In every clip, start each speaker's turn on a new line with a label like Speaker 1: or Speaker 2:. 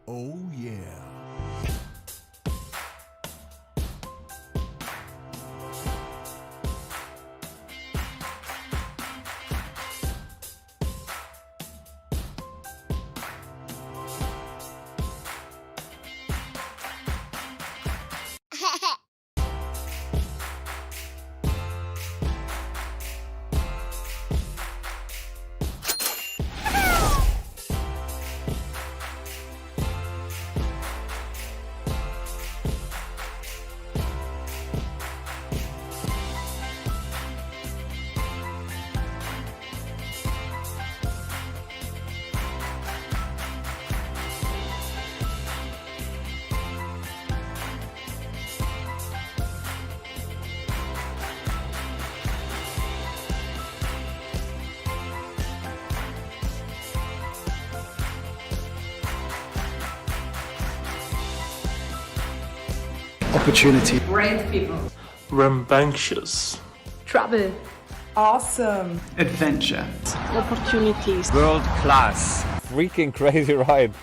Speaker 1: Oh yeah.
Speaker 2: Opportunity.
Speaker 3: Brave people.
Speaker 4: Rambunctious.
Speaker 3: Trouble.
Speaker 5: Awesome.
Speaker 6: Adventure.
Speaker 3: Opportunities.
Speaker 7: World class. Freaking crazy ride.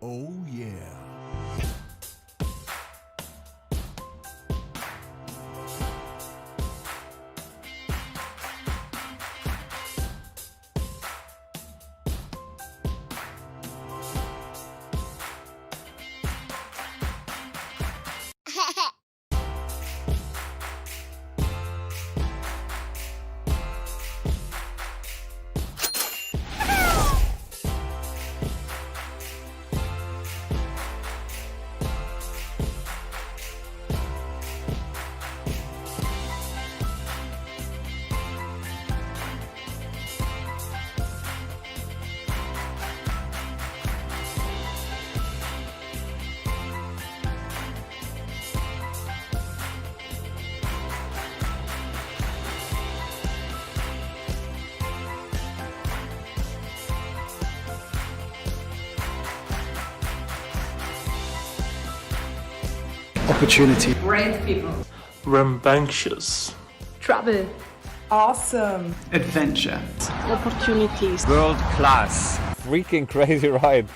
Speaker 1: Oh yeah.
Speaker 2: Opportunity.
Speaker 3: Brave people.
Speaker 4: Rambunctious.
Speaker 3: Trouble.
Speaker 5: Awesome.
Speaker 6: Adventure.
Speaker 3: Opportunities.
Speaker 7: World class. Freaking crazy ride.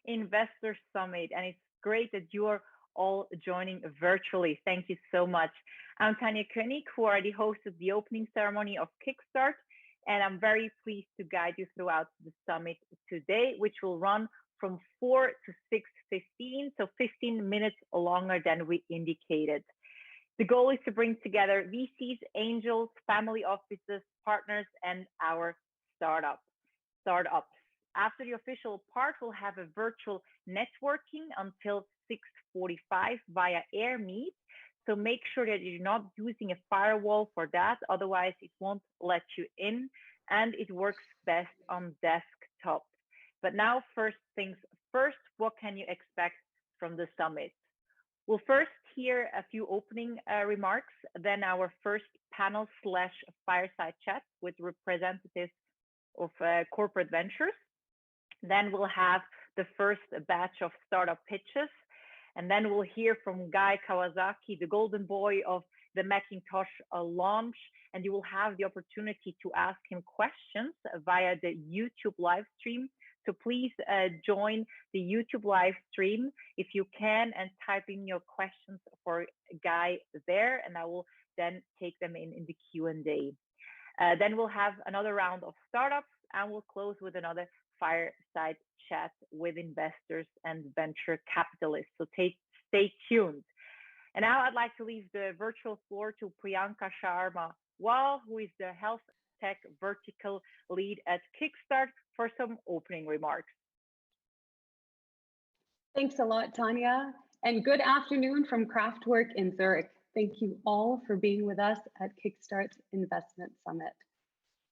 Speaker 6: Investor Summit, and it's great that you are all joining virtually. Thank you so much. I'm Tanya Koenig, who already hosted the opening ceremony of Kickstart, and I'm very pleased to guide you throughout the summit today, which will run from 4 to 6:15, so 15 minutes longer than we indicated. The goal is to bring together VCs, angels, family offices, partners, and our startups. After the official part, we'll have a virtual networking until 6:45 via AirMeet. So make sure that you're not using a firewall for that, otherwise it won't let you in, and it works best on desktop. But now, first things first, what can you expect from the summit? We'll first hear a few opening remarks, then our first panel / fireside chat with representatives of corporate ventures. Then we'll have the first batch of startup pitches. And then we'll hear from Guy Kawasaki, the golden boy of the Macintosh launch. And you will have the opportunity to ask him questions via the YouTube live stream. So please join the YouTube live stream if you can, and type in your questions for Guy there, and I will then take them in the Q&A. Then we'll have another round of startups, and we'll close with another fireside chat with investors and venture capitalists. So stay tuned. And now I'd like to leave the virtual floor to Priyanka Sharma Wall, who is the health tech vertical lead at Kickstart, for some opening remarks.
Speaker 8: Thanks a lot, Tanya, and good afternoon from Kraftwerk in Zurich. Thank you all for being with us at Kickstart's Investment Summit.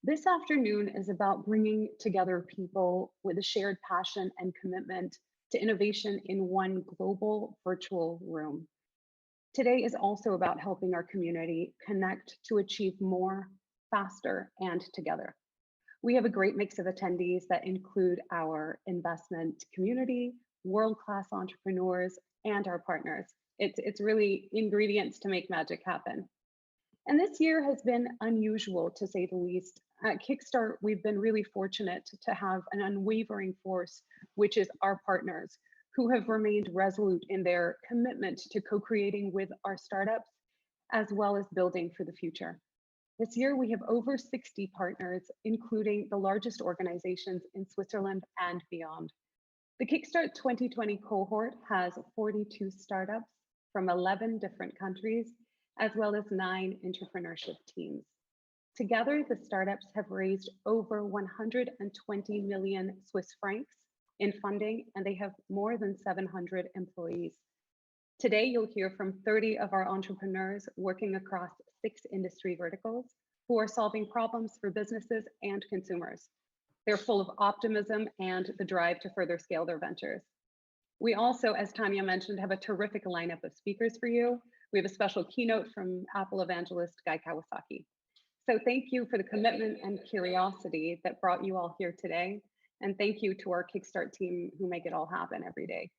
Speaker 8: This afternoon is about bringing together people with a shared passion and commitment to innovation in one global virtual room. Today is also about helping our community connect to achieve more, faster, and together. We have a great mix of attendees that include our investment community, world-class entrepreneurs, and our partners. It's really ingredients to make magic happen. And this year has been unusual, to say the least. At Kickstart, we've been really fortunate to have an unwavering force, which is our partners, who have remained resolute in their commitment to co-creating with our startups, as well as building for the future. This year, we have over 60 partners, including the largest organizations in Switzerland and beyond. The Kickstart 2020 cohort has 42 startups from 11 different countries, as well as 9 entrepreneurship teams. Together, the startups have raised over 120 million Swiss francs in funding, and they have more than 700 employees. Today, you'll hear from 30 of our entrepreneurs working across 6 industry verticals who are solving problems for businesses and consumers. They're full of optimism and the drive to further scale their ventures. We also, as Tanya mentioned, have a terrific lineup of speakers for you. We have a special keynote from Apple evangelist Guy Kawasaki. So thank you for the commitment and curiosity that brought you all here today. And thank you to our Kickstart team who make it all happen every day.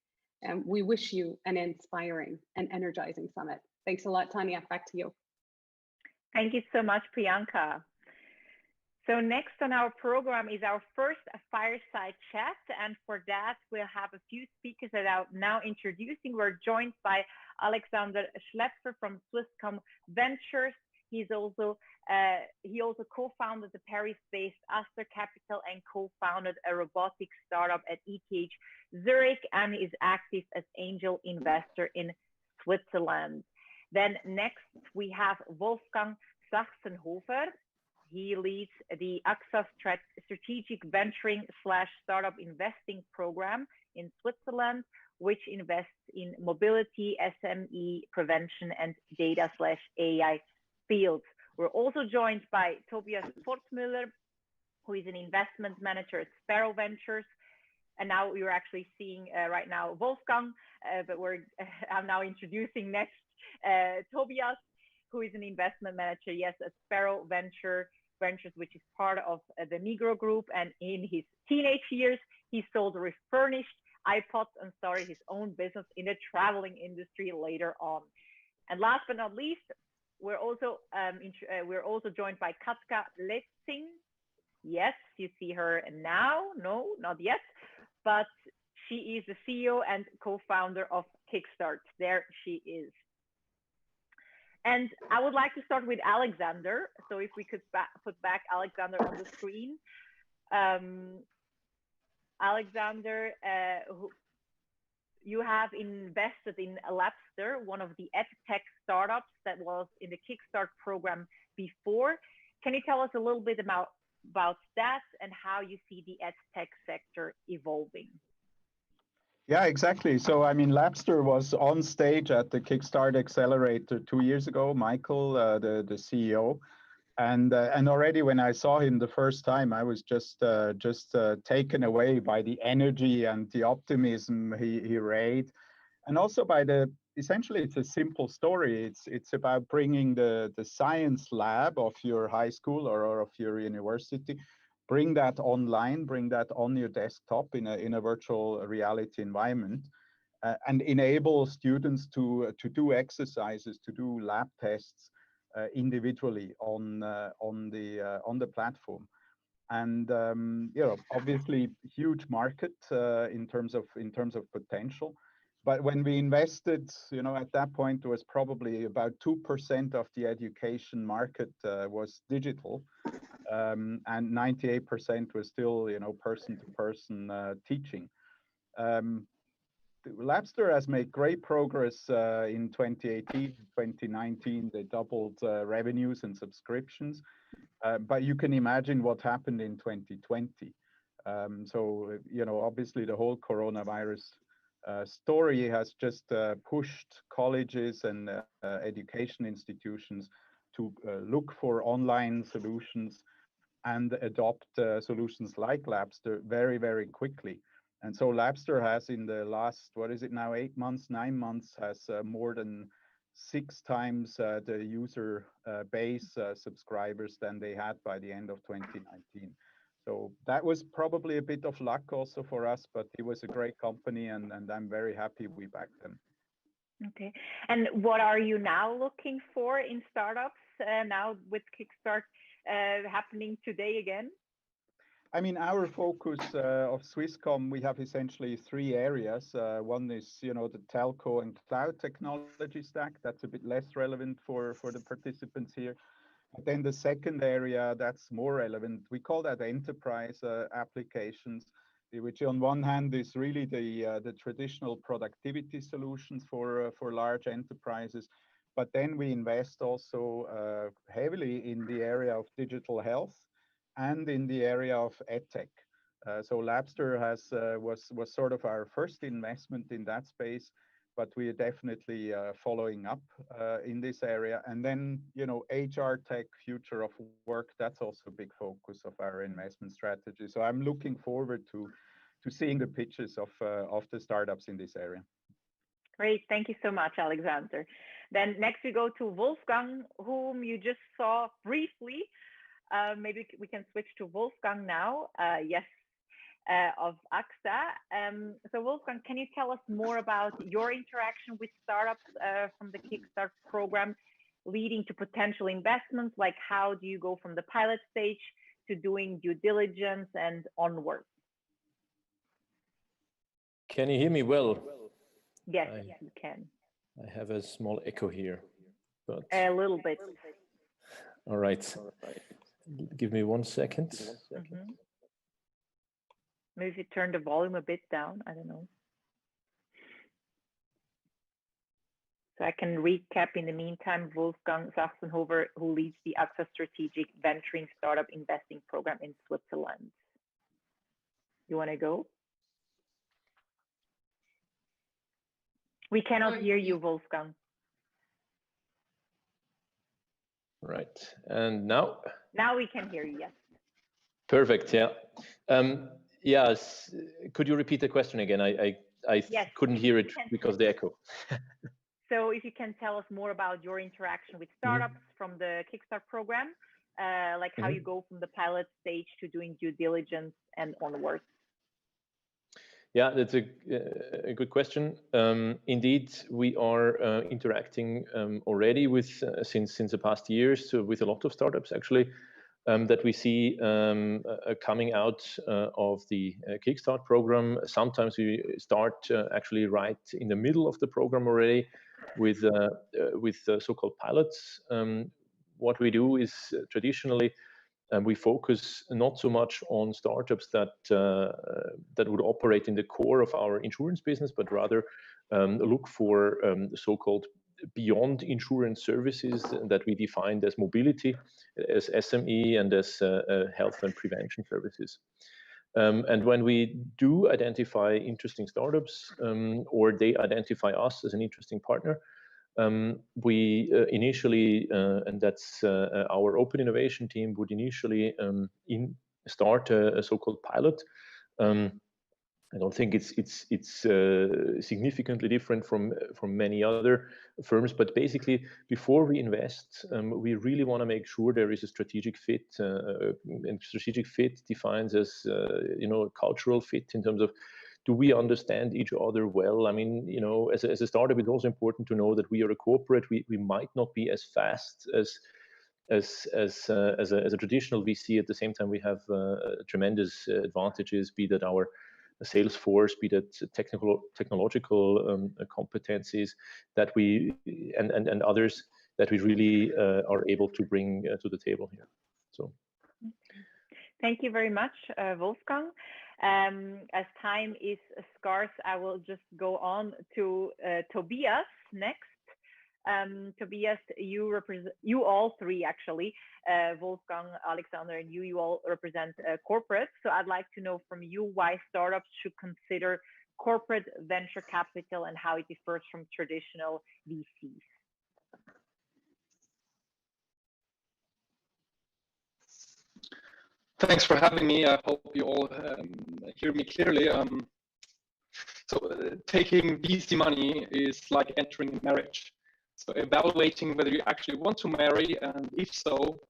Speaker 8: And we wish you an inspiring and energizing summit. Thanks a lot, Tanya. Back to you.
Speaker 6: Thank you so much, Priyanka. So next on our program is our first fireside chat. And for that, we'll have a few speakers that I'm now introducing. We're joined by Alexander Schlepfer from Swisscom Ventures. He also co-founded the Paris-based Aster Capital and co-founded a robotics startup at ETH Zurich, and is active as angel investor in Switzerland. Then next we have Wolfgang Sachsenhofer. He leads the AXA Strategic Venturing / Startup Investing Program in Switzerland, which invests in mobility, SME prevention, and data / AI fields. We're also joined by Tobias Fortmüller, who is an investment manager at Sparrow Ventures. And now you're actually seeing right now Wolfgang, but I'm now introducing next Tobias, who is an investment manager, yes, at Sparrow Ventures, which is part of the Migros Group. And in his teenage years, he sold refurnished iPods and started his own business in the traveling industry later on. And last but not least, we're also joined by Katka Letzing. Yes, you see her now. No, not yet. But She is the CEO and co-founder of Kickstart. There she is. And I would like to start with Alexander. So if we could put back Alexander on the screen. Alexander, you have invested in Labster, one of the edtech startups that was in the Kickstart program before. Can you tell us a little bit about that and how you see the edtech sector evolving?
Speaker 9: Yeah, exactly. So, I mean, Labster was on stage at the Kickstart Accelerator 2 years ago, Michael, the CEO. And already when I saw him the first time, I was just taken away by the energy and the optimism he raised. And also by essentially it's a simple story. It's about bringing the science lab of your high school or of your university, bring that online, bring that on your desktop in a virtual reality environment, and enable students to do exercises, to do lab tests individually on the platform. And you know, obviously huge market in terms of potential. But when we invested, you know, at that point, there was probably about 2% of the education market was digital, and 98% was still, you know, person-to-person teaching. Labster has made great progress in 2018, 2019. They doubled revenues and subscriptions, but you can imagine what happened in 2020. So, you know, obviously the whole coronavirus story has just pushed colleges and education institutions to look for online solutions and adopt solutions like Labster very, very quickly. And so Labster has in the last, what is it now, 8 months, 9 months, has more than 6 times the user base subscribers than they had by the end of 2019. So that was probably a bit of luck also for us, but it was a great company, and I'm very happy we backed them.
Speaker 6: Okay. And what are you now looking for in startups now with Kickstart happening today again?
Speaker 9: I mean, our focus of Swisscom, we have essentially 3 areas. One is, you know, the telco and cloud technology stack. That's a bit less relevant for the participants here. But then the second area that's more relevant, we call that enterprise applications, which on one hand is really the traditional productivity solutions for large enterprises. But then we invest also heavily in the area of digital health and in the area of edtech. So Labster was sort of our first investment in that space, but we are definitely following up in this area. And then, you know, HR tech, future of work, that's also a big focus of our investment strategy. So I'm looking forward to seeing the pitches of the startups in this area.
Speaker 6: Great, thank you so much, Alexander. Then next we go to Wolfgang, whom you just saw briefly. Maybe we can switch to Wolfgang now. Yes, of AXA. So Wolfgang, can you tell us more about your interaction with startups from the Kickstart program, leading to potential investments? Like, how do you go from the pilot stage to doing due diligence and onwards?
Speaker 10: Can you hear me well?
Speaker 6: Yes, you can.
Speaker 10: I have a small echo here, but
Speaker 6: a little bit.
Speaker 10: All right. Give me 1 second.
Speaker 6: Mm-hmm. Maybe if you turn the volume a bit down, I don't know. So I can recap in the meantime. Wolfgang Sachsenhofer, who leads the AXA Strategic Venturing Startup Investing Program in Switzerland. You want to go? We cannot hear you, Wolfgang.
Speaker 10: Right. And now?
Speaker 6: Now we can hear you, yes.
Speaker 10: Perfect, yeah. Yes, could you repeat the question again? I yes, couldn't hear it because of the echo.
Speaker 6: So if you can tell us more about your interaction with startups from the Kickstart program, like how you go from the pilot stage to doing due diligence and onwards.
Speaker 10: Yeah, that's a good question. Indeed, we are interacting already with since the past years with a lot of startups actually. that we see coming out of the Kickstart program. Sometimes we start actually right in the middle of the program already with so-called pilots. What we do is traditionally we focus not so much on startups that would operate in the core of our insurance business, but rather look for so-called beyond insurance services that we defined as mobility, as SME, and as health and prevention services. And when we do identify interesting startups, or they identify us as an interesting partner, we initially, and that's our open innovation team, would initially start a so-called pilot. I don't think it's significantly different from many other firms, but basically before we invest, we really want to make sure there is a strategic fit, and strategic fit defines as a cultural fit in terms of, do we understand each other well? I mean, as a startup, it's also important to know that we are a corporate. We might not be as fast as a traditional VC. At the same time, we have tremendous advantages, be that our sales force, be that technological competencies that we and others that we really are able to bring to the table here. So,
Speaker 6: thank you very much, Wolfgang. As time is scarce, I will just go on to Tobias next. Tobias, you all three actually, Wolfgang, Alexander, and you all represent corporates. So I'd like to know from you why startups should consider corporate venture capital and how it differs from traditional VCs.
Speaker 11: Thanks for having me. I hope you all hear me clearly. Taking VC money is like entering a marriage. So evaluating whether you actually want to marry, and if so,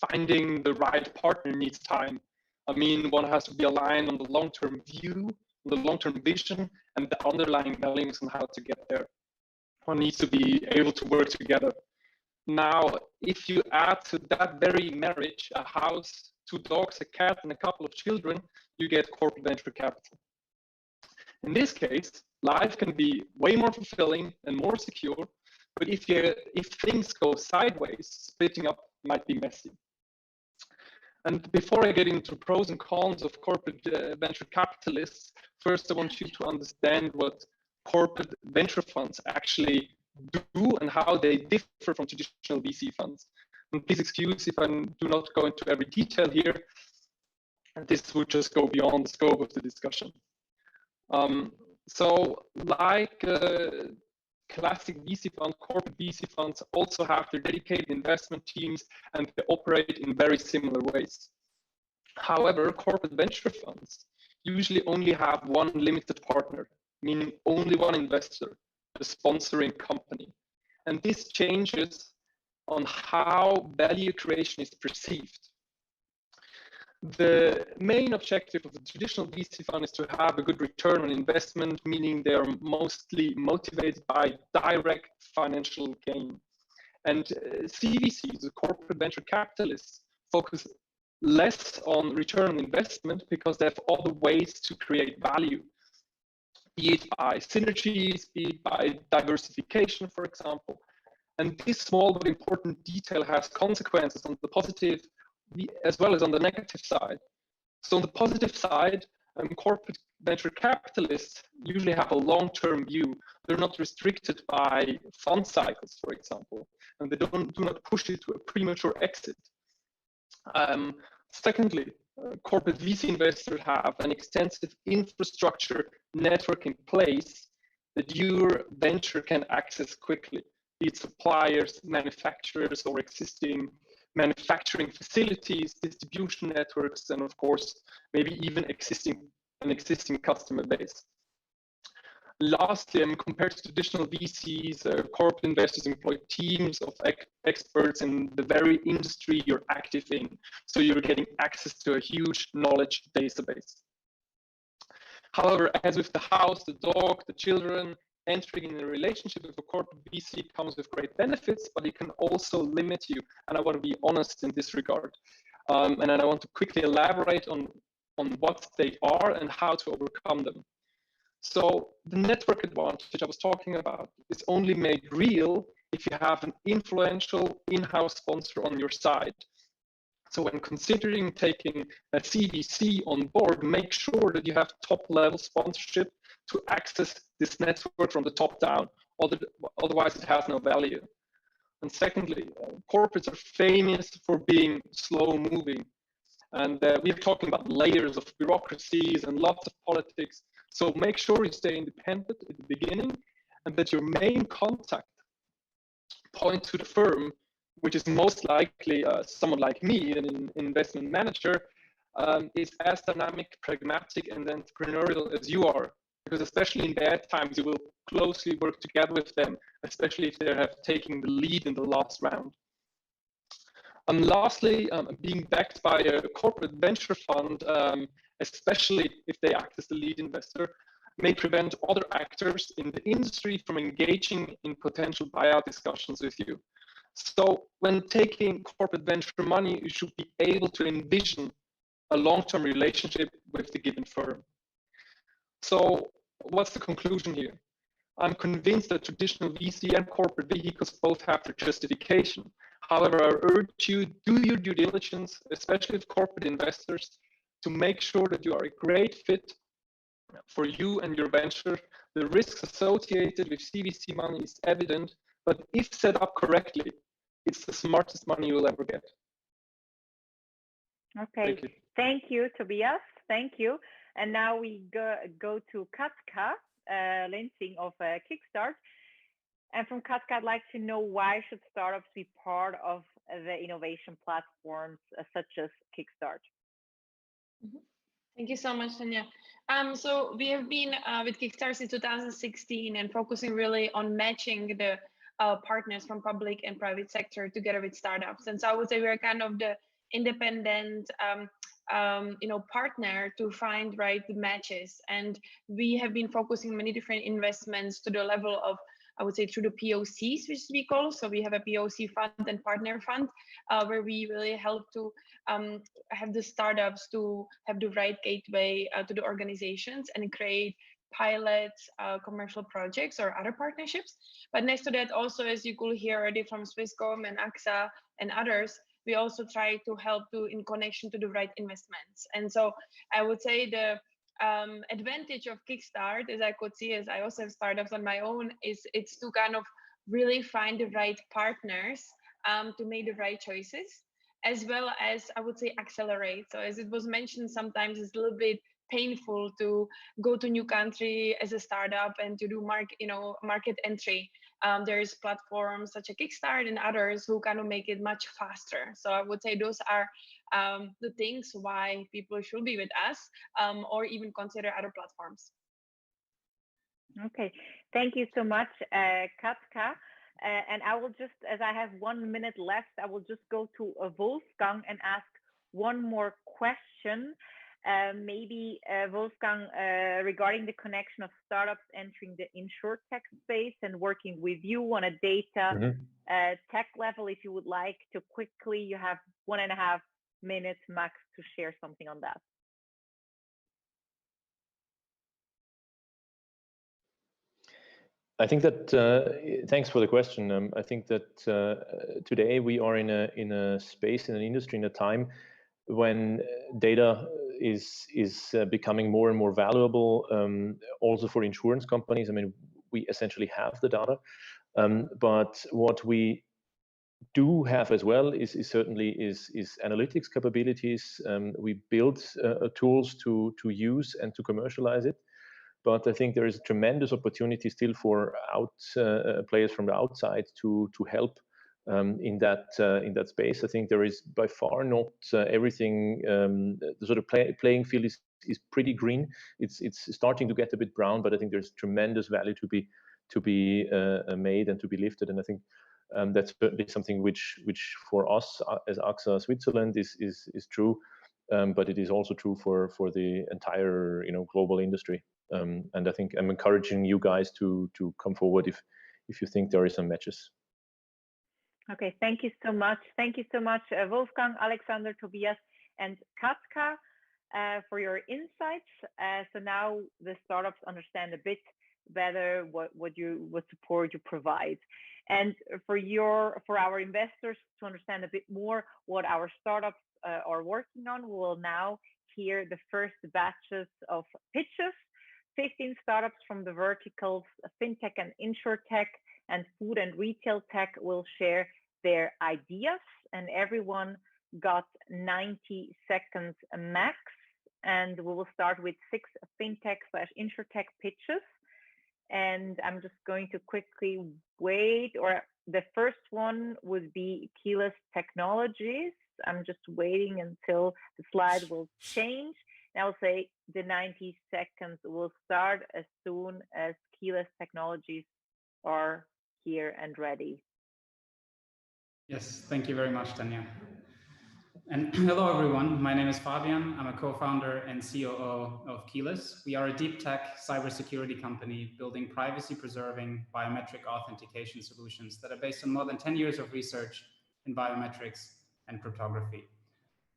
Speaker 11: finding the right partner needs time. I mean, one has to be aligned on the long-term view, the long-term vision, and the underlying values on how to get there. One needs to be able to work together. Now, if you add to that very marriage a house, 2 dogs, a cat, and a couple of children, you get corporate venture capital. In this case, life can be way more fulfilling and more secure, but if things go sideways, splitting up might be messy. And before I get into pros and cons of corporate venture capitalists, first I want you to understand what corporate venture funds actually do and how they differ from traditional VC funds. And please excuse if I do not go into every detail here, and this would just go beyond the scope of the discussion. So like classic VC fund, corporate VC funds also have their dedicated investment teams and they operate in very similar ways. However, corporate venture funds usually only have one limited partner, meaning only one investor, the sponsoring company. And this changes on how value creation is perceived. The main objective of a traditional VC fund is to have a good return on investment, meaning they are mostly motivated by direct financial gain. And CVCs, the corporate venture capitalists, focus less on return on investment because they have other ways to create value, be it by synergies, be it by diversification, for example. And this small but important detail has consequences on the positive as well as on the negative side. So on the positive side, corporate venture capitalists usually have a long-term view. They're not restricted by fund cycles, for example, and they do not push it to a premature exit. Secondly, corporate VC investors have an extensive infrastructure network in place that your venture can access quickly, be it suppliers, manufacturers, or existing manufacturing facilities, distribution networks, and of course, maybe even an existing customer base. Lastly, compared to traditional VCs, corporate investors employ teams of experts in the very industry you're active in. So you're getting access to a huge knowledge database. However, as with the house, the dog, the children, entering in a relationship with a corporate VC comes with great benefits, but it can also limit you. And I want to be honest in this regard. And then I want to quickly elaborate on what they are and how to overcome them. So the network advantage I was talking about is only made real if you have an influential in-house sponsor on your side. So when considering taking a CVC on board, make sure that you have top-level sponsorship to access this network from the top down. Otherwise, it has no value. And secondly, corporates are famous for being slow-moving. And we're talking about layers of bureaucracies and lots of politics. So make sure you stay independent at the beginning and that your main contact point to the firm, which is most likely someone like me, an investment manager, is as dynamic, pragmatic, and entrepreneurial as you are. Because especially in bad times, you will closely work together with them, especially if they have taken the lead in the last round. And lastly, being backed by a corporate venture fund, especially if they act as the lead investor, may prevent other actors in the industry from engaging in potential buyout discussions with you. So when taking corporate venture money, you should be able to envision a long-term relationship with the given firm. So what's the conclusion here? I'm convinced that traditional VC and corporate vehicles both have their justification. However, I urge you, do your due diligence, especially with corporate investors, to make sure that you are a great fit for you and your venture. The risks associated with CVC money is evident, but if set up correctly, it's the smartest money you'll ever get.
Speaker 6: Okay, thank you, Tobias. Thank you. And now we go to Katka Lensing of Kickstart. And from Katka, I'd like to know, why should startups be part of the innovation platforms such as Kickstart?
Speaker 12: Thank you so much, Tanya. So we have been with Kickstart since 2016 and focusing really on matching the partners from public and private sector together with startups. And so I would say we're kind of the independent partner to find right matches. And we have been focusing many different investments to the level of, I would say, through the POCs, which we call. So we have a POC fund and partner fund, where we really help to have the startups to have the right gateway to the organizations and create pilots, commercial projects or other partnerships. But next to that, also, as you could hear already from Swisscom and AXA and others, we also try to help in connection to the right investments. And so I would say the advantage of Kickstart, as I could see, as I also have startups on my own, is it's to kind of really find the right partners to make the right choices, as well as, I would say, accelerate. So as it was mentioned, sometimes it's a little bit painful to go to new country as a startup and to do market entry. There's platforms such as Kickstart and others who kind of make it much faster. So I would say those are the things why people should be with us, or even consider other platforms.
Speaker 6: Okay, thank you so much, Katka. And I will just, as I have 1 minute left, I will just go to Wolfgang and ask one more question. Maybe Wolfgang, regarding the connection of startups entering the insurtech space and working with you on a data tech level, if you would like to quickly, you have 1.5 minutes max to share something on that.
Speaker 10: I think that thanks for the question. I think that today we are in a space, in an industry, in a time when data is becoming more and more valuable, also for insurance companies. I mean, we essentially have the data, but what we do have as well is certainly analytics capabilities. We build tools to use and to commercialize it. But I think there is a tremendous opportunity still for players from the outside to help in that space. I think there is by far not everything. The sort of playing field is pretty green. It's starting to get a bit brown, but I think there's tremendous value to be made and to be lifted. And I think that's certainly something which for us as AXA Switzerland is true, but it is also true for the entire global industry. And I think I'm encouraging you guys to come forward if you think there is some matches.
Speaker 6: Okay, thank you so much. Thank you so much, Wolfgang, Alexander, Tobias, and Katka, for your insights. So now the startups understand a bit better what support you provide, and for our investors to understand a bit more what our startups are working on. We will now hear the first batches of pitches. 15 startups from the verticals fintech and insurtech and food and retail tech will share their ideas, and everyone got 90 seconds max. And we will start with 6 fintech/insurtech pitches. And I'm just going to quickly wait, or the first one would be Keyless Technologies. I'm just waiting until the slide will change. And I'll say the 90 seconds will start as soon as Keyless Technologies are here and ready.
Speaker 13: Yes, thank you very much, Tanya. And hello, everyone. My name is Fabian. I'm a co-founder and COO of Keyless. We are a deep tech cybersecurity company building privacy-preserving biometric authentication solutions that are based on more than 10 years of research in biometrics and cryptography.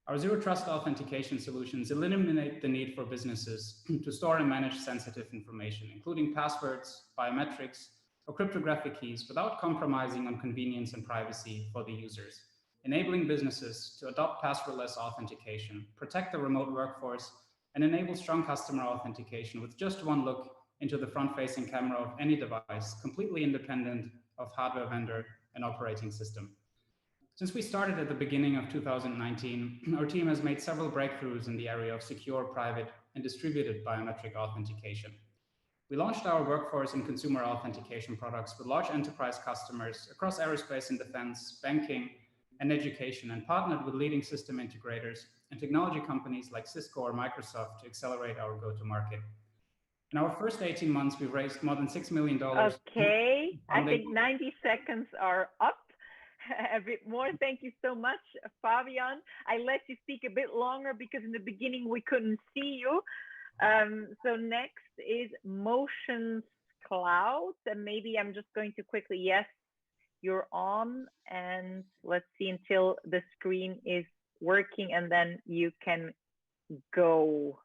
Speaker 13: Our zero trust authentication solutions eliminate the need for businesses to store and manage sensitive information, including passwords, biometrics, or cryptographic keys without compromising on convenience and privacy for the users, enabling businesses to adopt passwordless authentication, protect the remote workforce, and enable strong customer authentication with just one look into the front-facing camera of any device, completely independent of hardware vendor and operating system. Since we started at the beginning of 2019, our team has made several breakthroughs in the area of secure, private, and distributed biometric authentication. We launched our workforce and consumer authentication products with large enterprise customers across aerospace and defense, banking, and education, and partnered with leading system integrators and technology companies like Cisco or Microsoft to accelerate our go-to-market. In our first 18 months, we've raised more than $6 million.
Speaker 6: Okay, I think 90 seconds are up. A bit more. Thank you so much, Fabian. I let you speak a bit longer because in the beginning we couldn't see you. So next is Motions Cloud, and maybe I'm just going to quickly, yes, you're on, and let's see until the screen is working, and then you can go.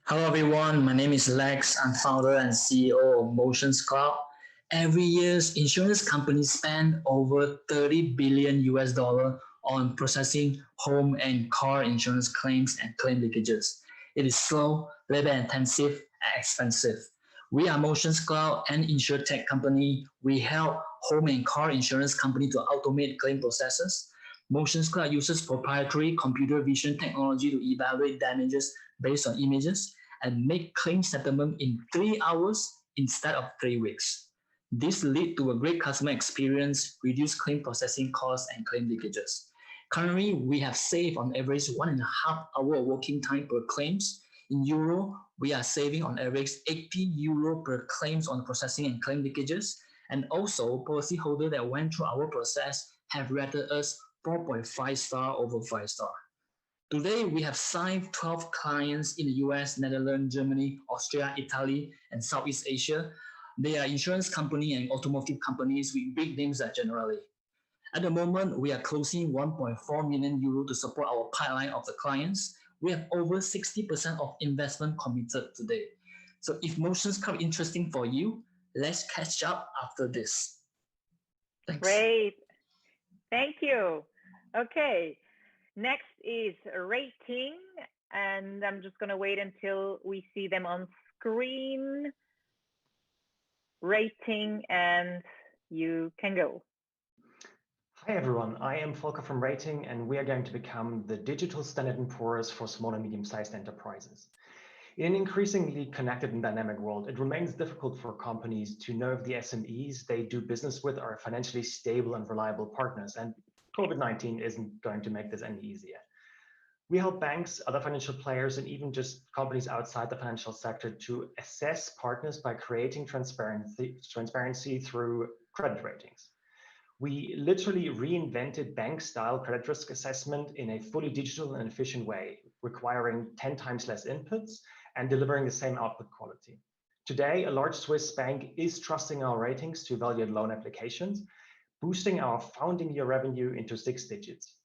Speaker 14: Hello everyone, my name is Lex. I'm founder and CEO of Motions Cloud. Every year, insurance companies spend over $30 billion on processing home and car insurance claims and claim leakages. It is slow, labor-intensive, and expensive. We are Motions Cloud and insurtech company. We help home and car insurance company to automate claim processes. Motions Cloud uses proprietary computer vision technology to evaluate damages based on images and make claim settlement in 3 hours instead of 3 weeks. This leads to a great customer experience, reduced claim processing costs, and claim leakages. Currently, we have saved on average 1.5 hour working time per claims. In euro, we are saving on average 80 euro per claims on processing and claim leakages. And also, policyholders that went through our process have rated us 4.5 star over 5 star. Today, we have signed 12 clients in the US, Netherlands, Germany, Austria, Italy, and Southeast Asia. They are insurance company and automotive companies with big names generally. At the moment, we are closing 1.4 million euro to support our pipeline of the clients. We have over 60% of investment committed today. So if Motions Cloud interesting for you, let's catch up after this. Thanks.
Speaker 6: Great. Thank you. Okay. Next is Rating, and I'm just going to wait until we see them on screen. Rating, and you can go.
Speaker 15: Hi everyone, I am Volker from Rating, and we are going to become the digital Standard & Poor's for small and medium-sized enterprises. In an increasingly connected and dynamic world, it remains difficult for companies to know if the SMEs they do business with are financially stable and reliable partners, and COVID-19 isn't going to make this any easier. We help banks, other financial players, and even just companies outside the financial sector to assess partners by creating transparency through credit ratings. We literally reinvented bank-style credit risk assessment in a fully digital and efficient way, requiring 10 times less inputs and delivering the same output quality. Today, a large Swiss bank is trusting our ratings to evaluate loan applications, boosting our founding year revenue into 6 digits.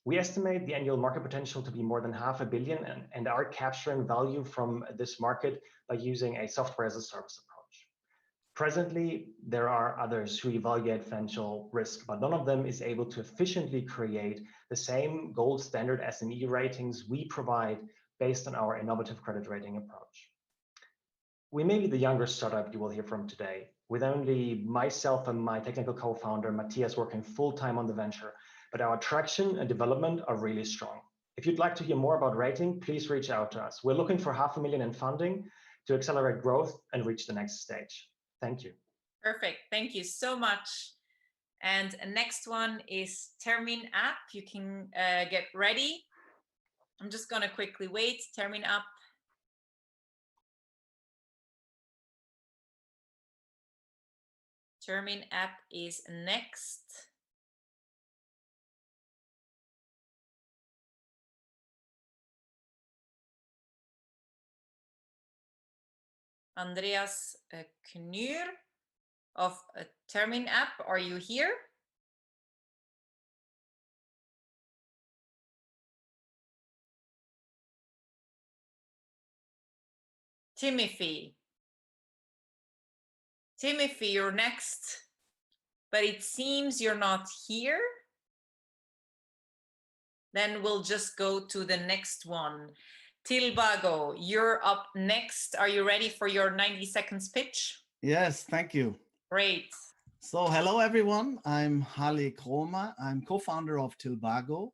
Speaker 15: We estimate the annual market potential to be more than $500 million and are capturing value from this market by using a software as a service approach. Presently, there are others who evaluate financial risk, but none of them is able to efficiently create the same gold standard SME ratings we provide based on our innovative credit rating approach. We may be the younger startup you will hear from today, with only myself and my technical co-founder, Matthias, working full-time on the venture, but our traction and development are really strong. If you'd like to hear more about rating, please reach out to us. We're looking for $500,000 in funding to accelerate growth and reach the next stage. Thank you.
Speaker 16: Perfect. Thank you so much. And next one is Termin app. You can get ready. I'm just going to quickly wait. Termin app. Termin app is next. Andreas Knür of Termin app, are you here? Timothy, you're next, but it seems you're not here. Then we'll just go to the next one. Tilbago, you're up next. Are you ready for your 90 seconds pitch?
Speaker 17: Yes, thank you.
Speaker 16: Great.
Speaker 17: So hello, everyone. I'm Halle Kromer. I'm co-founder of Tilbago.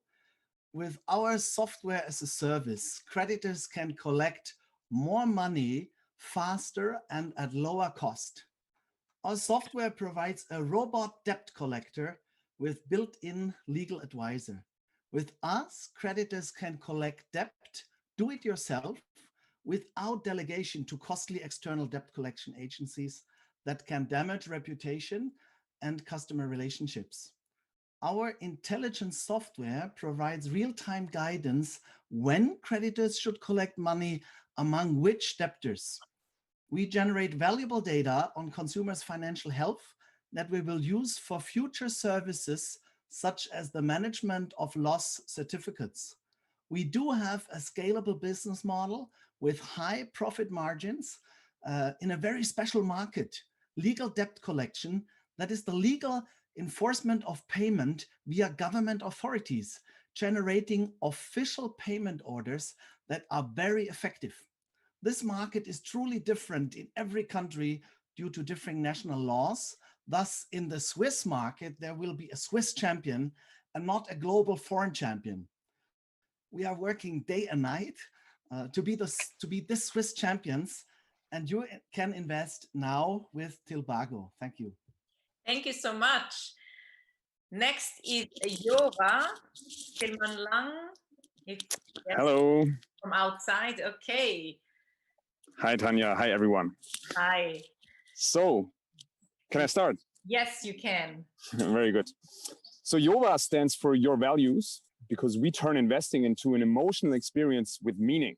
Speaker 17: With our software as a service, creditors can collect more money faster and at lower cost. Our software provides a robot debt collector with built-in legal advisor. With us, creditors can collect debt, do it yourself, without delegation to costly external debt collection agencies that can damage reputation and customer relationships. Our intelligent software provides real-time guidance when creditors should collect money among which debtors. We generate valuable data on consumers' financial health that we will use for future services such as the management of loss certificates. We do have a scalable business model with high profit margins in a very special market, legal debt collection, that is the legal enforcement of payment via government authorities, generating official payment orders that are very effective. This market is truly different in every country due to differing national laws. Thus, in the Swiss market, there will be a Swiss champion and not a global foreign champion. We are working day and night to be this Swiss champions, and you can invest now with Tilbago. Thank you.
Speaker 16: Thank you so much. Next is Jova Tilman Lang.
Speaker 18: Hello.
Speaker 16: From outside. Okay.
Speaker 18: Hi, Tanya. Hi, everyone.
Speaker 16: Hi.
Speaker 18: So, can I start?
Speaker 16: Yes, you can.
Speaker 18: Very good. So Jova stands for Your Values, because we turn investing into an emotional experience with meaning.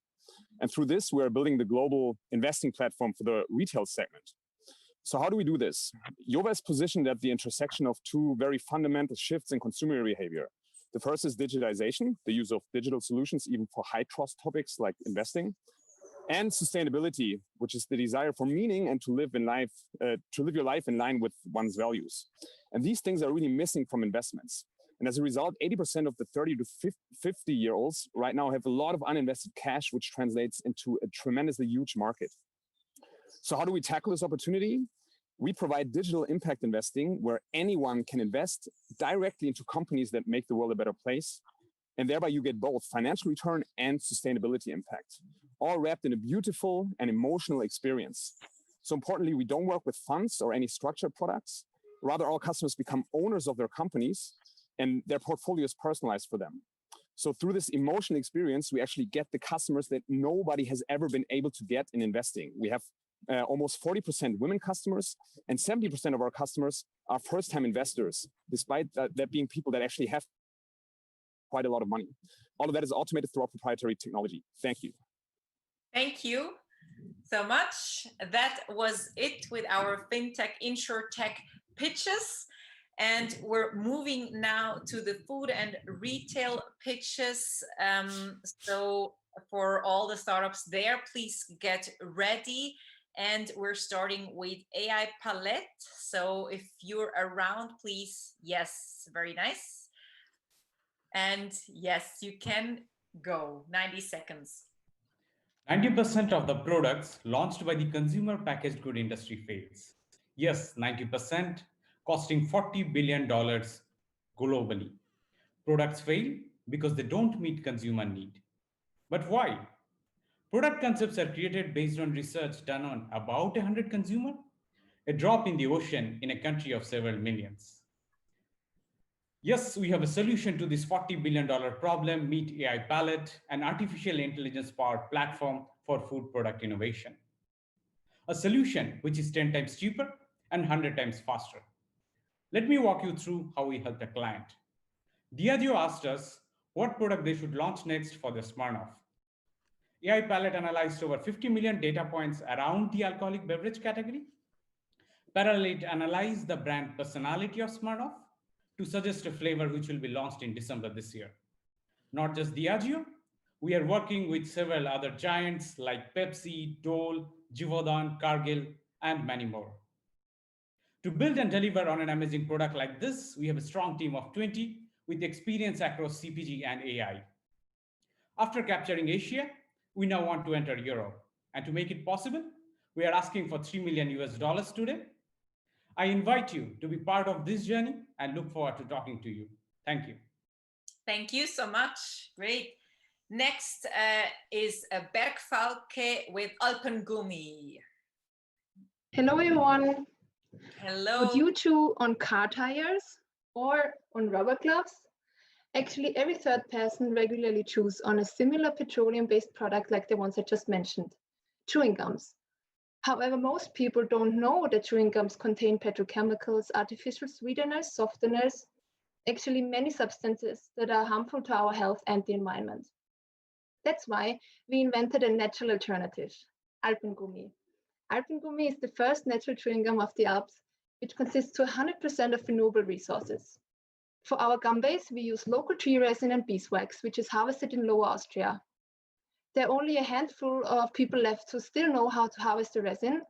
Speaker 18: And through this, we're building the global investing platform for the retail segment. So how do we do this? Jova is positioned at the intersection of two very fundamental shifts in consumer behavior. The first is digitization, the use of digital solutions, even for high trust topics like investing, and sustainability, which is the desire for meaning and to live your life in line with one's values. And these things are really missing from investments. And as a result, 80% of the 30 to 50-year-olds right now have a lot of uninvested cash, which translates into a tremendously huge market. So how do we tackle this opportunity? We provide digital impact investing where anyone can invest directly into companies that make the world a better place. And thereby you get both financial return and sustainability impact, all wrapped in a beautiful and emotional experience. So importantly, we don't work with funds or any structured products. Rather, all customers become owners of their companies and their portfolio is personalized for them. So through this emotional experience, we actually get the customers that nobody has ever been able to get in investing. We have almost 40% women customers, and 70% of our customers are first-time investors, despite that being people that actually have quite a lot of money. All of that is automated through our proprietary technology. Thank you.
Speaker 16: Thank you so much. That was it with our FinTech, InsurTech pitches. And we're moving now to the food and retail pitches. So for all the startups there, please get ready. And we're starting with AI Palette. So if you're around, please, yes, very nice. And yes, you can go, 90 seconds.
Speaker 19: 90% of the products launched by the consumer packaged good industry fails. Yes, 90%, costing $40 billion globally. Products fail because they don't meet consumer need. But why? Product concepts are created based on research done on about 100 consumers, a drop in the ocean in a country of several millions. Yes, we have a solution to this $40 billion problem, Meet AI Palette, an artificial intelligence-powered platform for food product innovation. A solution which is 10 times cheaper and 100 times faster. Let me walk you through how we helped a client. Diageo asked us what product they should launch next for the Smirnoff. AI Palette analyzed over 50 million data points around the alcoholic beverage category. Parallel, it analyzed the brand personality of Smirnoff to suggest a flavor which will be launched in December this year. Not just Diageo, we are working with several other giants like Pepsi, Dole, Givaudan, Cargill, and many more. To build and deliver on an amazing product like this, we have a strong team of 20 with experience across CPG and AI. After capturing Asia, we now want to enter Europe. And to make it possible, we are asking for $3 million US today. I invite you to be part of this journey and look forward to talking to you. Thank you.
Speaker 16: Thank you so much. Great. Next is Bergfalke with Alpengummi.
Speaker 3: Hello, everyone.
Speaker 16: Hello.
Speaker 3: Would you chew on car tires or on rubber gloves? Actually, every third person regularly chews on a similar petroleum-based product like the ones I just mentioned, chewing gums. However, most people don't know that chewing gums contain petrochemicals, artificial sweeteners, softeners, actually many substances that are harmful to our health and the environment. That's why we invented a natural alternative, Alpengummi. Alpengummi is the first natural chewing gum of the Alps, which consists to 100% of renewable resources. For our gum base, we use local tree resin and beeswax, which is harvested in Lower Austria. There are only a handful of people left who still know how to harvest the resin,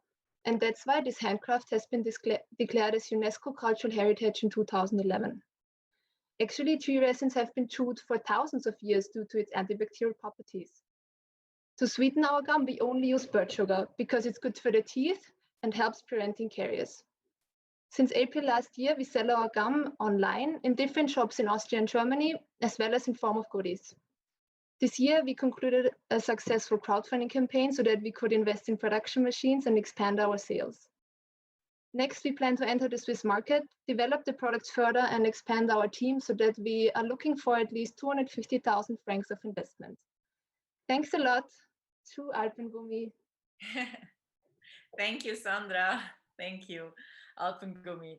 Speaker 3: and that's why this handcraft has been declared as UNESCO Cultural Heritage in 2011. Actually, tree resins have been chewed for thousands of years due to its antibacterial properties. To sweeten our gum, we only use birch sugar because it's good for the teeth and helps preventing caries. Since April last year, we sell our gum online in different shops in Austria and Germany, as well as in form of goodies. This year, we concluded a successful crowdfunding campaign so that we could invest in production machines and expand our sales. Next, we plan to enter the Swiss market, develop the products further, and expand our team so that we are looking for at least 250,000 francs of investment. Thanks a lot. True Alpengummi.
Speaker 16: Thank you, Sandra. Thank you, Alpengummi.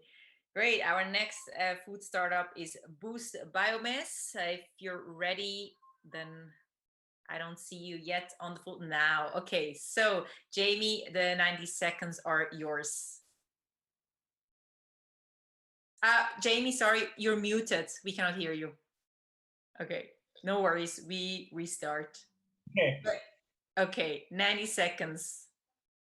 Speaker 16: Great. Our next food startup is Boost Biomass. If you're ready, then I don't see you yet on the floor now. Okay, so Jamie, the 90 seconds are yours. Jamie, sorry, you're muted. We cannot hear you. Okay, no worries. We restart.
Speaker 20: Okay.
Speaker 16: Okay, 90 seconds.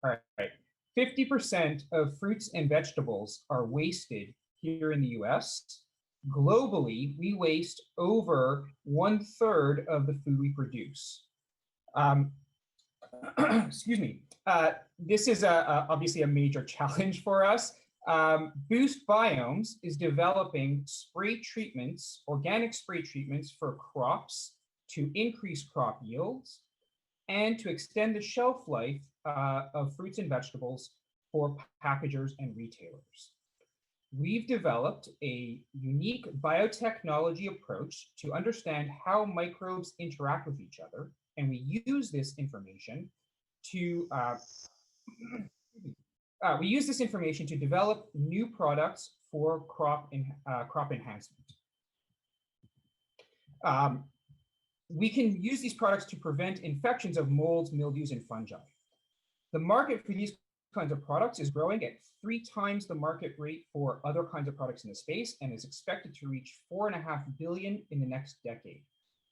Speaker 20: All right. 50% of fruits and vegetables are wasted here in the US. Globally, we waste over 1/3 of the food we produce. Excuse me. This is obviously a major challenge for us. Boost Biomes is developing spray treatments, organic spray treatments for crops to increase crop yields and to extend the shelf life of fruits and vegetables for packagers and retailers. We've developed a unique biotechnology approach to understand how microbes interact with each other, and we use this information to develop new products for crop enhancement. We can use these products to prevent infections of molds, mildews, and fungi. The market for these kinds of products is growing at 3 times the market rate for other kinds of products in the space and is expected to reach $4.5 billion in the next decade.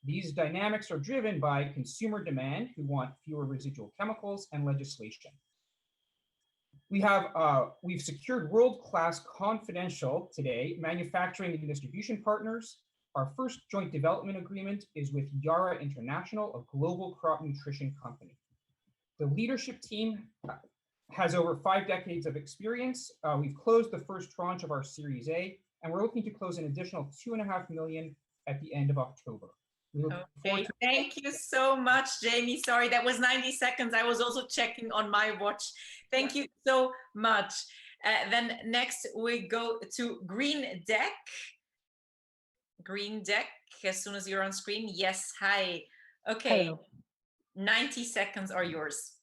Speaker 20: These dynamics are driven by consumer demand who want fewer residual chemicals and legislation. We've secured world-class confidential today manufacturing and distribution partners. Our first joint development agreement is with Yara International, a global crop nutrition company. The leadership team has over 5 decades of experience. We've closed the first tranche of our Series A, and we're looking to close an additional $2.5 million at the end of October.
Speaker 16: Okay, thank you so much, Jamie. Sorry, that was 90 seconds. I was also checking on my watch. Thank you so much. Then next we go to Green Deck. Green Deck, as soon as you're on screen. Yes, hi. Okay,
Speaker 21: Hello.
Speaker 16: 90 seconds are yours.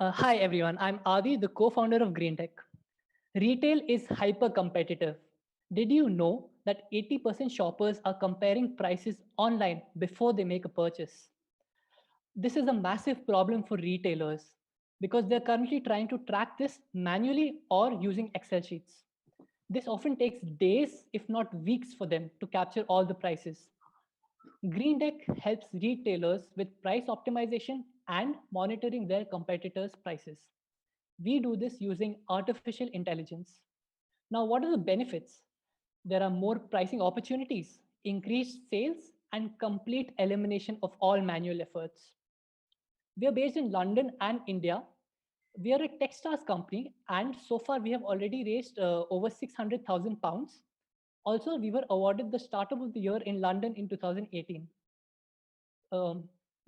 Speaker 21: Hi, everyone. I'm Adi, the co-founder of Green Tech. Retail is hyper-competitive. Did you know that 80% shoppers are comparing prices online before they make a purchase? This is a massive problem for retailers because they're currently trying to track this manually or using Excel sheets. This often takes days, if not weeks, for them to capture all the prices. Green Deck helps retailers with price optimization and monitoring their competitors' prices. We do this using artificial intelligence. Now, what are the benefits? There are more pricing opportunities, increased sales, and complete elimination of all manual efforts. We are based in London and India. We are a Techstars company, and so far we have already raised over £600,000. Also, we were awarded the Startup of the Year in London in 2018.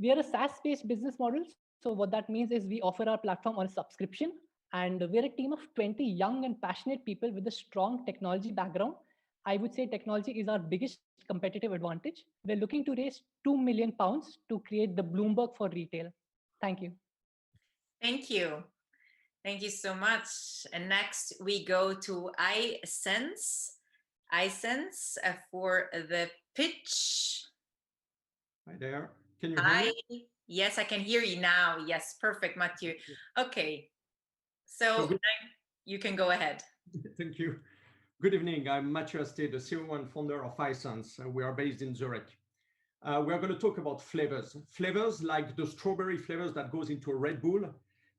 Speaker 21: We are a SaaS-based business model. So what that means is we offer our platform on a subscription, and we're a team of 20 young and passionate people with a strong technology background. I would say technology is our biggest competitive advantage. We're looking to raise £2 million to create the Bloomberg for retail. Thank you.
Speaker 16: Thank you. Thank you so much. And next we go to iSense. iSense for the pitch.
Speaker 22: Hi there. Can you hear me?
Speaker 16: Yes, I can hear you now. Yes, perfect, Mathieu. Okay, so you can go ahead.
Speaker 22: Thank you. Good evening. I'm Mathieu Asté, the CEO and founder of iSense. We are based in Zurich. We are going to talk about flavors. Flavors like the strawberry flavors that goes into a Red Bull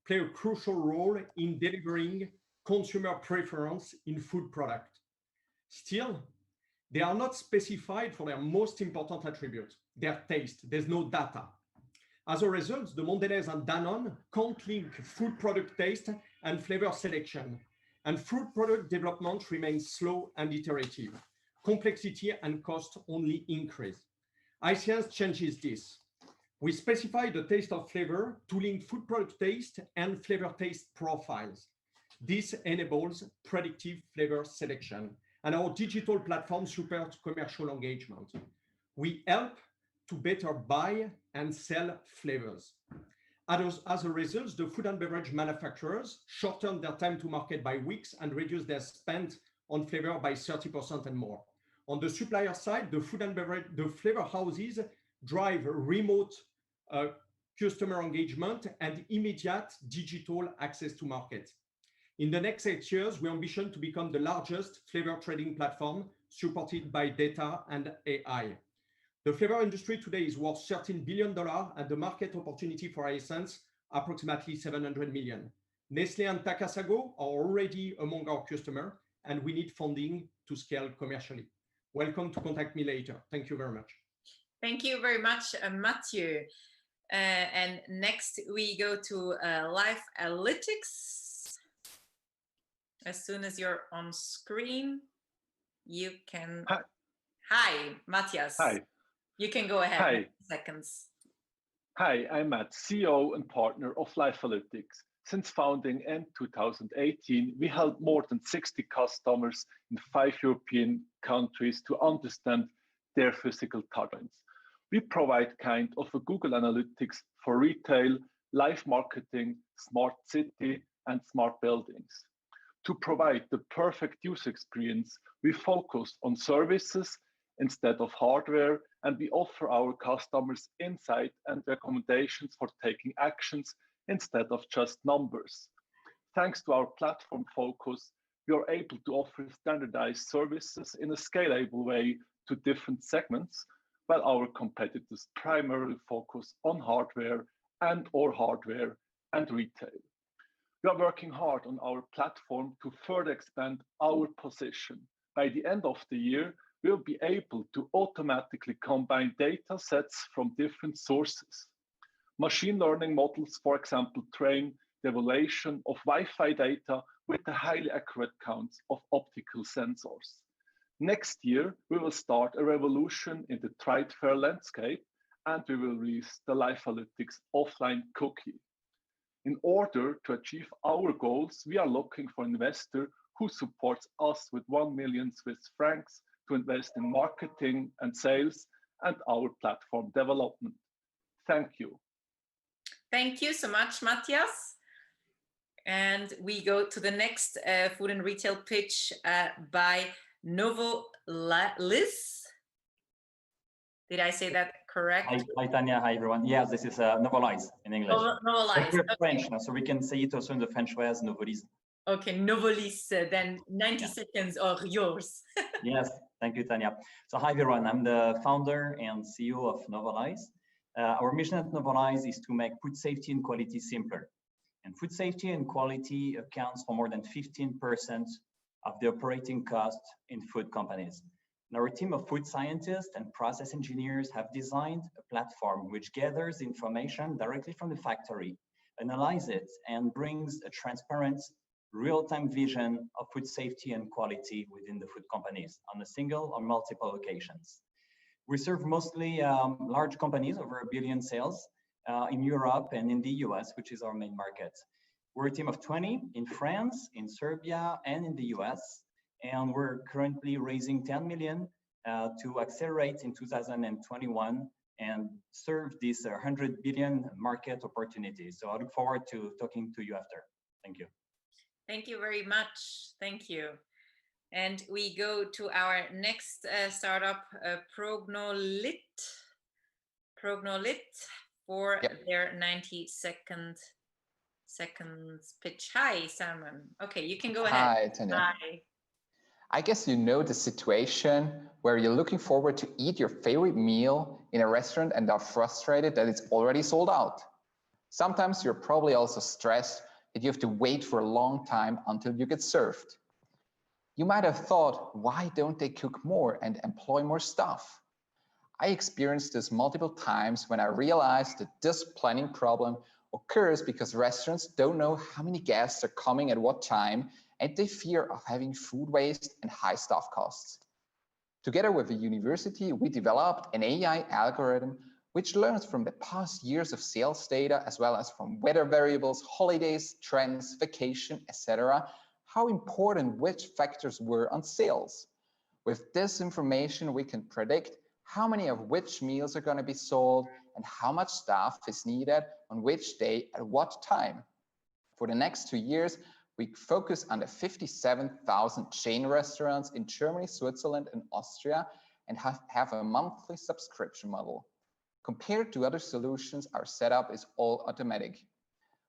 Speaker 22: play a crucial role in delivering consumer preference in food product. Still, they are not specified for their most important attribute, their taste. There's no data. As a result, the Mondelez and Danone can't link food product taste and flavor selection, and food product development remains slow and iterative. Complexity and cost only increase. iSense changes this. We specify the taste of flavor to link food product taste and flavor taste profiles. This enables predictive flavor selection, and our digital platform supports commercial engagement. We help to better buy and sell flavors. As a result, the food and beverage manufacturers shorten their time to market by weeks and reduce their spend on flavor by 30% and more. On the supplier side, the food and beverage, the flavor houses drive remote customer engagement and immediate digital access to market. In the next 8 years, we ambition to become the largest flavor trading platform supported by data and AI. The flavor industry today is worth $13 billion, and the market opportunity for iSense approximately 700 million. Nestlé and Takasago are already among our customers, and we need funding to scale commercially. Welcome to contact me later. Thank you very much.
Speaker 16: Thank you very much, Mathieu. And next we go to Live Analytics. As soon as you're on screen, you can. Hi, Matthias.
Speaker 23: Hi.
Speaker 16: You can go ahead.
Speaker 23: Hi.
Speaker 16: Seconds.
Speaker 23: Hi, I'm Matt, CEO and partner of Live Analytics. Since founding in 2018, we help more than 60 customers in 5 European countries to understand their physical touchpoints. We provide kind of a Google Analytics for retail, live marketing, smart city, and smart buildings. To provide the perfect user experience, we focus on services instead of hardware, and we offer our customers insight and recommendations for taking actions instead of just numbers. Thanks to our platform focus, we are able to offer standardized services in a scalable way to different segments, while our competitors primarily focus on hardware and retail. We are working hard on our platform to further expand our position. By the end of the year, we'll be able to automatically combine data sets from different sources. Machine learning models, for example, train the evaluation of Wi-Fi data with the highly accurate counts of optical sensors. Next year, we will start a revolution in the trade fair landscape, and we will release the Lifalytics offline cookie. In order to achieve our goals, we are looking for an investor who supports us with 1 million Swiss francs to invest in marketing and sales and our platform development. Thank you.
Speaker 16: Thank you so much, Matthias. And we go to the next food and retail pitch by Novolis. Did I say that correct?
Speaker 1: Hi, Tanya. Hi, everyone. Yes, this is Novolis in English.
Speaker 16: Novolis.
Speaker 1: We're French, so we can say it also in the French way as Novolis.
Speaker 16: Okay, Novolis. Then 90 seconds are yours.
Speaker 1: Yes, thank you, Tanya. So hi, everyone. I'm the founder and CEO of Novolis. Our mission at Novolis is to make food safety and quality simpler. And food safety and quality accounts for more than 15% of the operating cost in food companies. And our team of food scientists and process engineers have designed a platform which gathers information directly from the factory, analyzes it, and brings a transparent, real-time vision of food safety and quality within the food companies on a single or multiple locations. We serve mostly large companies over $1 billion sales in Europe and in the US, which is our main market. We're a team of 20 in France, in Serbia, and in the US. And we're currently raising 10 million to accelerate in 2021 and serve this 100 billion market opportunity. So I look forward to talking to you after. Thank you.
Speaker 16: Thank you very much. Thank you. And we go to our next startup, Prognolit for their 90 seconds pitch. Hi, Simon. Okay, you can go ahead.
Speaker 2: Hi, Tanya.
Speaker 16: Hi.
Speaker 2: I guess you know the situation where you're looking forward to eat your favorite meal in a restaurant and are frustrated that it's already sold out. Sometimes you're probably also stressed that you have to wait for a long time until you get served. You might have thought, why don't they cook more and employ more staff? I experienced this multiple times when I realized that this planning problem occurs because restaurants don't know how many guests are coming at what time, and they fear of having food waste and high staff costs. Together with the university, we developed an AI algorithm which learns from the past years of sales data, as well as from weather variables, holidays, trends, vacation, etc., how important which factors were on sales. With this information, we can predict how many of which meals are going to be sold and how much staff is needed on which day at what time. For the next 2 years, we focus on the 57,000 chain restaurants in Germany, Switzerland, and Austria, and have a monthly subscription model. Compared to other solutions, our setup is all automatic.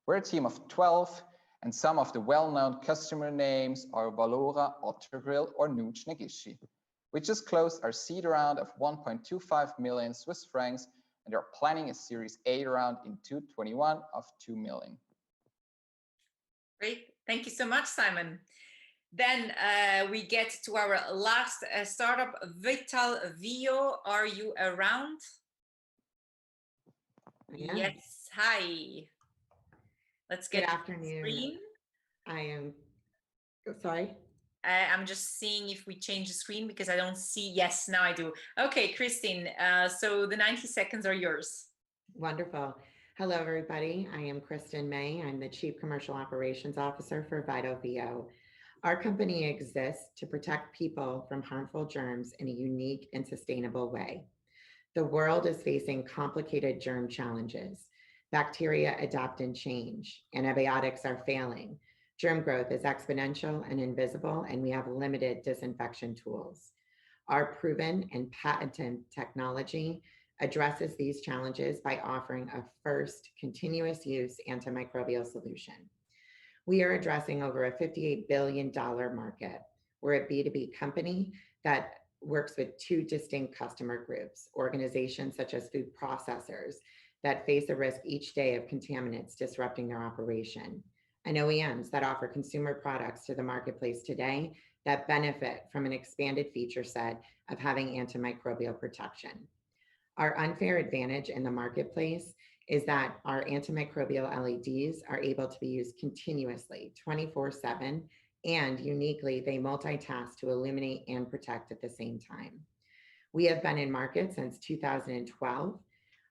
Speaker 2: We're a team of 12, and some of the well-known customer names are Valora, Ottergrill, or Nuj Negishi. We just closed our seed round of 1.25 million Swiss francs and are planning a Series A round in 2021 of 2 million.
Speaker 16: Great. Thank you so much, Simon. Then we get to our last startup, Vital Vio. Are you around?
Speaker 4: Yeah.
Speaker 16: Yes. Hi. Let's get
Speaker 4: Good afternoon.
Speaker 16: Screen.
Speaker 4: I am sorry.
Speaker 16: I'm just seeing if we change the screen because I don't see. Yes, now I do. Okay, Christine. So the 90 seconds are yours.
Speaker 4: Wonderful. Hello, everybody. I am Kristen May. I'm the Chief Commercial Operations Officer for Vital Vio. Our company exists to protect people from harmful germs in a unique and sustainable way. The world is facing complicated germ challenges. Bacteria adapt and change. Antibiotics are failing. Germ growth is exponential and invisible, and we have limited disinfection tools. Our proven and patented technology addresses these challenges by offering a first continuous use antimicrobial solution. We are addressing over a $58 billion market. We're a B2B company that works with two distinct customer groups, organizations such as food processors that face a risk each day of contaminants disrupting their operation, and OEMs that offer consumer products to the marketplace today that benefit from an expanded feature set of having antimicrobial protection. Our unfair advantage in the marketplace is that our antimicrobial LEDs are able to be used continuously 24/7, and uniquely, they multitask to illuminate and protect at the same time. We have been in market since 2012.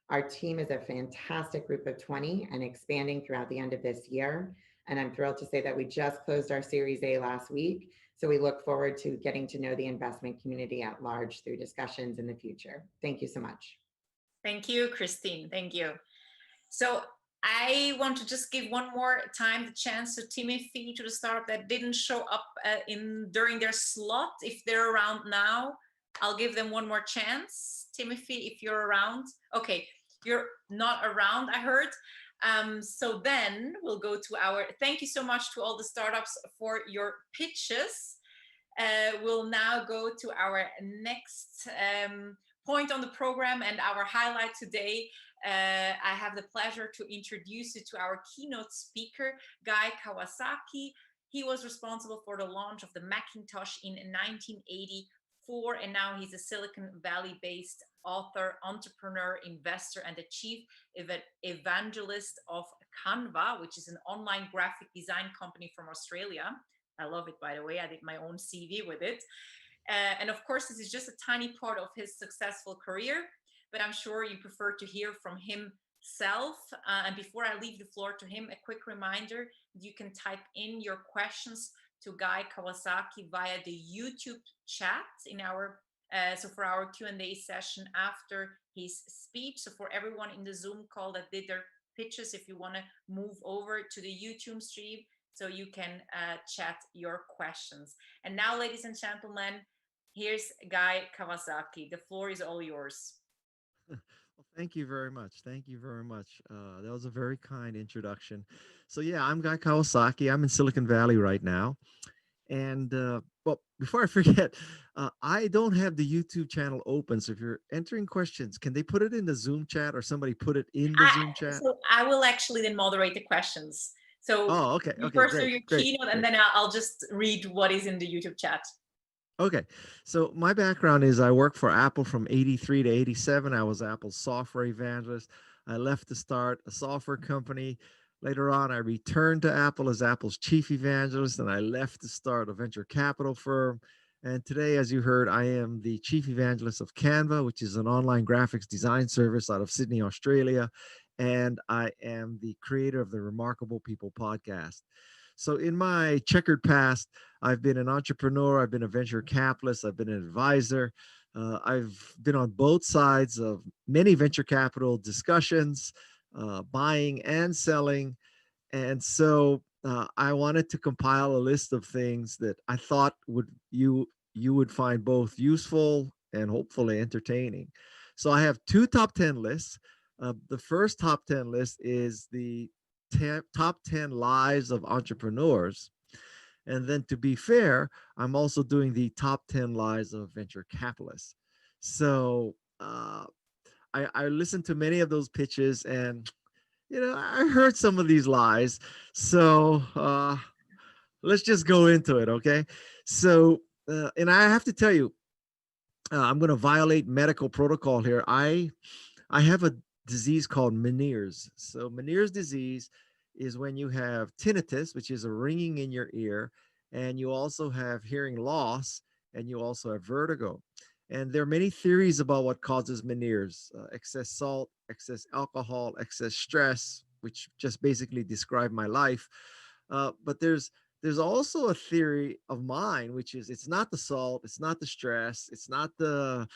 Speaker 4: Our team is a fantastic group of 20 and expanding throughout the end of this year. And I'm thrilled to say that we just closed our Series A last week. So we look forward to getting to know the investment community at large through discussions in the future. Thank you so much.
Speaker 16: Thank you, Christine. Thank you. So I want to just give one more time the chance to Timothy, to the startup that didn't show up during their slot. If they're around now, I'll give them one more chance. Timothy, if you're around. Okay, you're not around, I heard. So then we'll go to our, thank you so much to all the startups for your pitches. We'll now go to our next point on the program and our highlight today. I have the pleasure to introduce you to our keynote speaker, Guy Kawasaki. He was responsible for the launch of the Macintosh in 1984, and now he's a Silicon Valley-based author, entrepreneur, investor, and the chief evangelist of Canva, which is an online graphic design company from Australia. I love it, by the way. I did my own CV with it. And of course, this is just a tiny part of his successful career, but I'm sure you prefer to hear from himself. And before I leave the floor to him, a quick reminder, you can type in your questions to Guy Kawasaki via the YouTube chat in our so for our Q&A session after his speech. So for everyone in the Zoom call that did their pitches, if you want to move over to the YouTube stream, so you can chat your questions. And now, ladies and gentlemen, here's Guy Kawasaki. The floor is all yours.
Speaker 5: Well, thank you very much. Thank you very much. That was a very kind introduction. So yeah, I'm Guy Kawasaki. I'm in Silicon Valley right now. And well, before I forget, I don't have the YouTube channel open. So if you're entering questions, can they put it in the Zoom chat or somebody put it in the Zoom chat?
Speaker 16: So I will actually then moderate the questions. So
Speaker 5: okay.
Speaker 16: you
Speaker 5: Okay,
Speaker 16: first
Speaker 5: great,
Speaker 16: do your
Speaker 5: great,
Speaker 16: keynote,
Speaker 5: great.
Speaker 16: and then I'll just read what is in the YouTube chat.
Speaker 5: Okay, so my background is I worked for Apple from 83 to 87. I was Apple's software evangelist. I left to start a software company. Later on, I returned to Apple as Apple's chief evangelist, and I left to start a venture capital firm. And today, as you heard, I am the chief evangelist of Canva, which is an online graphics design service out of Sydney, Australia. And I am the creator of the Remarkable People podcast. So in my checkered past, I've been an entrepreneur, I've been a venture capitalist, I've been an advisor. I've been on both sides of many venture capital discussions, buying and selling. And so I wanted to compile a list of things that I thought you would find both useful and hopefully entertaining. So I have two top 10 lists. The first top 10 list is the top 10 lies of entrepreneurs. And then to be fair, I'm also doing the top 10 lies of venture capitalists. So I listened to many of those pitches, and I heard some of these lies. So let's just go into it, okay? So, and I have to tell you, I'm going to violate medical protocol here. I have a disease called Meniere's. So Meniere's disease is when you have tinnitus, which is a ringing in your ear, and you also have hearing loss, and you also have vertigo. And there are many theories about what causes Meniere's: excess salt, excess alcohol, excess stress, which just basically describe my life. But there's also a theory of mine, which is it's not the salt, it's not the stress, it's not the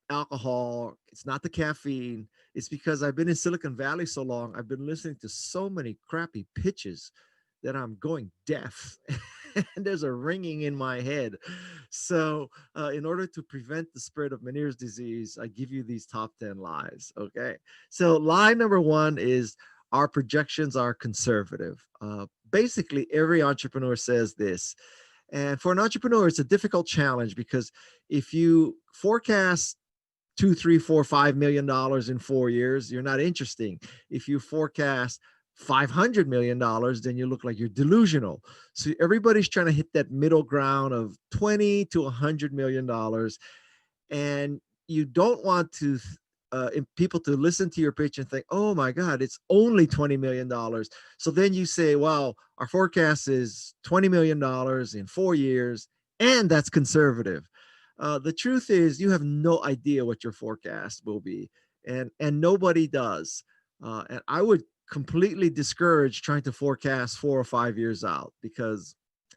Speaker 5: alcohol, it's not the caffeine. It's because I've been in Silicon Valley so long, I've been listening to so many crappy pitches that I'm going deaf and there's a ringing in my head. So in order to prevent the spread of Meniere's disease, I give you these top 10 lies. Okay. So lie number one is our projections are conservative. Basically, every entrepreneur says this. And for an entrepreneur, it's a difficult challenge because if you forecast $2, $3, $4, $5 million in 4 years, you're not interesting. If you forecast $500 million, then you look like you're delusional. So everybody's trying to hit that middle ground of 20 to $100 million. And you don't want to people to listen to your pitch and think, oh my God, it's only $20 million. So then you say, well, our forecast is $20 million in 4 years, and that's conservative. The truth is you have no idea what your forecast will be, and nobody does. And I would completely discourage trying to forecast 4 or 5 years out, because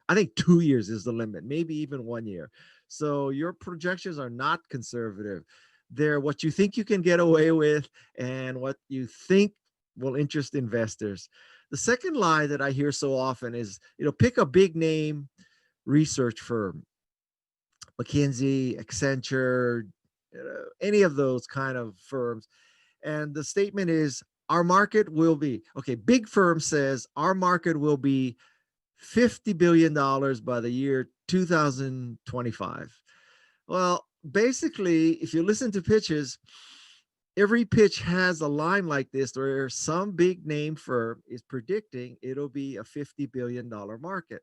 Speaker 5: I think 2 years is the limit, maybe even 1 year. So your projections are not conservative. They're what you think you can get away with and what you think will interest investors. The second lie that I hear so often is, pick a big name research firm, McKinsey, Accenture, any of those kind of firms. And the statement is, our market will be, okay, big firm says our market will be $50 billion by the year 2025. Well, basically, if you listen to pitches, every pitch has a line like this where some big name firm is predicting it'll be a $50 billion market.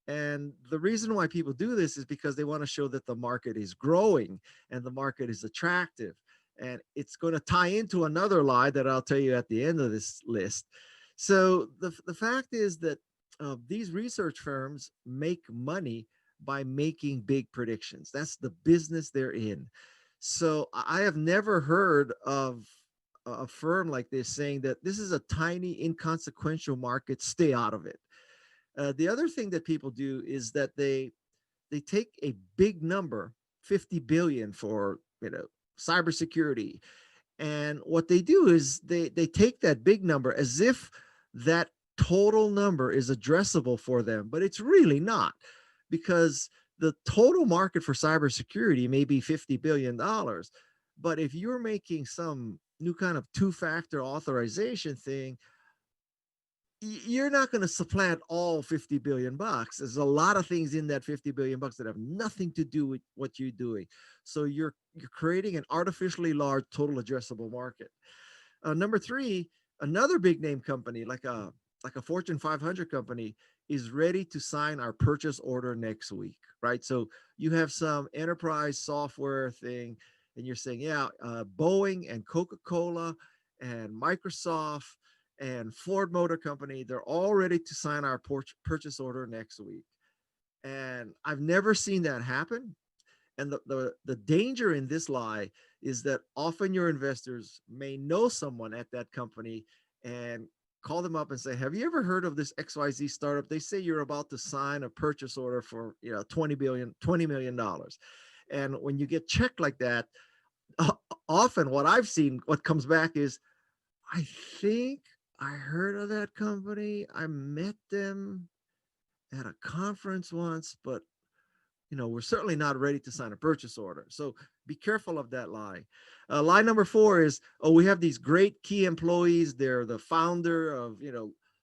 Speaker 5: And the reason why people do this is because they want to show that the market is growing and the market is attractive. And it's going to tie into another lie that I'll tell you at the end of this list. So the fact is that these research firms make money by making big predictions. That's the business they're in. So I have never heard of a firm like this saying that this is a tiny, inconsequential market, stay out of it. The other thing that people do is that they take a big number, 50 billion for cybersecurity, and what they do is they take that big number as if that total number is addressable for them, but it's really not, because the total market for cybersecurity may be $50 billion. But if you're making some new kind of two-factor authorization thing, you're not going to supplant all 50 billion bucks. There's a lot of things in that 50 billion bucks that have nothing to do with what you're doing. So you're creating an artificially large total addressable market. Number three, another big name company like a Fortune 500 company is ready to sign our purchase order next week, right? So you have some enterprise software thing and you're saying, yeah, Boeing and Coca-Cola and Microsoft and Ford Motor Company, they're all ready to sign our purchase order next week. And I've never seen that happen. And the danger in this lie is that often your investors may know someone at that company and call them up and say, have you ever heard of this XYZ startup? They say you're about to sign a purchase order for $20 million. And when you get checked like that, often what I've seen, what comes back is, I think I heard of that company. I met them at a conference once, but we're certainly not ready to sign a purchase order. So be careful of that lie. Lie number 4 is, we have these great key employees. They're the founder of,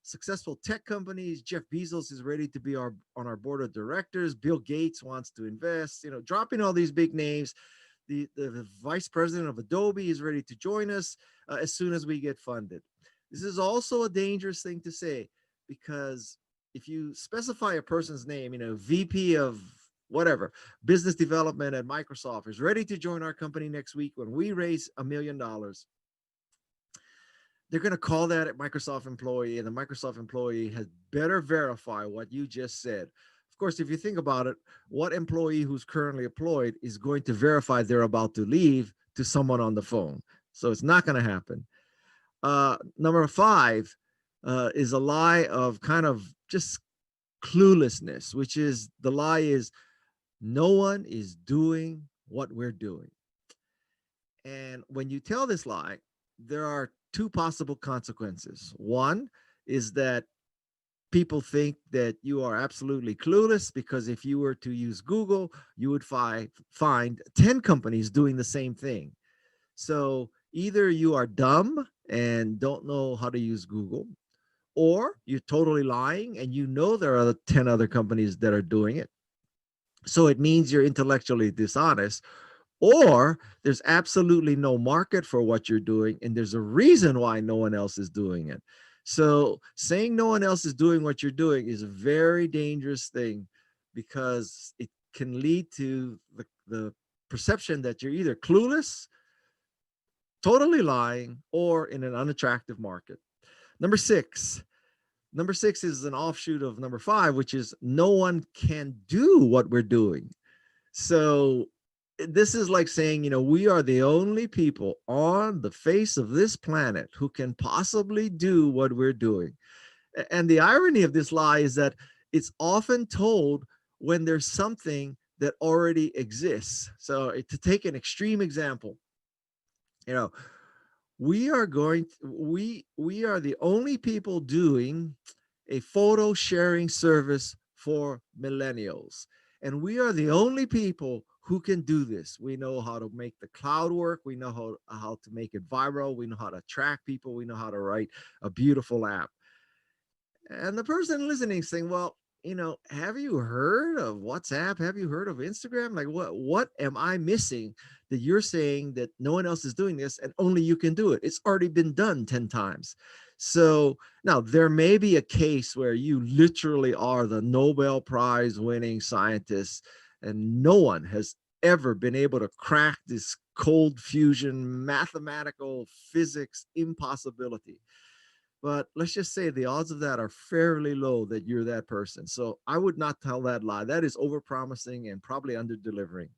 Speaker 5: successful tech companies. Jeff Bezos is ready to be on our board of directors. Bill Gates wants to invest, dropping all these big names. The vice president of Adobe is ready to join us as soon as we get funded. This is also a dangerous thing to say, because if you specify a person's name, VP of whatever, business development at Microsoft is ready to join our company next week when we raise $1 million, they're going to call that a Microsoft employee, and the Microsoft employee has better verify what you just said. Of course, if you think about it, what employee who's currently employed is going to verify they're about to leave to someone on the phone? So it's not going to happen. Number 5 is a lie of kind of just cluelessness, which is the lie is no one is doing what we're doing. And when you tell this lie, there are 2 possible consequences. One is that people think that you are absolutely clueless, because if you were to use Google, you would find 10 companies doing the same thing. So Either you are dumb and don't know how to use Google, or you're totally lying and you know there are 10 other companies that are doing it. So it means you're intellectually dishonest, or there's absolutely no market for what you're doing and there's a reason why no one else is doing it. So saying no one else is doing what you're doing is a very dangerous thing, because it can lead to the perception that you're either clueless, totally lying, or in an unattractive market. Number six. Number six is an offshoot of number five, which is no one can do what we're doing. So this is like saying, we are the only people on the face of this planet who can possibly do what we're doing. And the irony of this lie is that it's often told when there's something that already exists. So to take an extreme example, we are the only people doing a photo sharing service for millennials. And we are the only people who can do this. We know how to make the cloud work. We know how to make it viral. We know how to attract people. We know how to write a beautiful app. And the person listening is saying, well, have you heard of WhatsApp? Have you heard of Instagram? Like, what am I missing that you're saying that no one else is doing this and only you can do it? It's already been done 10 times. So now there may be a case where you literally are the Nobel Prize winning scientist and no one has ever been able to crack this cold fusion mathematical physics impossibility. But let's just say the odds of that are fairly low that you're that person. So I would not tell that lie. That is overpromising and probably under-delivering.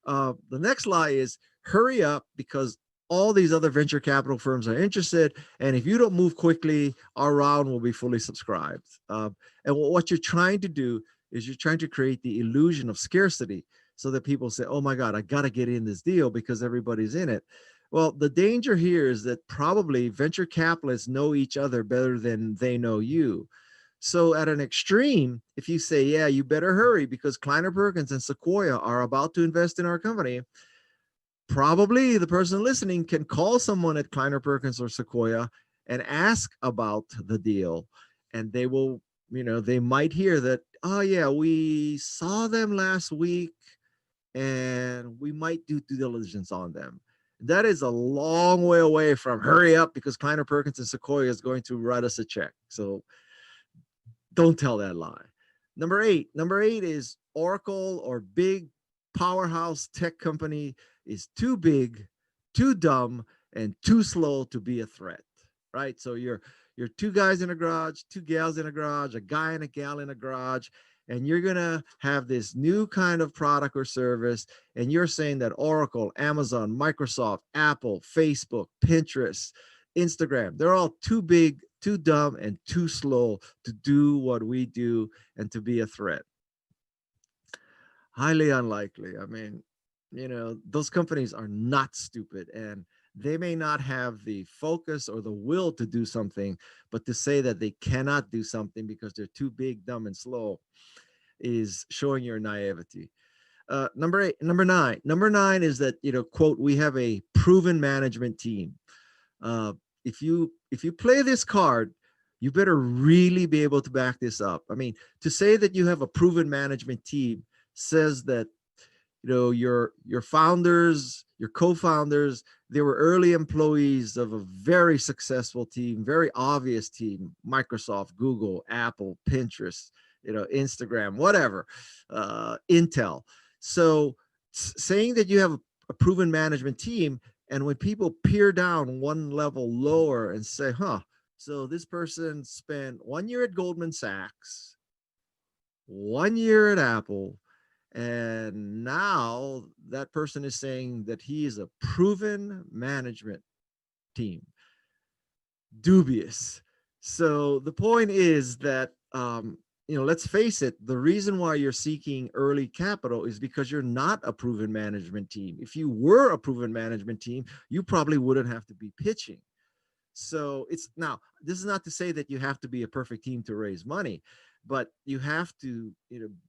Speaker 5: The next lie is hurry up because all these other venture capital firms are interested. And if you don't move quickly, our round will be fully subscribed. And what you're trying to do is you're trying to create the illusion of scarcity so that people say, oh my God, I got to get in this deal because everybody's in it. Well, the danger here is that probably venture capitalists know each other better than they know you. So at an extreme, if you say, yeah, you better hurry because Kleiner Perkins and Sequoia are about to invest in our company, probably the person listening can call someone at Kleiner Perkins or Sequoia and ask about the deal. And they will, they might hear that, oh yeah, we saw them last week and we might do due diligence on them. That is a long way away from hurry up because Kleiner Perkins and Sequoia is going to write us a check. So don't tell that lie. Number eight is Oracle or big powerhouse tech company is too big, too dumb, and too slow to be a threat, right? So you're two guys in a garage, two gals in a garage, a guy and a gal in a garage, and you're going to have this new kind of product or service. And you're saying that Oracle, Amazon, Microsoft, Apple, Facebook, Pinterest, Instagram, they're all too big, too dumb, and too slow to do what we do and to be a threat. Highly unlikely. I mean, those companies are not stupid and they may not have the focus or the will to do something, but to say that they cannot do something because they're too big, dumb, and slow is showing your naivety. Number nine is that, quote, we have a proven management team. If you play this card, you better really be able to back this up. I mean, to say that you have a proven management team says that, your founders, your co-founders, they were early employees of a very successful team, very obvious team, Microsoft, Google, Apple, Pinterest, Instagram, whatever, Intel. So saying that you have a proven management team, and when people peer down one level lower and say, so this person spent 1 year at Goldman Sachs, 1 year at Apple, and now that person is saying that he is a proven management team. Dubious. So the point is that, let's face it, the reason why you're seeking early capital is because you're not a proven management team. If you were a proven management team, you probably wouldn't have to be pitching. So this is not to say that you have to be a perfect team to raise money, but you have to,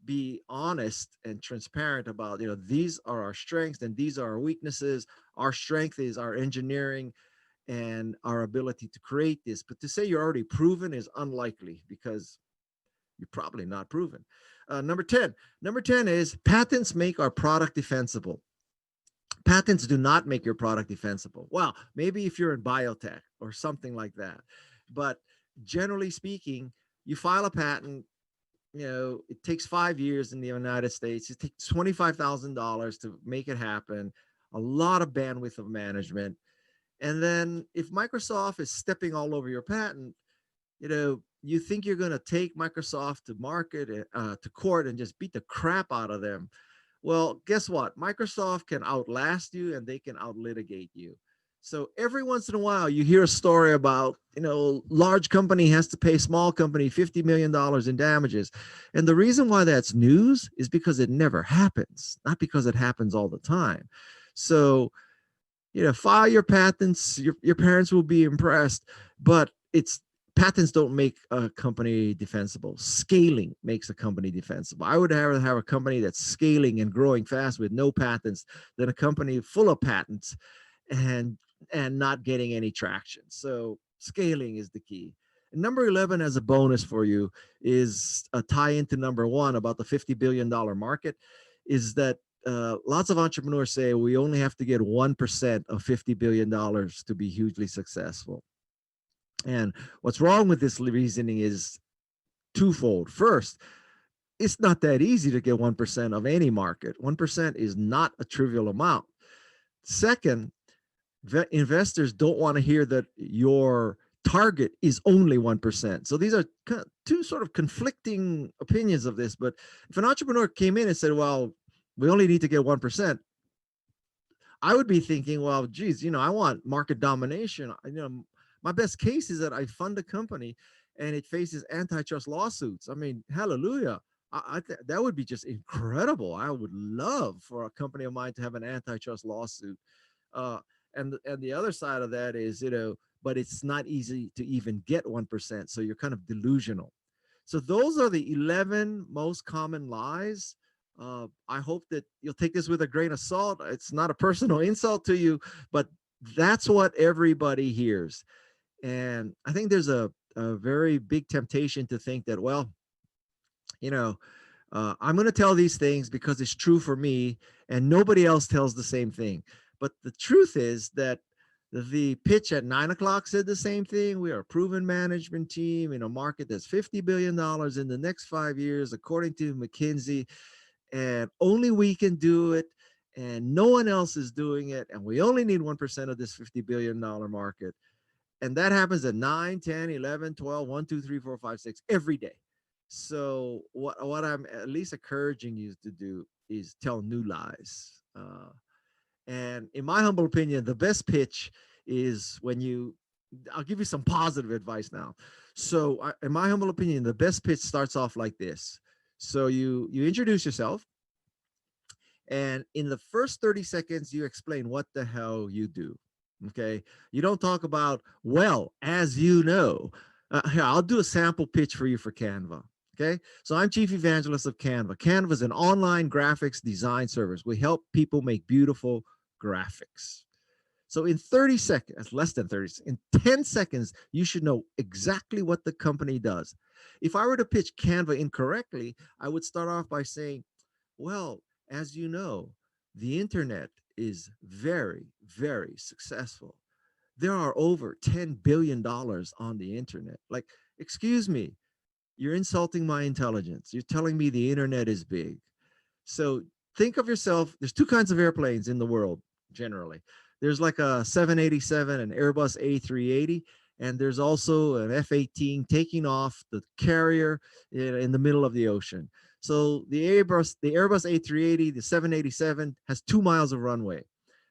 Speaker 5: be honest and transparent about, these are our strengths and these are our weaknesses. Our strength is our engineering and our ability to create this. But to say you're already proven is unlikely, because you're probably not proven. Number 10 is patents make our product defensible. Patents do not make your product defensible. Well, maybe if you're in biotech or something like that. But generally speaking, you file a patent, it takes 5 years in the United States. It takes $25,000 to make it happen, a lot of bandwidth of management. And then if Microsoft is stepping all over your patent, you think you're going to take Microsoft to market, to court, and just beat the crap out of them. Well, guess what? Microsoft can outlast you and they can outlitigate you. So every once in a while, you hear a story about, large company has to pay small company $50 million in damages. And the reason why that's news is because it never happens, not because it happens all the time. So, file your patents, your parents will be impressed, but patents don't make a company defensible. Scaling makes a company defensible. I would rather have a company that's scaling and growing fast with no patents than a company full of patents and not getting any traction. So scaling is the key. And number 11 as a bonus for you is a tie into number 1 about the $50 billion market, is that lots of entrepreneurs say we only have to get 1% of $50 billion to be hugely successful. And what's wrong with this reasoning is twofold. First, it's not that easy to get 1% of any market. 1% is not a trivial amount. Second, investors don't want to hear that your target is only 1%. So these are two sort of conflicting opinions of this. But if an entrepreneur came in and said, well, we only need to get 1%, I would be thinking, well, geez, I want market domination. My best case is that I fund a company and it faces antitrust lawsuits. I mean, hallelujah. That would be just incredible. I would love for a company of mine to have an antitrust lawsuit. And the other side of that is, but it's not easy to even get 1%. So you're kind of delusional. So those are the 11 most common lies. I hope that you'll take this with a grain of salt. It's not a personal insult to you, but that's what everybody hears. And I think there's a very big temptation to think that, well, I'm going to tell these things because it's true for me and nobody else tells the same thing. But the truth is that the pitch at 9 o'clock said the same thing. We are a proven management team in a market that's $50 billion in the next 5 years, according to McKinsey, and only we can do it. And no one else is doing it. And we only need 1% of this $50 billion market. And that happens at 9, 10, 11, 12, 1, 2, 3, 4, 5, 6 every day. So what I'm at least encouraging you to do is tell new lies. And in my humble opinion, the best pitch is when I'll give you some positive advice now. So in my humble opinion, the best pitch starts off like this. So you introduce yourself. And in the first 30 seconds, you explain what the hell you do. Okay. You don't talk about, well, as you know, here, I'll do a sample pitch for you for Canva. Okay. So I'm chief evangelist of Canva. Canva is an online graphics design service. We help people make beautiful graphics. So in 30 seconds, less than 30, in 10 seconds, you should know exactly what the company does. If I were to pitch Canva incorrectly, I would start off by saying, well, as you know, the internet is very, very successful. There are over $10 billion on the internet. Like, excuse me, you're insulting my intelligence. You're telling me the internet is big. So think of yourself, there's two kinds of airplanes in the world, generally. There's like a 787, an Airbus A380, and there's also an F-18 taking off the carrier in the middle of the ocean. So the Airbus A380, the 787 has 2 miles of runway.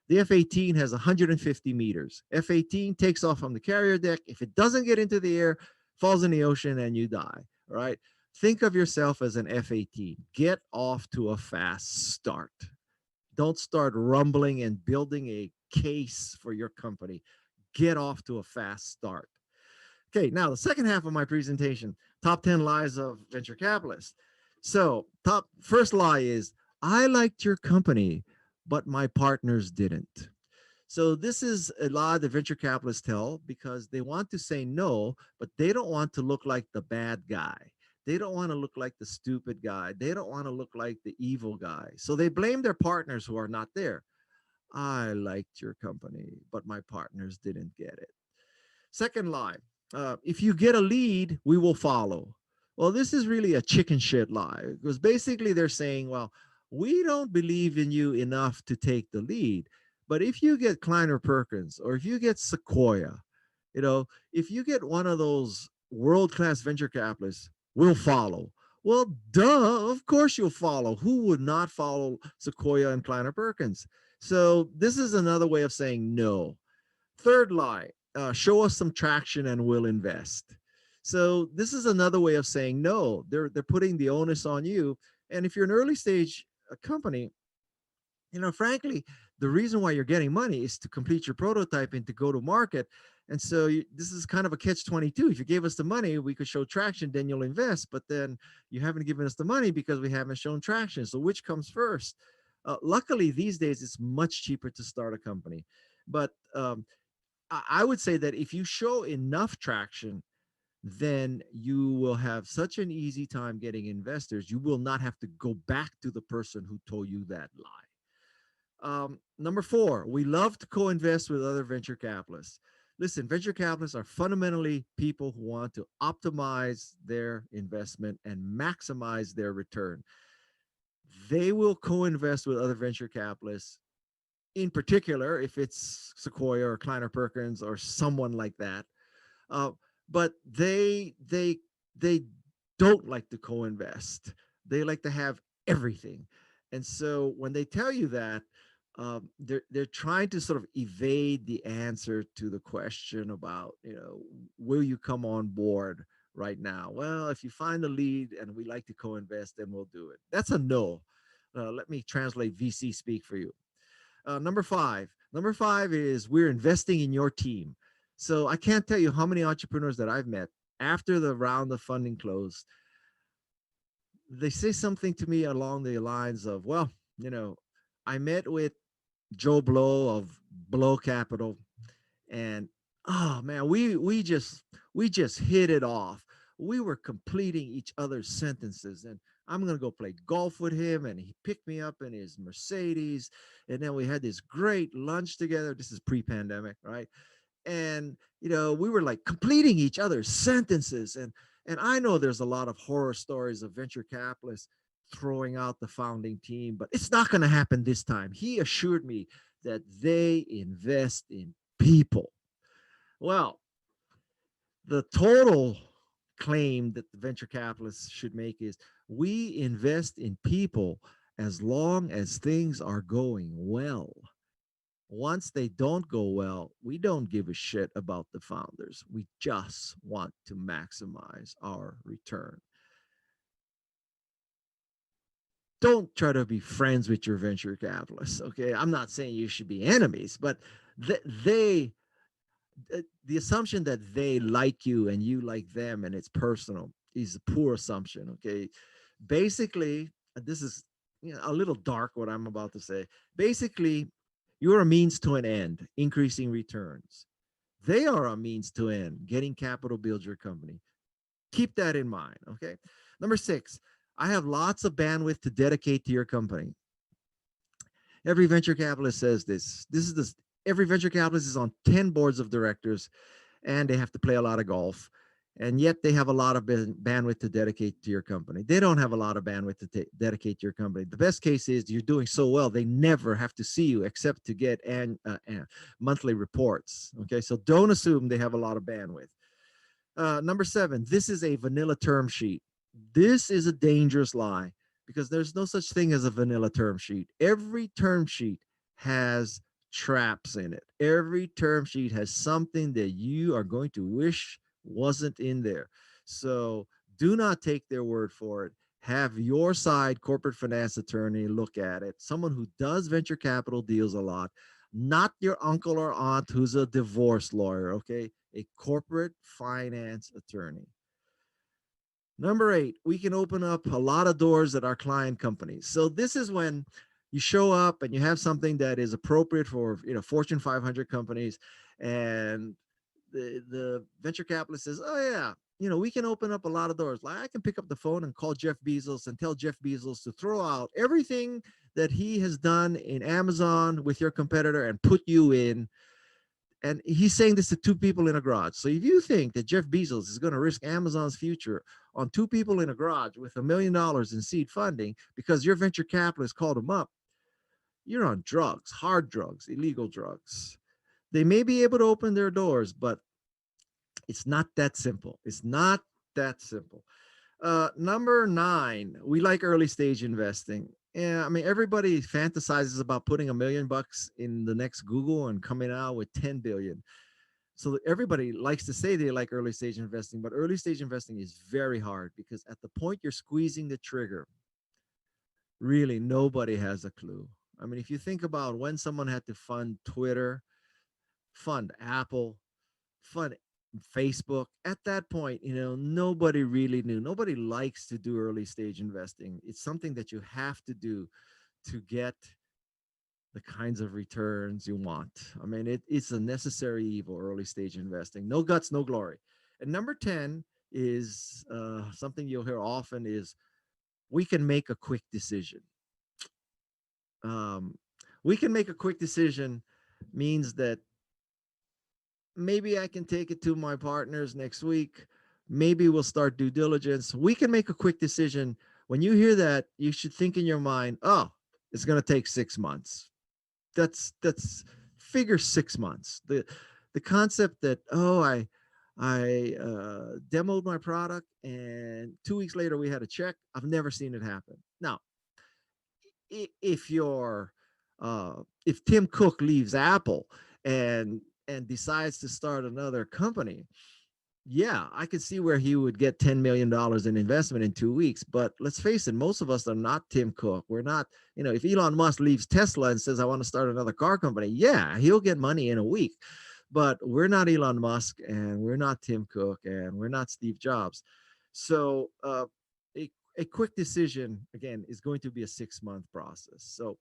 Speaker 5: The F-18 has 150 meters. F-18 takes off from the carrier deck. If it doesn't get into the air, falls in the ocean and you die, all right? Think of yourself as an F-18. Get off to a fast start. Don't start rumbling and building a case for your company. Get off to a fast start. Okay, now the second half of my presentation, top 10 lies of venture capitalists. So first lie is, I liked your company, but my partners didn't. So this is a lie that venture capitalists tell because they want to say no, but they don't want to look like the bad guy. They don't want to look like the stupid guy. They don't want to look like the evil guy. So they blame their partners who are not there. I liked your company, but my partners didn't get it. Second lie, if you get a lead, we will follow. Well, this is really a chicken shit lie because basically they're saying, well, we don't believe in you enough to take the lead. But if you get Kleiner Perkins or if you get Sequoia, if you get one of those world-class venture capitalists, we'll follow. Well, duh, of course you'll follow. Who would not follow Sequoia and Kleiner Perkins? So this is another way of saying no. Third lie, show us some traction and we'll invest. So this is another way of saying no. They're putting the onus on you. And if you're an early stage company, frankly, the reason why you're getting money is to complete your prototype and to go to market. And so this is kind of a catch-22. If you gave us the money, we could show traction, then you'll invest. But then you haven't given us the money because we haven't shown traction. So which comes first? Luckily, these days, it's much cheaper to start a company. But I would say that if you show enough traction, then you will have such an easy time getting investors. You will not have to go back to the person who told you that lie. Number 4, we love to co-invest with other venture capitalists. Listen, venture capitalists are fundamentally people who want to optimize their investment and maximize their return. They will co-invest with other venture capitalists, in particular, if it's Sequoia or Kleiner Perkins or someone like that. But they don't like to co-invest. They like to have everything. And so when they tell you that, they're trying to sort of evade the answer to the question about, will you come on board right now? Well, if you find the lead and we like to co-invest, then we'll do it. That's a no. Let me translate VC speak for you. Number five is we're investing in your team. So I can't tell you how many entrepreneurs that I've met after the round of funding closed. They say something to me along the lines of, well, I met with Joe Blow of Blow Capital, and oh man, we just hit it off. We were completing each other's sentences, and I'm gonna go play golf with him, and he picked me up in his Mercedes, and then we had this great lunch together. This is pre-pandemic, right? And we were like completing each other's sentences, and I know there's a lot of horror stories of venture capitalists throwing out the founding team, but it's not going to happen this time. He assured me that they invest in people. Well, the total claim that the venture capitalists should make is we invest in people as long as things are going well. Once they don't go well, we don't give a shit about the founders. We just want to maximize our return. Don't try to be friends with your venture capitalists, okay? I'm not saying you should be enemies, but the assumption that they like you and you like them and it's personal is a poor assumption, okay? Basically, this is a little dark what I'm about to say. Basically, you're a means to an end, increasing returns. They are a means to end, getting capital build your company. Keep that in mind, okay? Number 6, I have lots of bandwidth to dedicate to your company. Every venture capitalist says this. Every venture capitalist is on 10 boards of directors, and they have to play a lot of golf. And yet they have a lot of bandwidth to dedicate to your company. They don't have a lot of bandwidth to dedicate to your company. The best case is you're doing so well, they never have to see you except to get monthly reports. Okay, so don't assume they have a lot of bandwidth. Number 7, this is a vanilla term sheet. This is a dangerous lie because there's no such thing as a vanilla term sheet. Every term sheet has traps in it. Every term sheet has something that you are going to wish wasn't in there. So do not take their word for it. Have your side corporate finance attorney look at it. Someone who does venture capital deals a lot, not your uncle or aunt who's a divorce lawyer, okay? A corporate finance attorney. Number 8, we can open up a lot of doors at our client companies. So this is when you show up and you have something that is appropriate for, you know, Fortune 500 companies, and the venture capitalist says, oh yeah, you know, we can open up a lot of doors. Like I can pick up the phone and call Jeff Bezos and tell Jeff Bezos to throw out everything that he has done in Amazon with your competitor and put you in. And he's saying this to 2 people in a garage. So if you think that Jeff Bezos is going to risk Amazon's future on 2 people in a garage with $1 million in seed funding because your venture capitalist called him up, you're on drugs, hard drugs, illegal drugs. They may be able to open their doors, but it's not that simple. It's not that simple. Number 9, we like early stage investing. Yeah, I mean, everybody fantasizes about putting $1 million in the next Google and coming out with 10 billion. So everybody likes to say they like early stage investing, but early stage investing is very hard because at the point you're squeezing the trigger, really nobody has a clue. I mean, if you think about when someone had to fund Twitter, fund Apple, fund Facebook, at that point, you know, nobody really knew. Nobody likes to do early stage investing. It's something that you have to do to get the kinds of returns you want. I mean, it's a necessary evil, early stage investing. No guts, no glory. And number 10 is something you'll hear often is we can make a quick decision. We can make a quick decision means that maybe I can take it to my partners next week. Maybe we'll start due diligence. We can make a quick decision. When you hear that, you should think in your mind, oh, it's going to take 6 months. That's figure 6 months. The concept that, oh, I demoed my product and 2 weeks later we had a check. I've never seen it happen. Now, if Tim Cook leaves Apple and decides to start another company, yeah, I could see where he would get $10 million in investment in 2 weeks. But let's face it, most of us are not Tim Cook. We're not, you know, if Elon Musk leaves Tesla and says, I want to start another car company, yeah, he'll get money in a week. But we're not Elon Musk and we're not Tim Cook and we're not Steve Jobs. So a quick decision, again, is going to be a 6-month process. So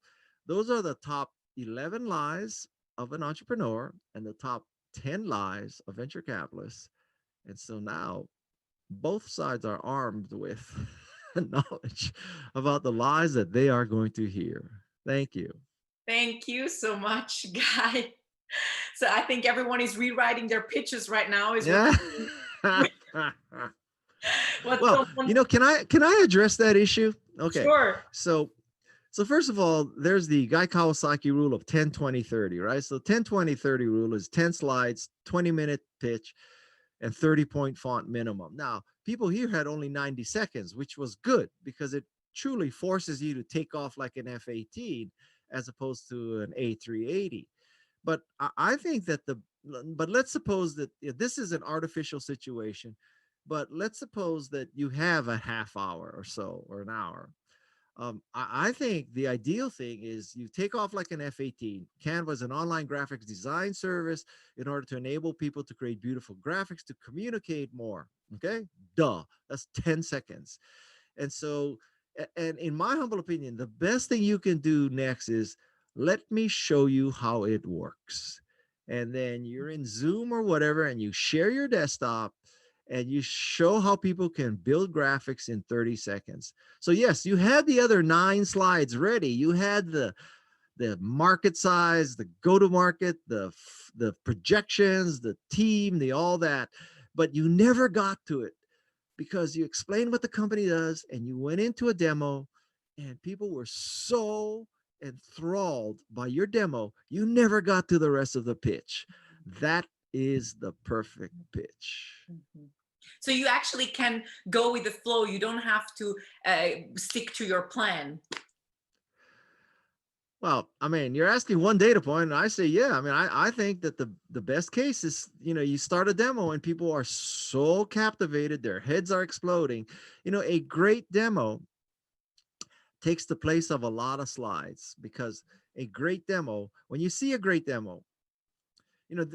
Speaker 5: those are the top 11 lies of an entrepreneur and the top 10 lies of venture capitalists. And so now both sides are armed with knowledge about the lies that they are going to hear. Thank you.
Speaker 16: Thank you so much, Guy. So I think everyone is rewriting their pitches right now.
Speaker 5: Yeah. Well, you know, can I address that issue? Okay.
Speaker 16: Sure.
Speaker 5: So first of all, there's the Guy Kawasaki rule of 10, 20, 30, right? So 10, 20, 30 rule is 10 slides, 20-minute pitch, and 30-point font minimum. Now, people here had only 90 seconds, which was good because it truly forces you to take off like an F-18 as opposed to an A380. But I think that but let's suppose that this is an artificial situation, but let's suppose that you have a half hour or so, or an hour. I think the ideal thing is you take off like an F-18. Canva is an online graphics design service in order to enable people to create beautiful graphics to communicate more. Okay, duh, that's 10 seconds. And so, and in my humble opinion, the best thing you can do next is let me show you how it works. And then you're in Zoom or whatever, and you share your desktop and you show how people can build graphics in 30 seconds. So yes, you had the other 9 slides ready. You had the market size, the go-to-market, the projections, the team, the all that, but you never got to it because you explained what the company does and you went into a demo and people were so enthralled by your demo, you never got to the rest of the pitch. That is the perfect pitch.
Speaker 16: Mm-hmm. So you actually can go with the flow. You don't have to stick to your plan.
Speaker 5: Well, I mean, you're asking one data point, and I say, yeah. I mean, I think that the best case is, you know, you start a demo and people are so captivated, their heads are exploding. You know, a great demo takes the place of a lot of slides, because a great demo, when you see a great demo, you know,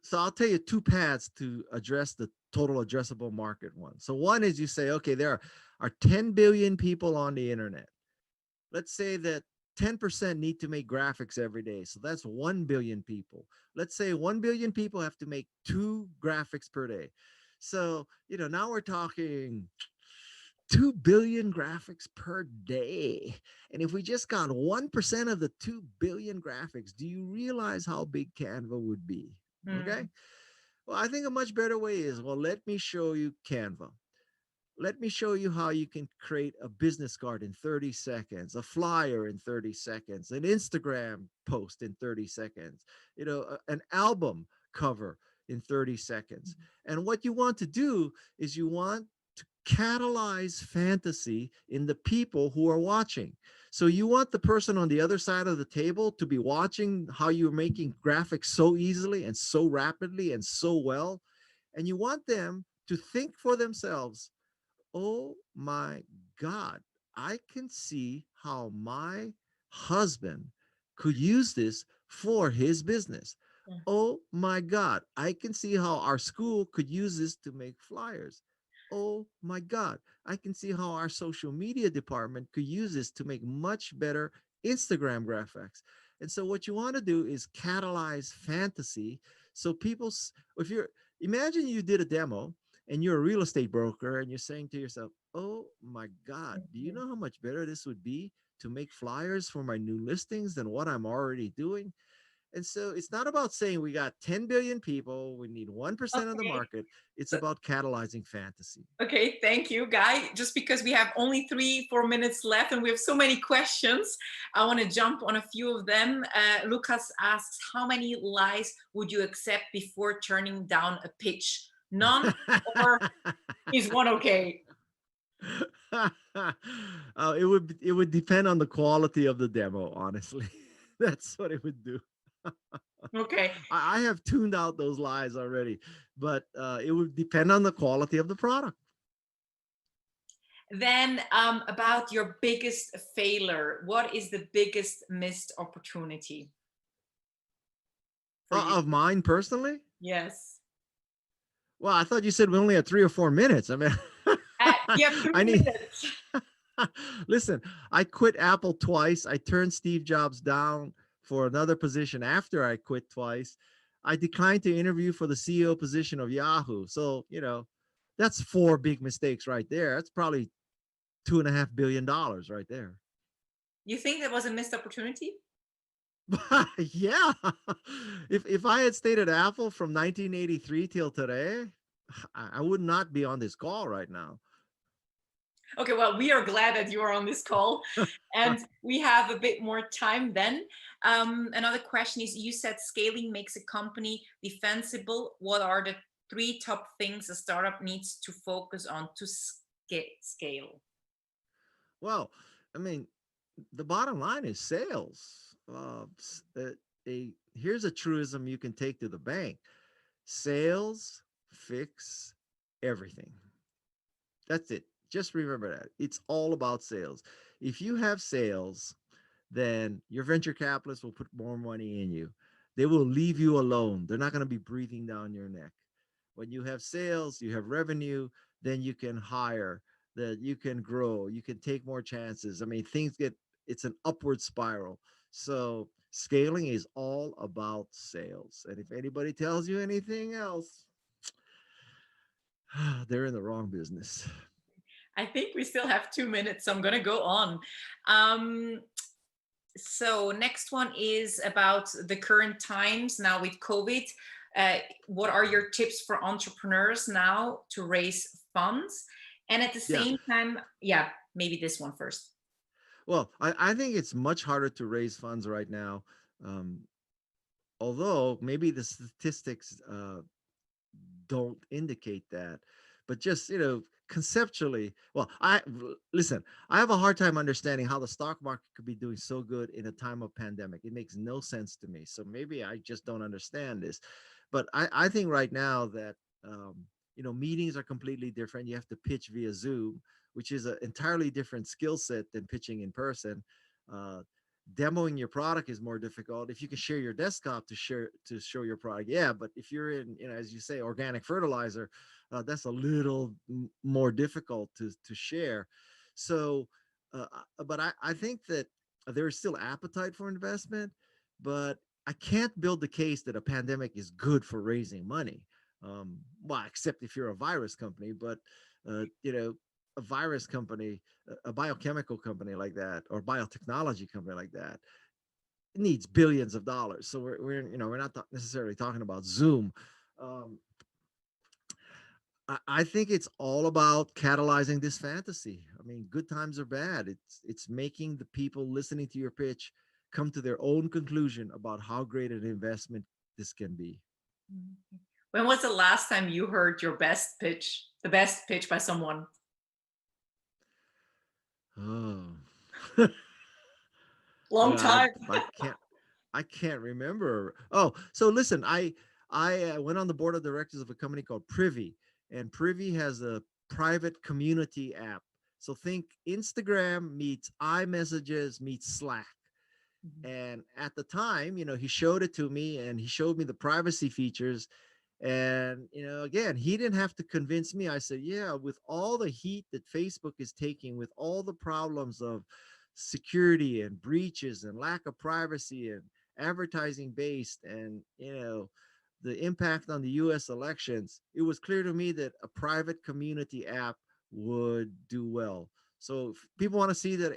Speaker 5: so I'll tell you 2 paths to address the total addressable market one. So one is you say, okay, there are 10 billion people on the internet. Let's say that 10% need to make graphics every day. So that's 1 billion people. Let's say 1 billion people have to make 2 graphics per day. So, now we're talking 2 billion graphics per day. And if we just got 1% of the 2 billion graphics, do you realize how big Canva would be? Okay. Well, I think a much better way is, well, let me show you Canva. Let me show you how you can create a business card in 30 seconds, a flyer in 30 seconds, an Instagram post in 30 seconds, an album cover in 30 seconds. And what you want to do is you want to catalyze fantasy in the people who are watching. So you want the person on the other side of the table to be watching how you're making graphics so easily and so rapidly and so well. And you want them to think for themselves, oh my God, I can see how my husband could use this for his business. Oh my God, I can see how our school could use this to make flyers. Oh my God, I can see how our social media department could use this to make much better Instagram graphics. And so what you want to do is catalyze fantasy. So if you're, imagine you did a demo and you're a real estate broker and you're saying to yourself, oh my God, do you know how much better this would be to make flyers for my new listings than what I'm already doing? And so it's not about saying we got 10 billion people, we need 1% of the market. It's about catalyzing fantasy.
Speaker 16: Okay, thank you, Guy. Just because we have only 3-4 minutes left and we have so many questions, I want to jump on a few of them. Lucas asks, how many lies would you accept before turning down a pitch? None, or is one okay?
Speaker 5: It would depend on the quality of the demo, honestly. That's what it would do.
Speaker 16: Okay.
Speaker 5: I have tuned out those lies already, but it would depend on the quality of the product.
Speaker 16: Then about your biggest failure, what is the biggest missed opportunity?
Speaker 5: Of mine personally?
Speaker 16: Yes.
Speaker 5: Well, I thought you said we only had 3 or 4 minutes. I mean,
Speaker 16: you have 3 minutes.
Speaker 5: Listen, I quit Apple twice. I turned Steve Jobs down for another position after I quit twice. I declined to interview for the CEO position of Yahoo. So, that's 4 big mistakes right there. That's probably $2.5 billion right there.
Speaker 16: You think that was a missed opportunity?
Speaker 5: Yeah. If I had stayed at Apple from 1983 till today, I would not be on this call right now.
Speaker 16: Okay, well, we are glad that you are on this call and we have a bit more time then. Another question is, you said scaling makes a company defensible. What are the 3 top things a startup needs to focus on to scale?
Speaker 5: Well, I mean, the bottom line is sales. Here's a truism you can take to the bank. Sales fix everything. That's it. Just remember that. It's all about sales. If you have sales, then your venture capitalists will put more money in you. They will leave you alone. They're not going to be breathing down your neck. When you have sales, you have revenue, then you can hire, that you can grow, you can take more chances. I mean, it's an upward spiral. So scaling is all about sales. And if anybody tells you anything else, they're in the wrong business.
Speaker 16: I think we still have 2 minutes, so I'm going to go on. So next one is about the current times now with COVID. What are your tips for entrepreneurs now to raise funds? And at the same time, maybe this one first.
Speaker 5: Well, I think it's much harder to raise funds right now. Although maybe the statistics don't indicate that, but just, conceptually, well, I have a hard time understanding how the stock market could be doing so good in a time of pandemic. It makes no sense to me. So maybe I just don't understand this. But I think right now that, meetings are completely different. You have to pitch via Zoom, which is an entirely different skill set than pitching in person. demoing your product is more difficult. If you can share your desktop to show your product, yeah. But if you're in, as you say, organic fertilizer, that's a little more difficult to share. So, but I think that there is still appetite for investment, but I can't build the case that a pandemic is good for raising money. Well, except if you're a virus company, but a virus company, a biochemical company like that, or biotechnology company like that, it needs billions of dollars. So we're not necessarily talking about Zoom. I think it's all about catalyzing this fantasy. I mean, good times are bad. It's making the people listening to your pitch come to their own conclusion about how great an investment this can be.
Speaker 16: When was the last time you heard your best pitch, the best pitch by someone?
Speaker 5: Oh,
Speaker 16: long time.
Speaker 5: I can't remember. Oh, so listen, I went on the board of directors of a company called Privy, and Privy has a private community app. So think Instagram meets iMessages meets Slack. And at the time, he showed it to me, and he showed me the privacy features. And, again, he didn't have to convince me. I said, yeah, with all the heat that Facebook is taking, with all the problems of security and breaches and lack of privacy and advertising based, and, the impact on the US elections, it was clear to me that a private community app would do well. So if people want to see that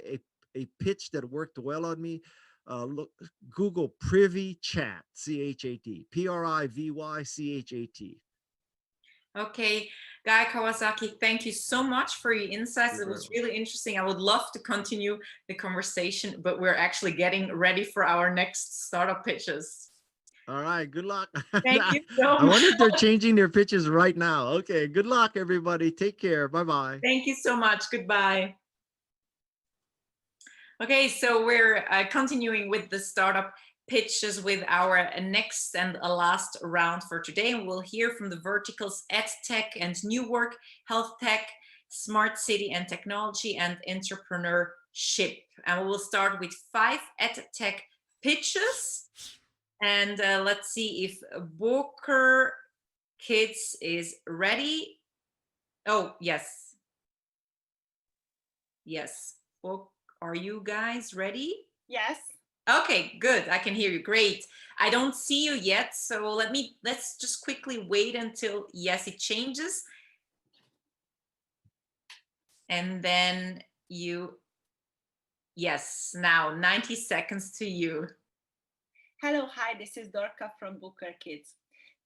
Speaker 5: a pitch that worked well on me, look, Google Privy Chat, CHAT, PRIVY CHAT.
Speaker 16: Okay, Guy Kawasaki, thank you so much for your insights. It was really interesting. I would love to continue the conversation, but we're actually getting ready for our next startup pitches.
Speaker 5: All right, good luck.
Speaker 16: Thank you so much.
Speaker 5: I wonder if they're changing their pitches right now. Okay, good luck, everybody. Take care. Bye-bye.
Speaker 16: Thank you so much. Goodbye. Okay, so we're continuing with the startup pitches with our next and last round for today. And we'll hear from the verticals EdTech and New Work, Health Tech, Smart City and Technology, and Entrepreneurship. And we will start with 5 EdTech pitches. And let's see if Booker Kids is ready. Oh, yes. Yes. Are you guys ready?
Speaker 7: Yes.
Speaker 16: Okay, good. I can hear you. Great. I don't see you yet, so let's just quickly wait until, yes, it changes. And then yes, now 90 seconds to you.
Speaker 7: Hello, hi, this is Dorka from Booker Kids.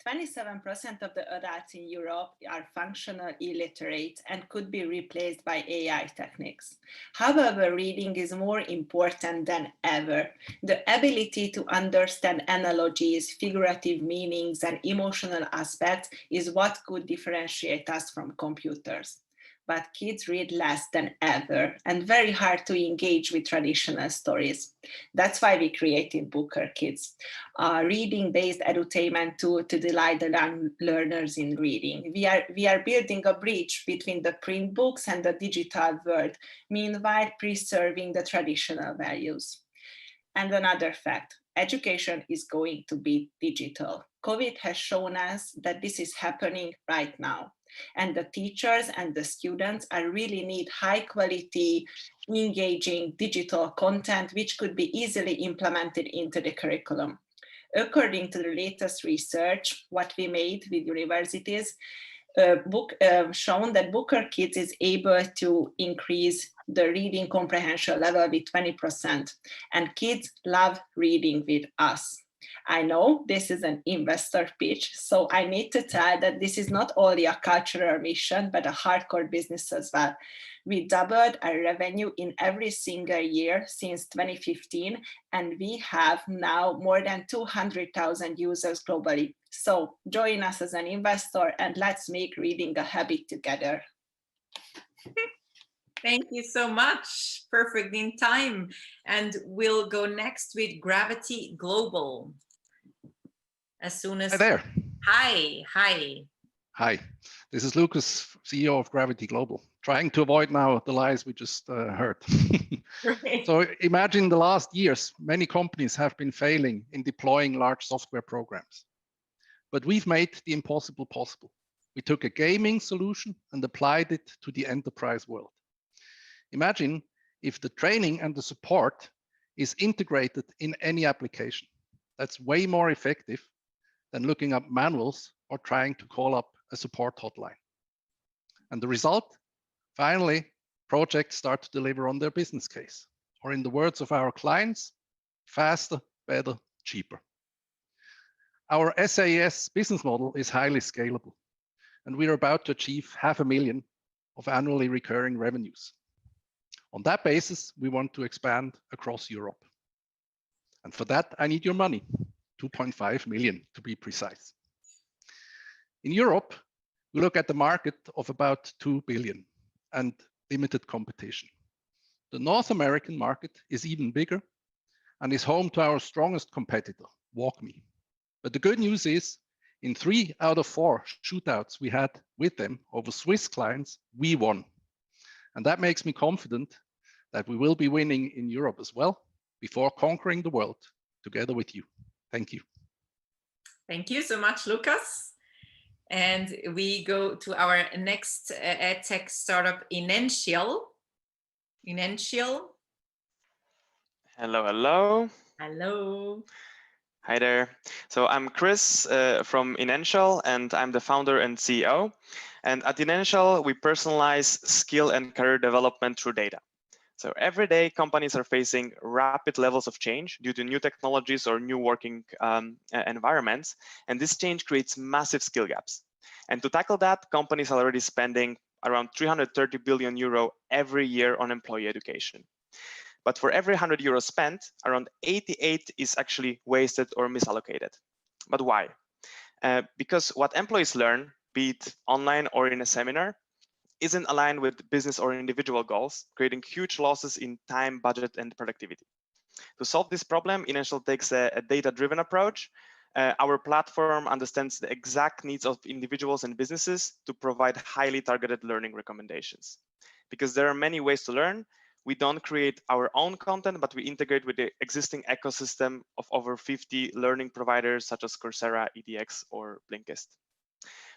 Speaker 7: 27% of the adults in Europe are functional illiterate and could be replaced by AI techniques. However, reading is more important than ever. The ability to understand analogies, figurative meanings, and emotional aspects is what could differentiate us from computers. But kids read less than ever and very hard to engage with traditional stories. That's why we created Booker Kids, a reading-based edutainment tool to delight the learners in reading. We are building a bridge between the print books and the digital world, meanwhile preserving the traditional values. And another fact, education is going to be digital. COVID has shown us that this is happening right now. And the teachers and the students really need high quality, engaging digital content, which could be easily implemented into the curriculum. According to the latest research, what we made with universities, shown that Booker Kids is able to increase the reading comprehension level with 20%. And kids love reading with us. I know this is an investor pitch, so I need to tell that this is not only a cultural mission, but a hardcore business as well. We doubled our revenue in every single year since 2015, and we have now more than 200,000 users globally. So join us as an investor and let's make reading a habit together.
Speaker 16: Thank you so much. Perfect in time. And we'll go next with Gravity Global. As soon as...
Speaker 8: Hi there.
Speaker 16: Hi.
Speaker 8: Hi, this is Lucas, CEO of Gravity Global. trying to avoid now the lies we just heard. So imagine the last years, many companies have been failing in deploying large software programs. But we've made the impossible possible. We took a gaming solution and applied it to the enterprise world. Imagine if the training and the support is integrated in any application. That's way more effective than looking up manuals or trying to call up a support hotline. And the result? Finally, projects start to deliver on their business case. Or in the words of our clients, faster, better, cheaper. Our SaaS business model is highly scalable, and we're about to achieve $500,000 of annually recurring revenues. On that basis, we want to expand across Europe. And for that, I need your money, 2.5 million to be precise. In Europe, we look at the market of about 2 billion and limited competition. The North American market is even bigger and is home to our strongest competitor, WalkMe. But the good news is, in 3 out of 4 shootouts we had with them over Swiss clients, we won. And that makes me confident that we will be winning in Europe as well before conquering the world together with you. Thank you.
Speaker 16: Thank you so much, Lucas. And we go to our next EdTech startup, Inential.
Speaker 9: Hello, hello.
Speaker 16: Hello.
Speaker 9: Hi there. So I'm Chris from Inential, and I'm the founder and CEO. And at Inential, we personalize skill and career development through data. So every day, companies are facing rapid levels of change due to new technologies or new working environments. And this change creates massive skill gaps. And to tackle that, companies are already spending around 330 billion euro every year on employee education. But for every 100 euros spent, around 88 is actually wasted or misallocated. But why? Because what employees learn, be it online or in a seminar, isn't aligned with business or individual goals, creating huge losses in time, budget, and productivity. To solve this problem, Inential takes a data-driven approach. Our platform understands the exact needs of individuals and businesses to provide highly targeted learning recommendations. Because there are many ways to learn, we don't create our own content, but we integrate with the existing ecosystem of over 50 learning providers such as Coursera, edX, or Blinkist.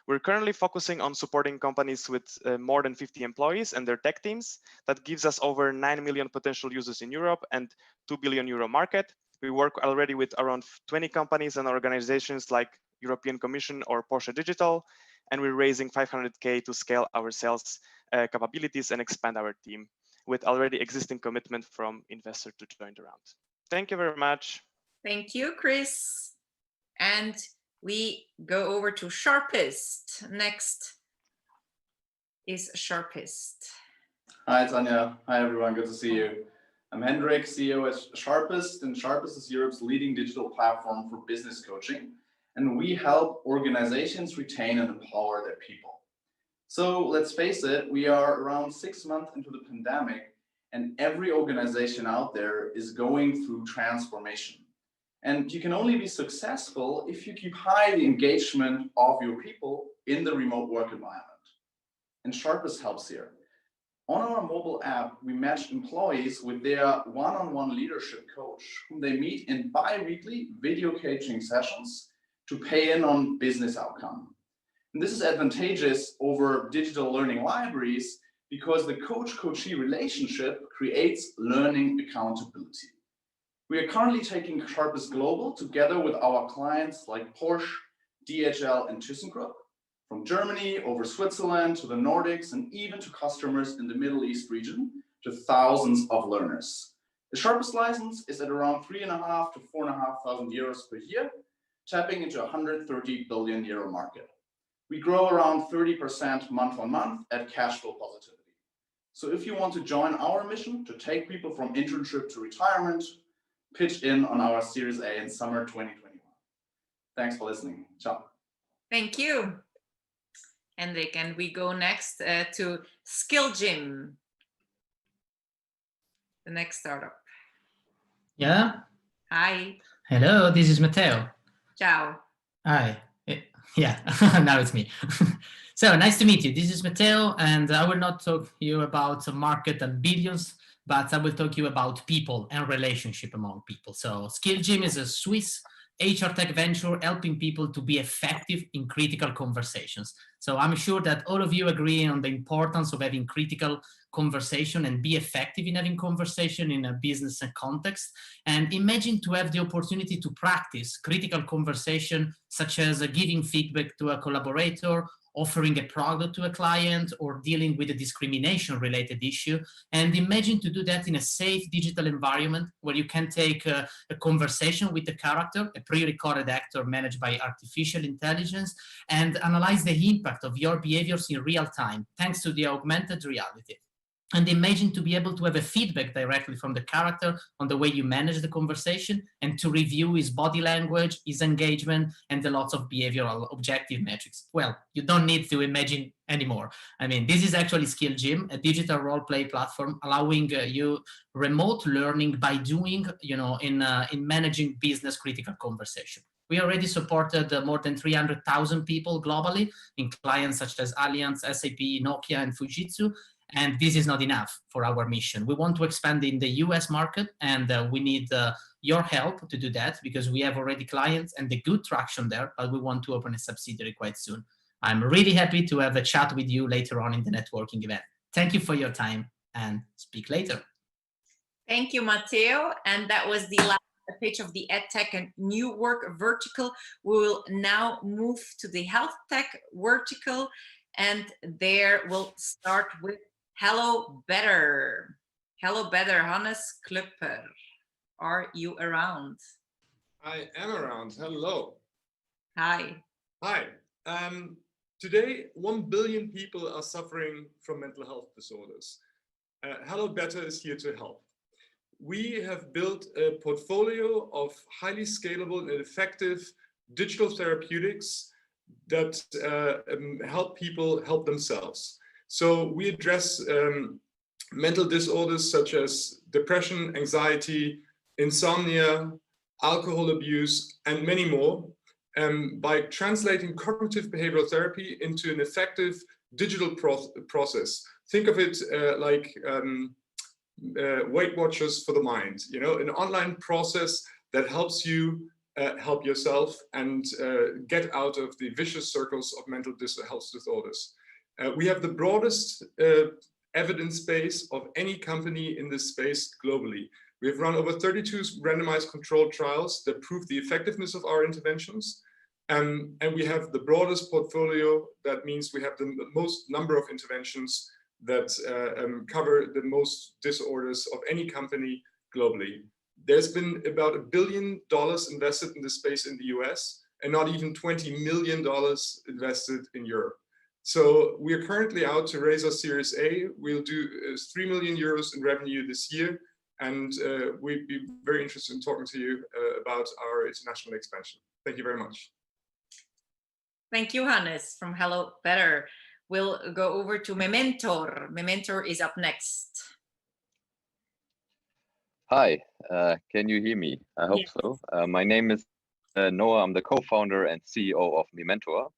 Speaker 9: We're currently focusing on supporting companies with more than 50 employees and their tech teams. That gives us over 9 million potential users in Europe and 2 billion euro market. We work already with around 20 companies and organizations like European Commission or Porsche Digital, and we're raising 500K to scale our sales capabilities and expand our team, with already existing commitment from investors to join the round. Thank you very much.
Speaker 16: Thank you, Chris. And we go over to Sharpist. Next is Sharpist.
Speaker 11: Hi, Tanya. Hi, everyone. Good to see you. I'm Hendrik, CEO at Sharpist, and Sharpist is Europe's leading digital platform for business coaching. And we help organizations retain and empower their people. So let's face it, we are around 6 months into the pandemic, and every organization out there is going through transformation. And you can only be successful if you keep high the engagement of your people in the remote work environment. And Sharpist helps here. On our mobile app, we match employees with their one-on-one leadership coach, whom they meet in bi-weekly video coaching sessions to pay in on business outcome. And this is advantageous over digital learning libraries because the coach-coachee relationship creates learning accountability. We are currently taking Sharpist global together with our clients like Porsche, DHL, and ThyssenKrupp, from Germany over Switzerland to the Nordics and even to customers in the Middle East region to thousands of learners. The Sharpist license is at around 3.5 to 4.5 thousand euros per year, tapping into a 130 billion euro market. We grow around 30% month on month at cash flow positivity. So if you want to join our mission to take people from internship to retirement, pitch in on our Series A in summer 2021. Thanks for listening. Ciao.
Speaker 16: Thank you, Hendrik. And we go next to Skill Gym, the next startup.
Speaker 24: Yeah.
Speaker 16: Hi.
Speaker 24: Hello, this is Matteo.
Speaker 16: Ciao.
Speaker 24: Hi.
Speaker 14: Yeah, now it's me. So nice to meet you. This is Matteo, and I will not talk to you about market and billions, but I will talk to you about people and relationship among people. So Skill Gym is a Swiss HR tech venture helping people to be effective in critical conversations. So I'm sure that all of you agree on the importance of having critical conversation and be effective in having conversation in a business context. And imagine to have the opportunity to practice critical conversation, such as giving feedback to a collaborator, offering a product to a client, or dealing with a discrimination related issue. And imagine to do that in a safe digital environment where you can take a conversation with the character, a pre-recorded actor managed by artificial intelligence, and analyze the impact of your behaviors in real time, thanks to the augmented reality. And imagine to be able to have a feedback directly from the character on the way you manage the conversation, and to review his body language, his engagement, and the lots of behavioral objective metrics. Well, you don't need to imagine anymore. I mean, this is actually Skill Gym, a digital role play platform allowing you remote learning by doing, in managing business critical conversation. We already supported more than 300,000 people globally in clients such as Allianz, SAP, Nokia, and Fujitsu. And this is not enough for our mission. We want to expand in the US market, and we need your help to do that, because we have already clients and the good traction there, but we want to open a subsidiary quite soon. I'm really happy to have a chat with you later on in the networking event. Thank you for your time, and speak later.
Speaker 16: Thank you, Matteo. And that was the last pitch of the EdTech and New Work vertical. We will now move to the Health Tech vertical, and there we'll start with Hello Better. Hello Better, Hannes Klüpper. Are you around?
Speaker 10: I am around. Hello.
Speaker 16: Hi.
Speaker 10: Hi. Today, 1 billion people are suffering from mental health disorders. Hello Better is here to help. We have built a portfolio of highly scalable and effective digital therapeutics that help people help themselves. So we address mental disorders such as depression, anxiety, insomnia, alcohol abuse, and many more by translating cognitive behavioral therapy into an effective digital process. Think of it like Weight Watchers for the mind, an online process that helps you help yourself and get out of the vicious circles of mental health disorders. We have the broadest evidence base of any company in this space globally. We have run over 32 randomized controlled trials that prove the effectiveness of our interventions. And we have the broadest portfolio. That means we have the most number of interventions that cover the most disorders of any company globally. There's been about $1 billion invested in this space in the US, and not even $20 million invested in Europe. So we are currently out to raise our Series A. We'll do 3 million euros in revenue this year, and we'd be very interested in talking to you about our international expansion. Thank you very much.
Speaker 16: Thank you, Hannes from Hello Better. We'll go over to Mementor. Mementor is up next.
Speaker 12: Hi, can you hear me? I hope so. My name is Noah. I'm the co-founder and CEO of Mementor.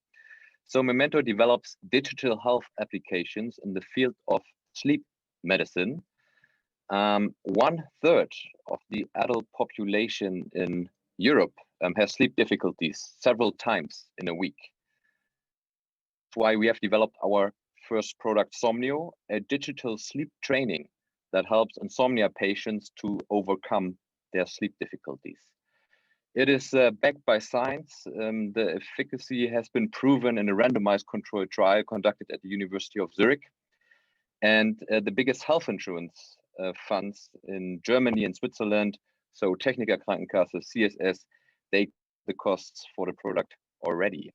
Speaker 12: So Mementor develops digital health applications in the field of sleep medicine. 1/3 of the adult population in Europe has sleep difficulties several times in a week. That's why we have developed our first product, Somnio, a digital sleep training that helps insomnia patients to overcome their sleep difficulties. It is backed by science. The efficacy has been proven in a randomized controlled trial conducted at the University of Zurich. And the biggest health insurance funds in Germany and Switzerland, so Techniker Krankenkasse, CSS, they the costs for the product already.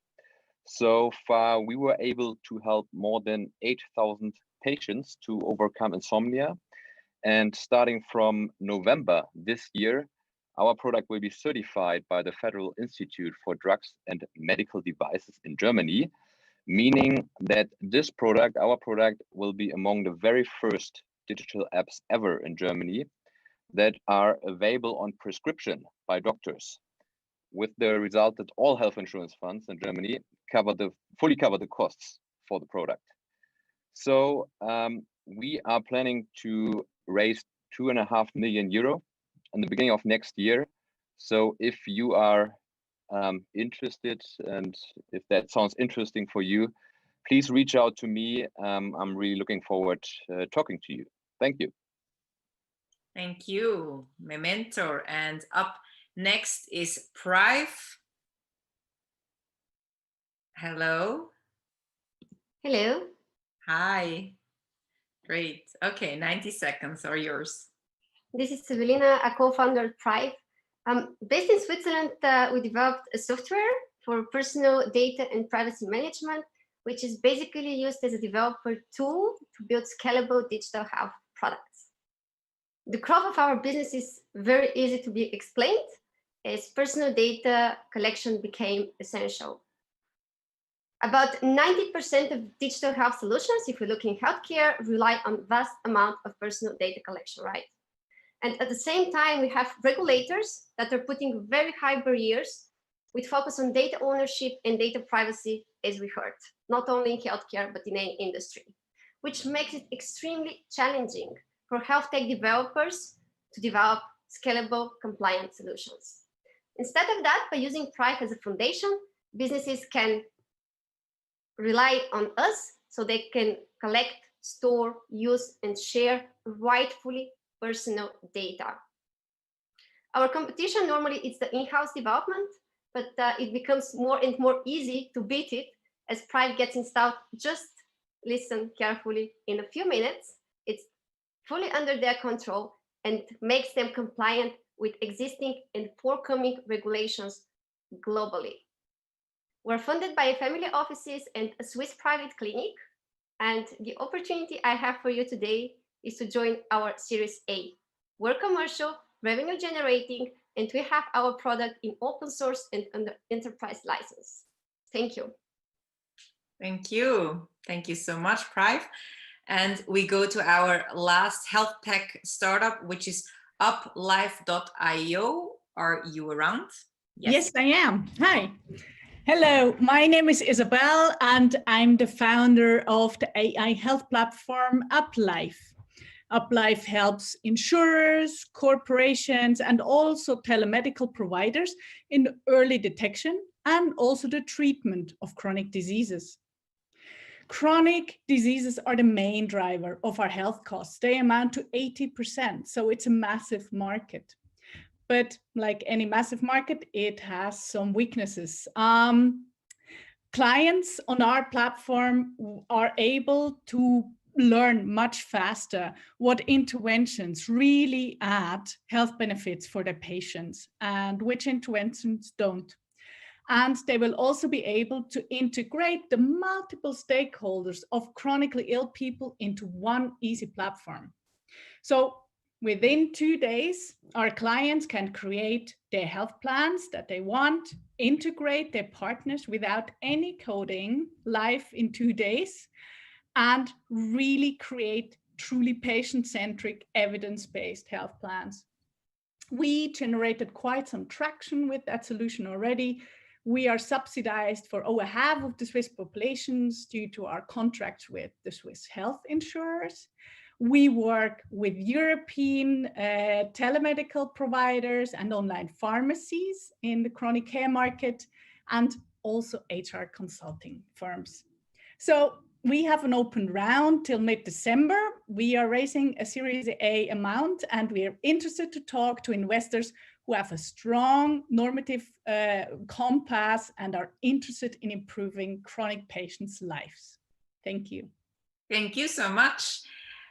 Speaker 12: So far, we were able to help more than 8,000 patients to overcome insomnia. And starting from November this year, our product will be certified by the Federal Institute for Drugs and Medical Devices in Germany, meaning that this product, our product, will be among the very first digital apps ever in Germany that are available on prescription by doctors, with the result that all health insurance funds in Germany fully cover the costs for the product. So we are planning to raise €2.5 million in the beginning of next year. So if you are interested and if that sounds interesting for you, please reach out to me. I'm really looking forward talking to you. Thank you.
Speaker 16: Thank you, my mentor. And up next is Prive. Hello.
Speaker 6: Hello.
Speaker 16: Hi. Great. Okay, 90 seconds are yours.
Speaker 6: This is Evelina, a co-founder of Prive. Based in Switzerland, we developed a software for personal data and privacy management, which is basically used as a developer tool to build scalable digital health products. The core of our business is very easy to be explained, as personal data collection became essential. About 90% of digital health solutions, if we look in healthcare, rely on vast amount of personal data collection, right? And at the same time, we have regulators that are putting very high barriers with focus on data ownership and data privacy, as we heard, not only in healthcare, but in any industry, which makes it extremely challenging for health tech developers to develop scalable, compliant solutions. Instead of that, by using Prive as a foundation, businesses can rely on us so they can collect, store, use, and share rightfully personal data. Our competition normally is the in-house development, but it becomes more and more easy to beat it as Prive gets installed. Just listen carefully in a few minutes. It's fully under their control and makes them compliant with existing and forthcoming regulations globally. We're funded by family offices and a Swiss private clinic. And the opportunity I have for you today is to join our Series A. We're commercial, revenue generating, and we have our product in open source and under enterprise license. Thank you.
Speaker 16: Thank you. Thank you so much, Prive. And we go to our last health tech startup, which is uplife.io. Are you around?
Speaker 13: Yes, I am. Hi. Hello, my name is Isabel, and I'm the founder of the AI health platform Uplife. Uplife helps insurers, corporations, and also telemedical providers in early detection and also the treatment of chronic diseases. Chronic diseases are the main driver of our health costs. They amount to 80%, so it's a massive market. But like any massive market, it has some weaknesses. Clients on our platform are able to learn much faster what interventions really add health benefits for their patients and which interventions don't. And they will also be able to integrate the multiple stakeholders of chronically ill people into one easy platform. So within 2 days, our clients can create their health plans that they want, integrate their partners without any coding live in 2 days, and really create truly patient-centric, evidence-based health plans. We generated quite some traction with that solution already. We are subsidized for over half of the Swiss populations due to our contracts with the Swiss health insurers. We work with European telemedical providers and online pharmacies in the chronic care market, and also HR consulting firms. So we have an open round till mid-December. We are raising a Series A amount, and we are interested to talk to investors who have a strong normative compass and are interested in improving chronic patients' lives. Thank you.
Speaker 16: Thank you so much.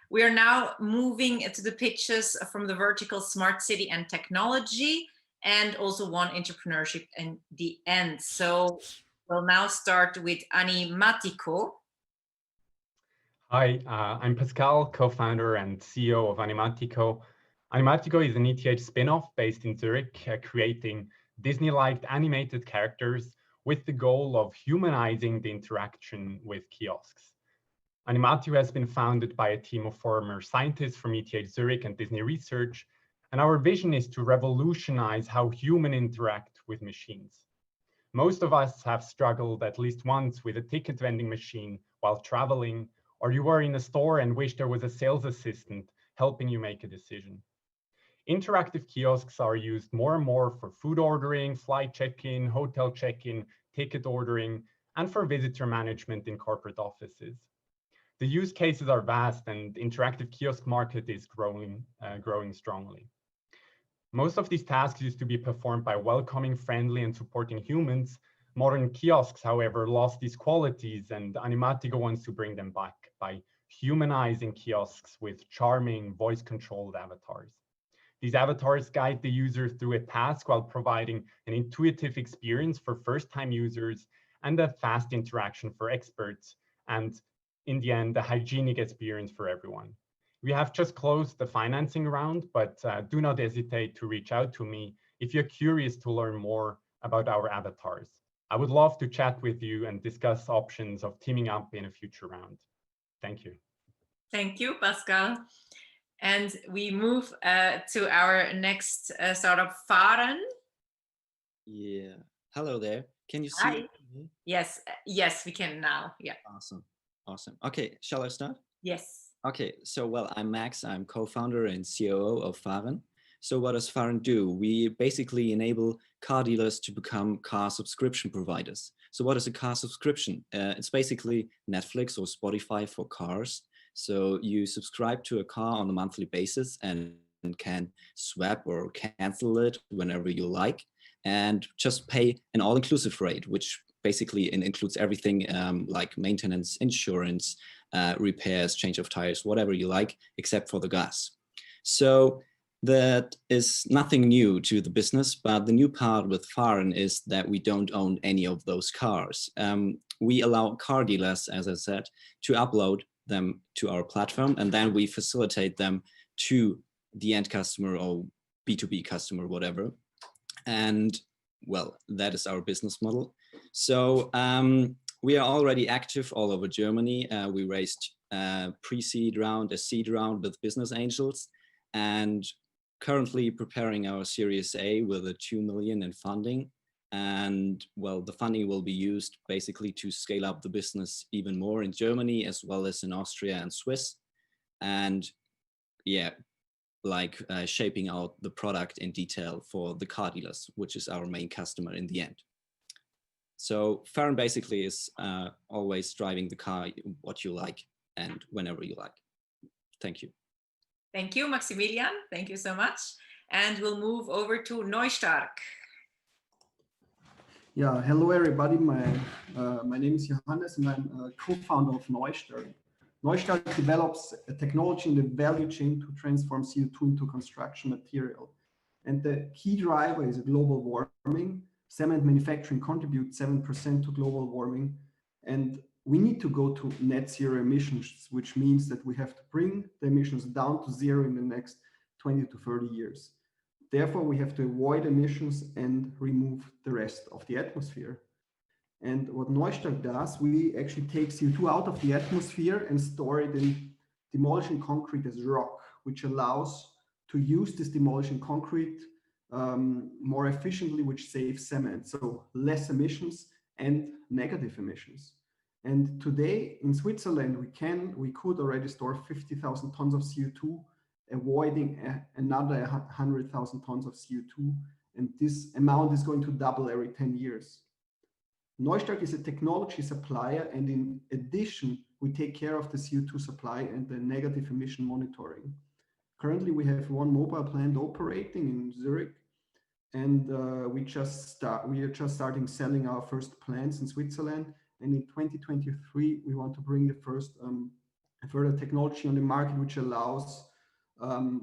Speaker 16: We are now moving to the pitches from the vertical smart city and technology, and also one entrepreneurship in the end. So we'll now start with Animatico.
Speaker 15: Hi, I'm Pascal, co-founder and CEO of Animatico. Animatico is an ETH spin-off based in Zurich, creating Disney-like animated characters with the goal of humanizing the interaction with kiosks. Animatico has been founded by a team of former scientists from ETH Zurich and Disney Research, And our vision is to revolutionize how humans interact with machines. Most of us have struggled at least once with a ticket vending machine while traveling, or you were in a store and wished there was a sales assistant helping you make a decision. Interactive kiosks are used more and more for food ordering, flight check-in, hotel check-in, ticket ordering, and for visitor management in corporate offices. The use cases are vast and interactive kiosk market is growing strongly. Most of these tasks used to be performed by welcoming, friendly, and supporting humans. Modern kiosks, however, lost these qualities, and Animatico wants to bring them back by humanizing kiosks with charming, voice-controlled avatars. These avatars guide the user through a task while providing an intuitive experience for first-time users and a fast interaction for experts, and in the end, a hygienic experience for everyone. We have just closed the financing round, but do not hesitate to reach out to me if you're curious to learn more about our avatars. I would love to chat with you and discuss options of teaming up in a future round. Thank you.
Speaker 16: Thank you, Pascal. And we move to our next startup, Fahren.
Speaker 17: Yeah. Hello there. Can you see
Speaker 16: Hi.
Speaker 17: me?
Speaker 16: Yes, yes, we can now. Yeah.
Speaker 17: Awesome. Awesome. Okay, shall I start?
Speaker 16: Yes.
Speaker 17: Okay, so well, I'm Max. I'm co-founder and COO of Fahren. So what does Fahren do? We basically enable car dealers to become car subscription providers. So what is a car subscription? It's basically Netflix or Spotify for cars. So you subscribe to a car on a monthly basis and can swap or cancel it whenever you like, and just pay an all-inclusive rate, which basically includes everything like maintenance, insurance, repairs, change of tires, whatever you like, except for the gas. So that is nothing new to the business, but the new part with Fahren is that we don't own any of those cars. We allow car dealers, as I said, to upload them to our platform, and then we facilitate them to the end customer or B2B customer, whatever. And well, that is our business model. So we are already active all over Germany. We raised a pre-seed round, a seed round with business angels, and currently preparing our Series A with a 2 million in funding. And well, the funding will be used basically to scale up the business even more in Germany, as well as in Austria and Swiss. And yeah, like shaping out the product in detail for the car dealers, which is our main customer in the end. So Fahren basically is always driving the car what you like and whenever you like. Thank you.
Speaker 16: Thank you, Maximilian. Thank you so much. And we'll move over to Neustark.
Speaker 18: Yeah, hello everybody. My name is Johannes and I'm a co-founder of Neustark. Neustark develops a technology in the value chain to transform CO2 into construction material. And the key driver is global warming. Cement manufacturing contributes 7% to global warming. And we need to go to net zero emissions, which means that we have to bring the emissions down to zero in the next 20 to 30 years. Therefore, we have to avoid emissions and remove the rest of the atmosphere. And what Neustark does, we actually take CO2 out of the atmosphere and store it in demolition concrete as rock, which allows to use this demolition concrete more efficiently, which saves cement. So less emissions and negative emissions. And today in Switzerland, we could already store 50,000 tons of CO2, avoiding another 100,000 tons of CO2. And this amount is going to double every 10 years. Neustark is a technology supplier, and in addition, we take care of the CO2 supply and the negative emission monitoring. Currently, we have one mobile plant operating in Zurich, and we are just starting selling our first plants in Switzerland. And in 2023, we want to bring the first further technology on the market, which allows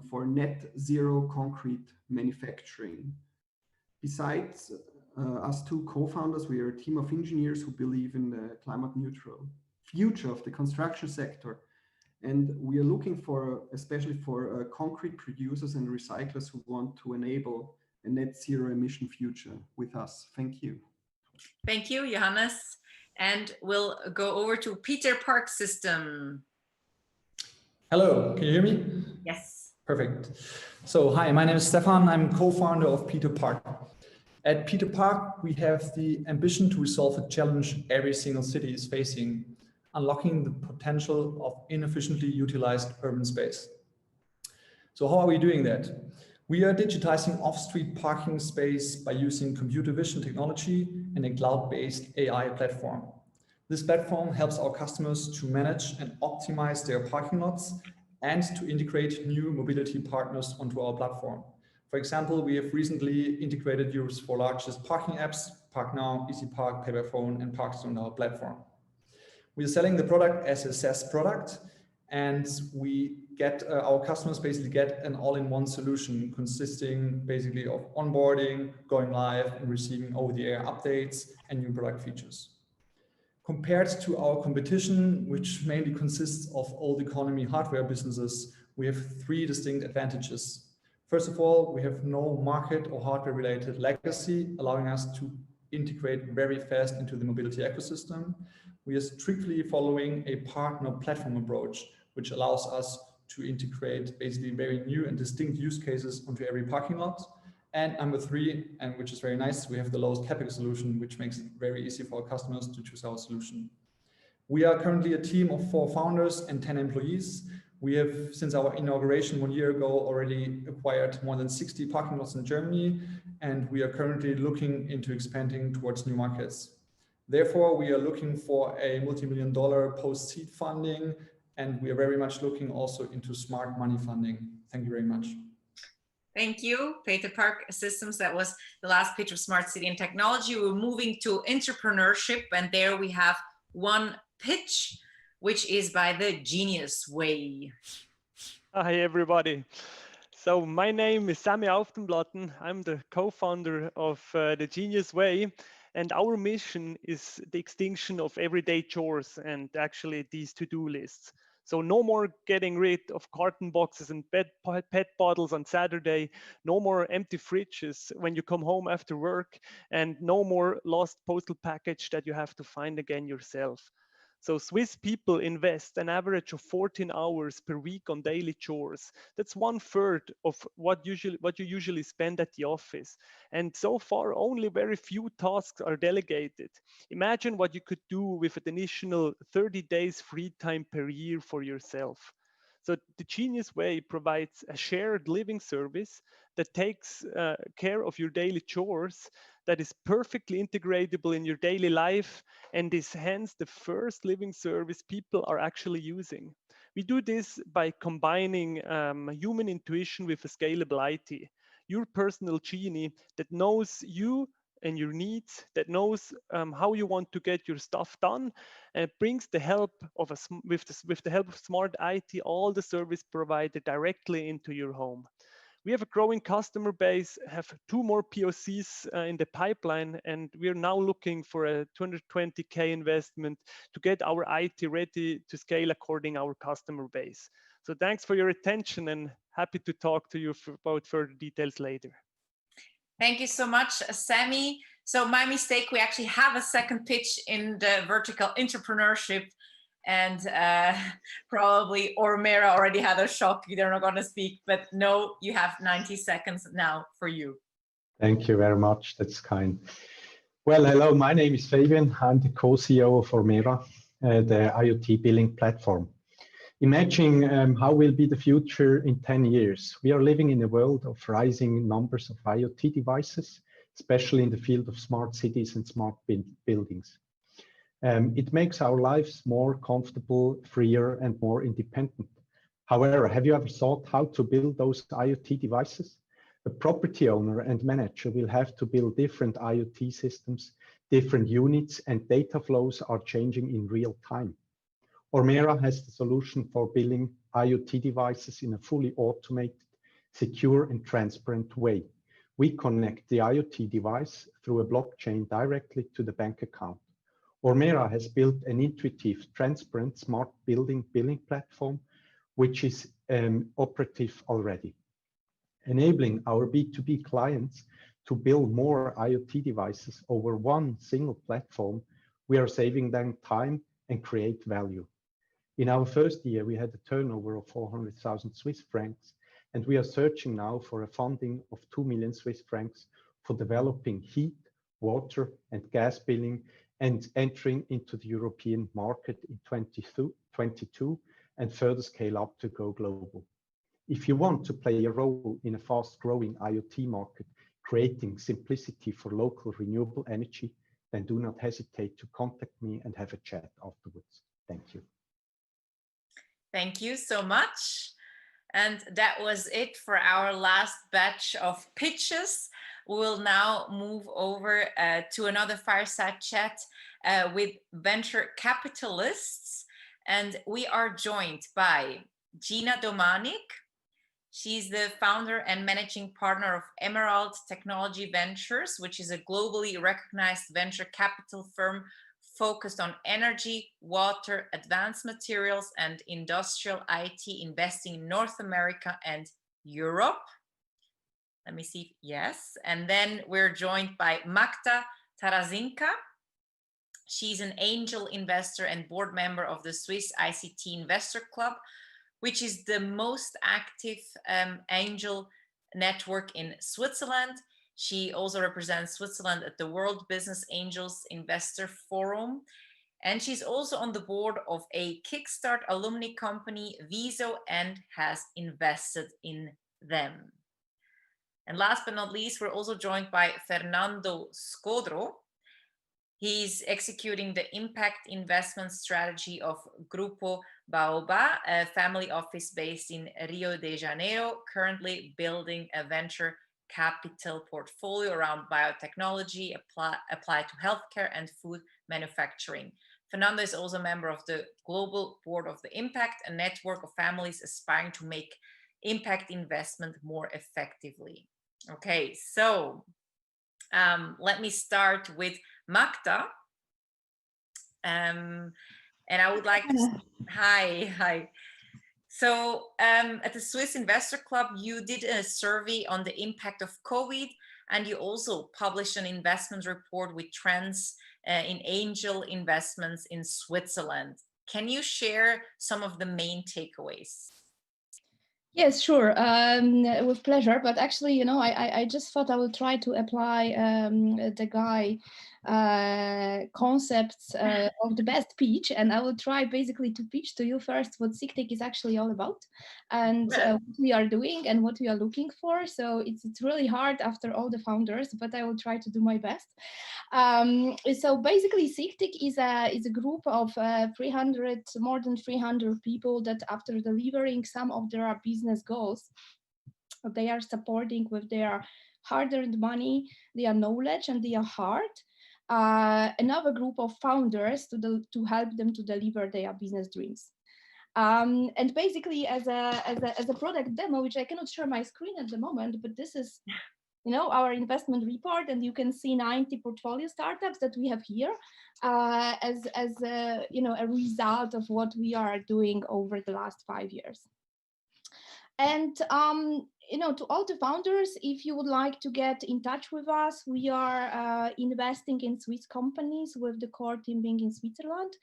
Speaker 18: for net zero concrete manufacturing. Besides us two co-founders, we are a team of engineers who believe in the climate neutral future of the construction sector. And we are looking for, especially for concrete producers and recyclers who want to enable a net zero emission future with us. Thank you.
Speaker 16: Thank you, Johannes. And we'll go over to Peter Park System.
Speaker 19: Hello, can you hear me?
Speaker 16: Yes.
Speaker 3: Perfect. So hi, my name is Stefan. I'm co-founder of Peter Park. At Peter Park, we have the ambition to resolve a challenge every single city is facing, unlocking the potential of inefficiently utilized urban space. So how are we doing that? We are digitizing off-street parking space by using computer vision technology and a cloud-based AI platform. This platform helps our customers to manage and optimize their parking lots and to integrate new mobility partners onto our platform. For example, we have recently integrated Europe's 4 largest parking apps, ParkNow, EasyPark, Pay by Phone, and Parkstone on our platform. We are selling the product as a SaaS product, and we get our customers basically get an all-in-one solution consisting basically of onboarding, going live, and receiving over-the-air updates and new product features. Compared to our competition, which mainly consists of old economy hardware businesses, we have 3 distinct advantages. First of all, we have no market or hardware related legacy, allowing us to integrate very fast into the mobility ecosystem. We are strictly following a partner platform approach, which allows us to integrate basically very new and distinct use cases onto every parking lot. And number 3, and which is very nice, we have the lowest CapEx solution, which makes it very easy for our customers to choose our solution. We are currently a team of 4 founders and 10 employees. We have, since our inauguration 1 year ago, already acquired more than 60 parking lots in Germany, and we are currently looking into expanding towards new markets. Therefore, we are looking for a multi-million-dollar post-seed funding, and we are very much looking also into smart money funding. Thank you very much.
Speaker 16: Thank you, Peter Park Systems. That was the last pitch of Smart City and Technology. We're moving to entrepreneurship, and there we have one pitch, which is by the Genius Way.
Speaker 19: Hi, everybody. So my name is Sami Auftenblatten. I'm the co-founder of the Genius Way, and our mission is the extinction of everyday chores and actually these to-do lists. So no more getting rid of carton boxes and pet bottles on Saturday, no more empty fridges when you come home after work, and no more lost postal package that you have to find again yourself. So Swiss people invest an average of 14 hours per week on daily chores. That's 1/3 of what you usually spend at the office. And so far, only very few tasks are delegated. Imagine what you could do with an additional 30 days free time per year for yourself. So the Genius Way provides a shared living service that takes care of your daily chores, that is perfectly integratable in your daily life, and is hence the first living service people are actually using. We do this by combining human intuition with a scalable IT. Your personal genie that knows you and your needs, that knows how you want to get your stuff done, and brings the help of with the help of smart IT, all the service provided directly into your home. We have a growing customer base, have 2 more POCs in the pipeline, and we are now looking for a 220K investment to get our IT ready to scale according to our customer base. So thanks for your attention, and happy to talk to you about further details later.
Speaker 16: Thank you so much, Sami. So my mistake, we actually have a second pitch in the vertical entrepreneurship, and probably Ormera already had a shock. They're not going to speak, but no, you have 90 seconds now for you.
Speaker 15: Thank you very much. That's kind. Well, hello, my name is Fabian. I'm the co-CEO of Ormera, the IoT billing platform. Imagine how will be the future in 10 years. We are living in a world of rising numbers of IoT devices, especially in the field of smart cities and smart buildings. It makes our lives more comfortable, freer, and more independent. However, have you ever thought how to build those IoT devices? A property owner and manager will have to build different IoT systems, different units, and data flows are changing in real time. Ormera has the solution for building IoT devices in a fully automated, secure, and transparent way. We connect the IoT device through a blockchain directly to the bank account. Ormera has built an intuitive, transparent, smart billing platform, which is operative already. Enabling our B2B clients to build more IoT devices over one single platform, we are saving them time and create value. In our first year, we had a turnover of 400,000 Swiss francs
Speaker 20: And we are searching now for a funding of 2 million Swiss francs for developing heat, water, and gas billing and entering into the European market in 2022 and further scale up to go global. If you want to play a role in a fast-growing IoT market, creating simplicity for local renewable energy, then do not hesitate to contact me and have a chat afterwards. Thank you.
Speaker 16: Thank you so much. And that was it for our last batch of pitches. We will now move over to another fireside chat with venture capitalists. And we are joined by Gina Domanik. She's the founder and managing partner of Emerald Technology Ventures, which is a globally recognized venture capital firm focused on energy, water, advanced materials, and industrial IT, investing in North America and Europe. Let me see. Yes. And then we're joined by Magda Tarazinka. She's an angel investor and board member of the Swiss ICT Investor Club, which is the most active angel network in Switzerland. She also represents Switzerland at the World Business Angels Investor Forum. And she's also on the board of a Kickstart alumni company, Viso, and has invested in them. And last but not least, we're also joined by Fernando Scodro. He's executing the impact investment strategy of Grupo Baobá, a family office based in Rio de Janeiro, currently building a venture capital portfolio around biotechnology applied to healthcare and food manufacturing. Fernando is also a member of the global board of the Impact, a network of families aspiring to make impact investment more effectively. Okay, so let me start with Magda. And I would like to, hi. So at the Swiss Investor Club, you did a survey on the impact of COVID, and you also published an investment report with trends in angel investments in Switzerland. Can you share some of the main takeaways?
Speaker 21: Yes, sure, with pleasure. But actually, you know, I just thought I would try to apply the guy concepts of the best pitch, and I will try basically to pitch to you first what SIGTECH is actually all about, and what we are doing and what we are looking for. So it's really hard after all the founders, but I will try to do my best. So basically, SIGTECH is a group of more than 300 people that, after delivering some of their business goals, they are supporting with their hard-earned money, their knowledge, and their heart another group of founders to help them to deliver their business dreams. And basically, as a product demo, which I cannot share my screen at the moment, but this is, you know, our investment report, and you can see 90 portfolio startups that we have here as you know, a result of what we are doing over the last 5 years. And you know, to all the founders, if you would like to get in touch with us, we are investing in Swiss companies with the core team being in Switzerland.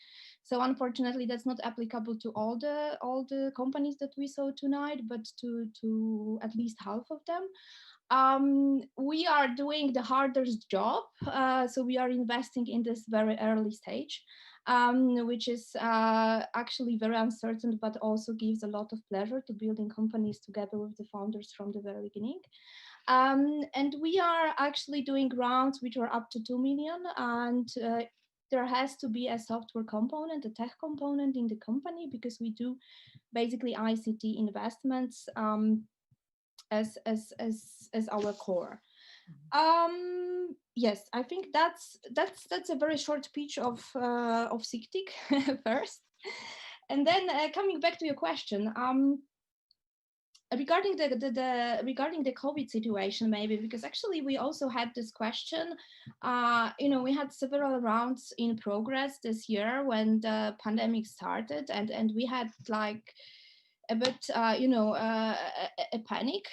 Speaker 21: So unfortunately, that's not applicable to all the companies that we saw tonight, but to at least half of them. We are doing the hardest job, so we are investing in this very early stage, which is actually very uncertain, but also gives a lot of pleasure to building companies together with the founders from the very beginning. And we are actually doing rounds which are up to 2 million, and there has to be a software component, a tech component in the company, because we do basically ICT investments as our core. Yes, I think that's a very short pitch of SIGTECH first, and then coming back to your question, regarding the COVID situation, maybe, because actually we also had this question. You know, we had several rounds in progress this year when the pandemic started, and we had like a bit, a panic.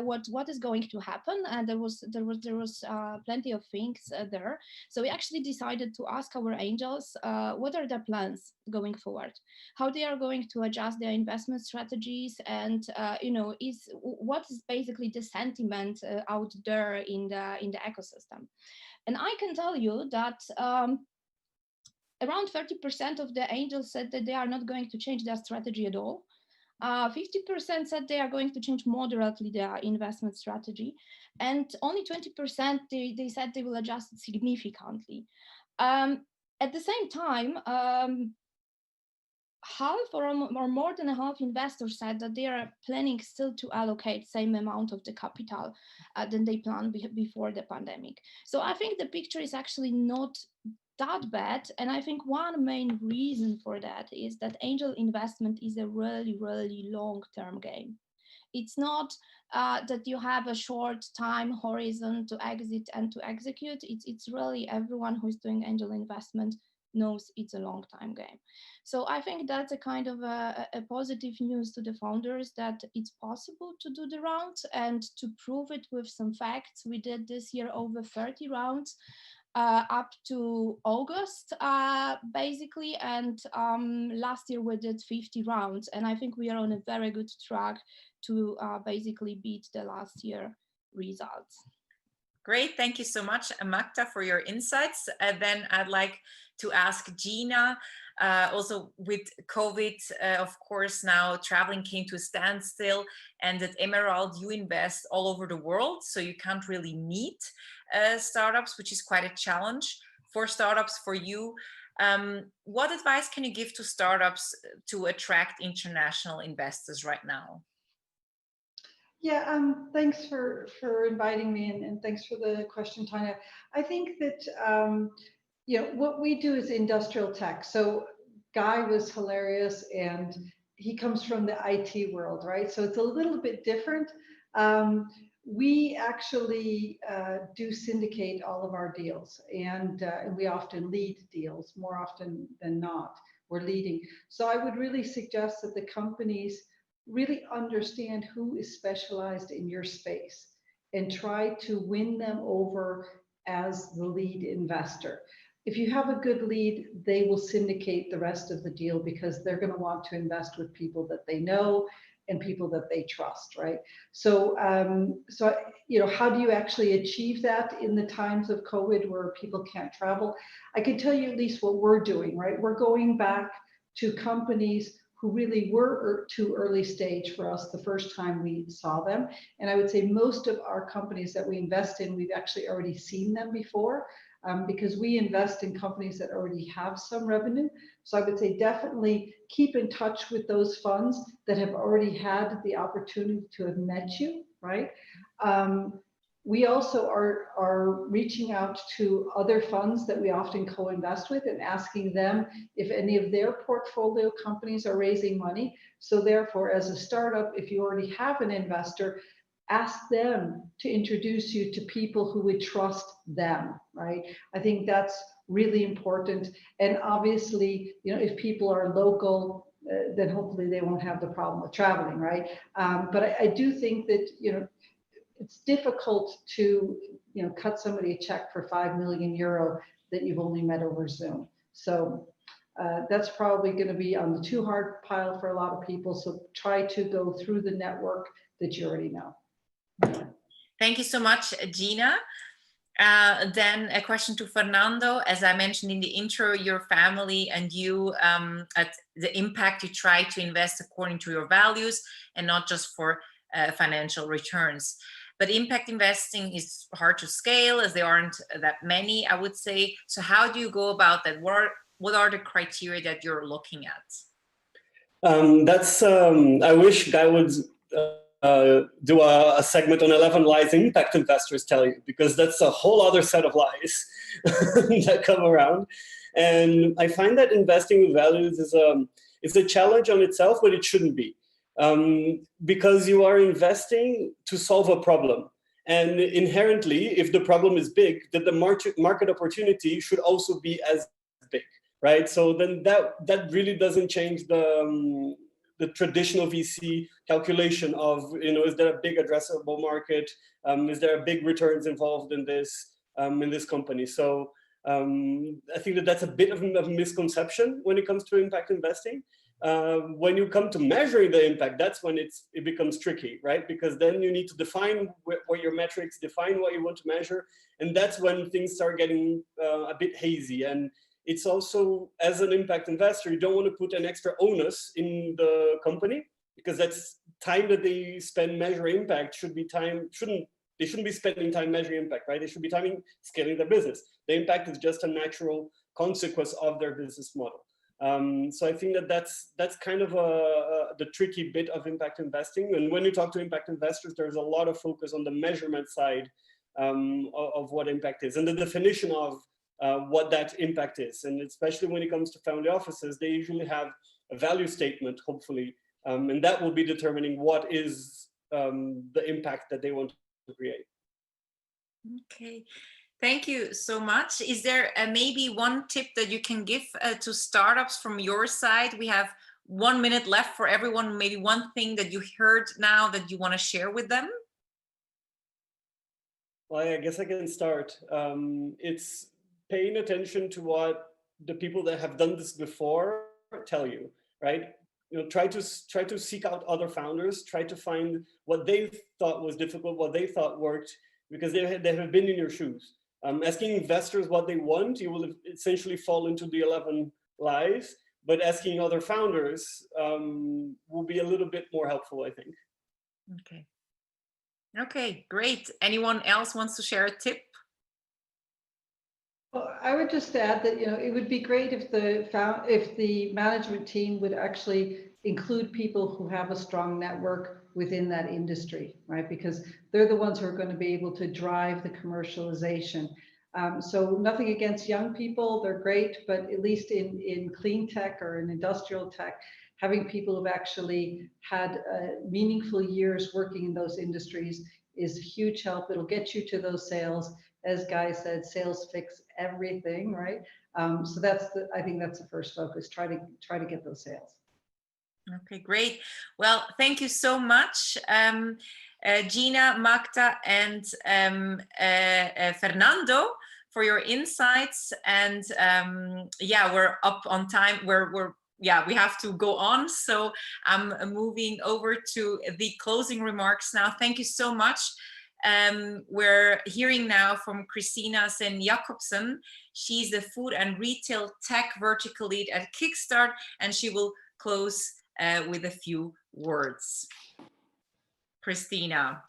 Speaker 21: What is going to happen? And there was plenty of things there. So we actually decided to ask our angels what are their plans going forward, how they are going to adjust their investment strategies, and what is basically the sentiment out there in the ecosystem. And I can tell you that around 30% of the angels said that they are not going to change their strategy at all. 50% said they are going to change moderately their investment strategy, and only 20% they said they will adjust it significantly. At the same time, half or more than a half investors said that they are planning still to allocate same amount of the capital than they planned before the pandemic. So I think the picture is actually not that bad. And I think one main reason for that is that angel investment is a really, really long-term game. It's not that you have a short time horizon to exit and to execute. It's really everyone who's doing angel investment knows it's a long time game. So I think that's a kind of a positive news to the founders that it's possible to do the rounds, and to prove it with some facts. We did this year over 30 rounds up to August, basically. And last year we did 50 rounds. And I think we are on a very good track to basically beat the last year results.
Speaker 16: Great, thank you so much, Magda, for your insights. Then I'd like to ask Gina, also with COVID, of course, now traveling came to a standstill, and at Emerald you invest all over the world, so you can't really meet startups, which is quite a challenge for startups for you. What advice can you give to startups to attract international investors right now?
Speaker 1: Yeah, thanks for inviting me, and thanks for the question, Tanya. I think that what we do is industrial tech. So Guy was hilarious, and he comes from the IT world, right? So it's a little bit different. We actually do syndicate all of our deals, and we often lead deals more often than not. We're leading. So I would really suggest that the companies really understand who is specialized in your space and try to win them over as the lead investor. If you have a good lead, they will syndicate the rest of the deal because they're going to want to invest with people that they know and people that they trust, right? So, how do you actually achieve that in the times of COVID where people can't travel? I can tell you at least what we're doing, right? We're going back to companies who really were too early stage for us the first time we saw them. And I would say most of our companies that we invest in, we've actually already seen them before, because we invest in companies that already have some revenue. So I would say definitely keep in touch with those funds that have already had the opportunity to have met you, right? We also are reaching out to other funds that we often co-invest with and asking them if any of their portfolio companies are raising money. So therefore, as a startup, if you already have an investor, ask them to introduce you to people who would trust them, right? I think that's really important. And obviously, if people are local, then hopefully they won't have the problem with traveling, right? But I do think that, it's difficult to cut somebody a check for €5 million that you've only met over Zoom. So that's probably going to be on the too hard pile for a lot of people. So try to go through the network that you already know.
Speaker 16: Thank you so much, Gina. Then a question to Fernando. As I mentioned in the intro, your family and you, at the impact, you try to invest according to your values and not just for financial returns. But impact investing is hard to scale as there aren't that many, I would say. So how do you go about that? What are the criteria that you're looking at?
Speaker 22: I wish Guy would do a segment on 11 lies impact investors tell you, because that's a whole other set of lies that come around. And I find that investing with values is a challenge on itself, but it shouldn't be. Because you are investing to solve a problem. And inherently, if the problem is big, then the market opportunity should also be as big, right? So then that really doesn't change the the traditional VC calculation of, is there a big addressable market? Is there a big returns involved in this company? So I think that that's a bit of a misconception when it comes to impact investing. When you come to measuring the impact, that's when it becomes tricky, right? Because then you need to define what your metrics, define what you want to measure. And that's when things start getting a bit hazy. And it's also, as an impact investor, you don't want to put an extra onus in the company, because that's time that they spend measuring impact should be time, they shouldn't be spending time measuring impact, right? They should be timing scaling their business. The impact is just a natural consequence of their business model. So I think that that's kind of the tricky bit of impact investing. And when you talk to impact investors, there's a lot of focus on the measurement side of what impact is and the definition of what that impact is. And especially when it comes to family offices, they usually have a value statement, hopefully, and that will be determining what is the impact that they want to create.
Speaker 16: Okay. Thank you so much. Is there maybe one tip that you can give to startups from your side? We have 1 minute left for everyone. Maybe one thing that you heard now that you want to share with them?
Speaker 22: Well, I guess I can start. It's paying attention to what the people that have done this before tell you, right? Try to seek out other founders, try to find what they thought was difficult, what they thought worked, because they have been in your shoes. Asking investors what they want, you will essentially fall into the 11 lies, but asking other founders will be a little bit more helpful, I think.
Speaker 16: Okay. Okay, great. Anyone else wants to share a tip?
Speaker 1: Well, I would just add that, it would be great if the management team would actually include people who have a strong network within that industry, right? Because they're the ones who are going to be able to drive the commercialization. So nothing against young people, they're great, but at least in clean tech or in industrial tech, having people who've actually had meaningful years working in those industries is a huge help. It'll get you to those sales. As Guy said, sales fix everything, right? So I think that's the first focus. Try to get those sales.
Speaker 16: Okay, great. Well, thank you so much, Gina, Magda, and Fernando, for your insights. And yeah, we're up on time. We have to go on. So I'm moving over to the closing remarks now. Thank you so much. We're hearing now from Christina Sen-Jacobsen. She's the food and retail tech vertical lead at Kickstart, and she will close with a few words. Christina.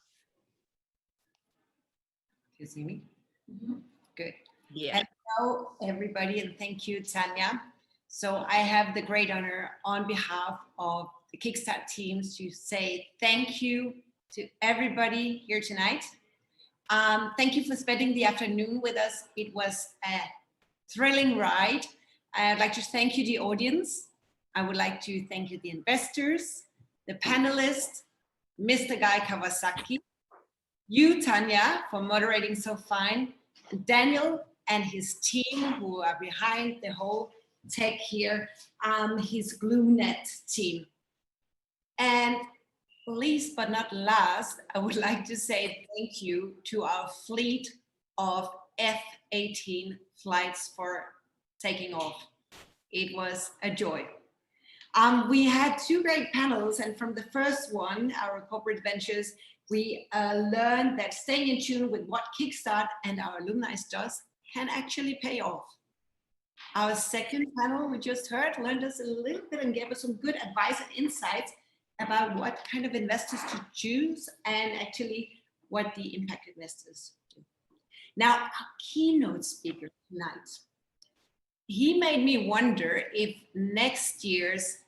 Speaker 2: Can you see me? Mm-hmm. Good.
Speaker 16: Yeah.
Speaker 2: Hello, everybody, and thank you, Tanya. So I have the great honor on behalf of the Kickstart teams to say thank you to everybody here tonight. Thank you for spending the afternoon with us. It was a thrilling ride. I'd like to thank you, the audience. I would like to thank you, the investors, the panelists, Mr. Guy Kawasaki, you, Tanya, for moderating so fine, Daniel and his team who are behind the whole tech here, his GlueNet team. And least but not last, I would like to say thank you to our fleet of F-18 flights for taking off. It was a joy. We had two great panels, and from the first one, our corporate ventures, we learned that staying in tune with what Kickstart and our alumni does can actually pay off. Our second panel we just heard learned us a little bit and gave us some good advice and insights about what kind of investors to choose and actually what the impact investors do. Now, our keynote speaker tonight, he made me wonder if next year's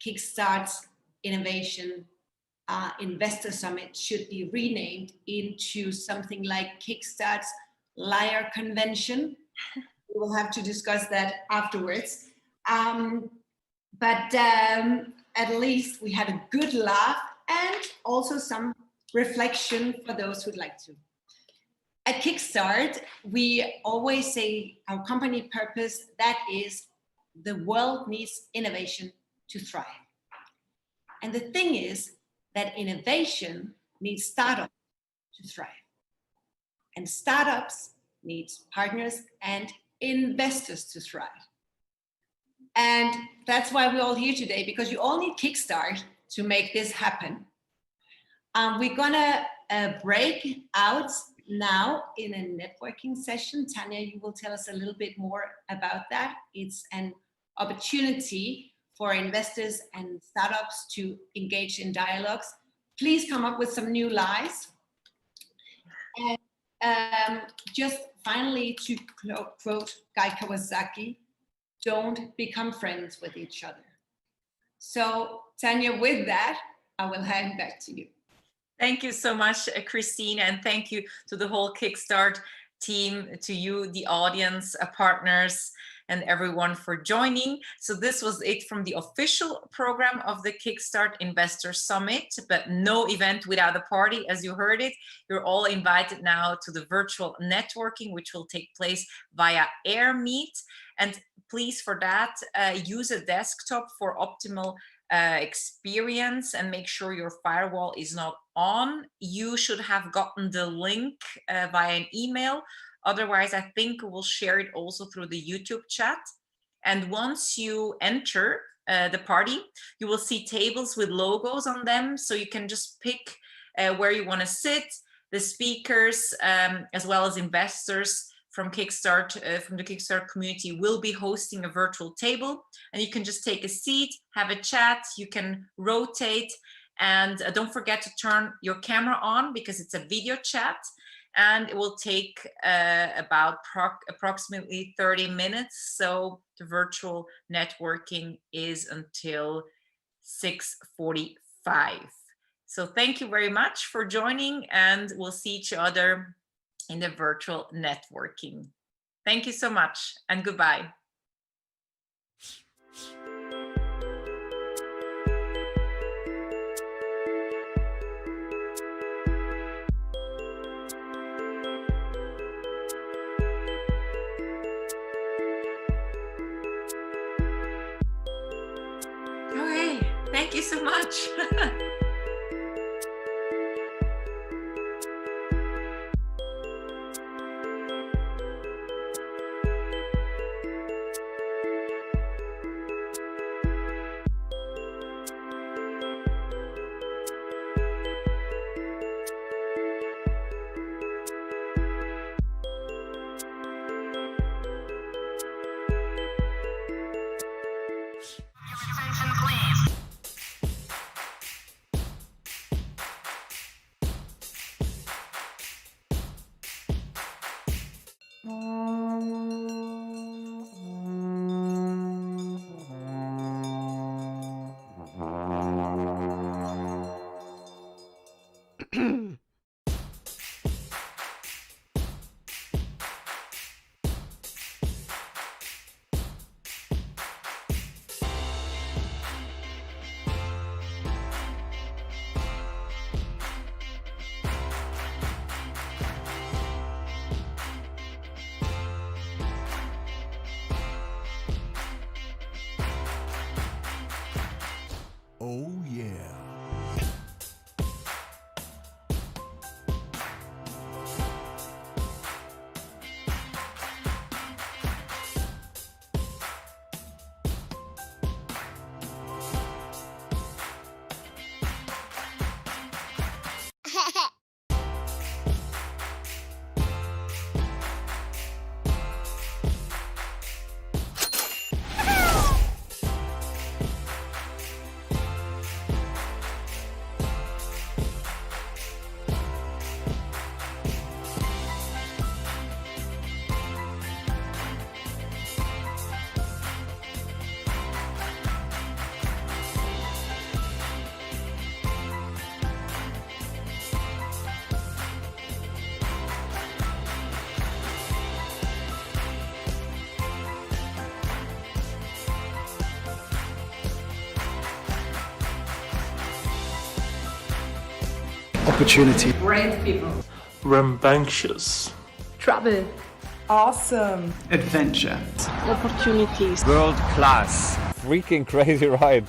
Speaker 2: Kickstart Innovation Investor Summit should be renamed into something like Kickstart's Liar Convention. We will have to discuss that afterwards. But at least we had a good laugh and also some reflection for those who'd like to. At Kickstart, we always say our company purpose, that is, the world needs innovation to thrive. And the thing is that innovation needs startups to thrive. And startups need partners and investors to thrive. And that's why we're all here today, because you all need Kickstart to make this happen. We're gonna break out now in a networking session. Tanya, you will tell us a little bit more about that. It's an opportunity for investors and startups to engage in dialogues. Please come up with some new lies. And just finally, to quote Guy Kawasaki, don't become friends with each other. So Tanya, with that, I will hand back to you.
Speaker 16: Thank you so much, Christine, and thank you to the whole Kickstart team, to you, the audience, partners, and everyone for joining. So this was it from the official program of the Kickstart Investor Summit, but no event without a party, as you heard it. You're all invited now to the virtual networking, which will take place via AirMeet. And please, for that, use a desktop for optimal experience and make sure your firewall is not on. You should have gotten the link via an email. Otherwise, I think we'll share it also through the YouTube chat. And once you enter the party, you will see tables with logos on them. So you can just pick where you want to sit. The speakers, as well as investors from Kickstart, from the Kickstart community, will be hosting a virtual table, and you can just take a seat, have a chat, you can rotate, and don't forget to turn your camera on because it's a video chat, and it will take about approximately 30 minutes. So the virtual networking is until 6:45. So thank you very much for joining, and we'll see each other in the virtual networking. Thank you so much, and goodbye. Okay, thank you so much.
Speaker 4: Oh yeah.
Speaker 5: Opportunity.
Speaker 23: Brave people.
Speaker 5: Rambunctious.
Speaker 23: Trouble. Awesome.
Speaker 5: Adventure.
Speaker 23: Opportunities.
Speaker 24: World class. Freaking crazy ride.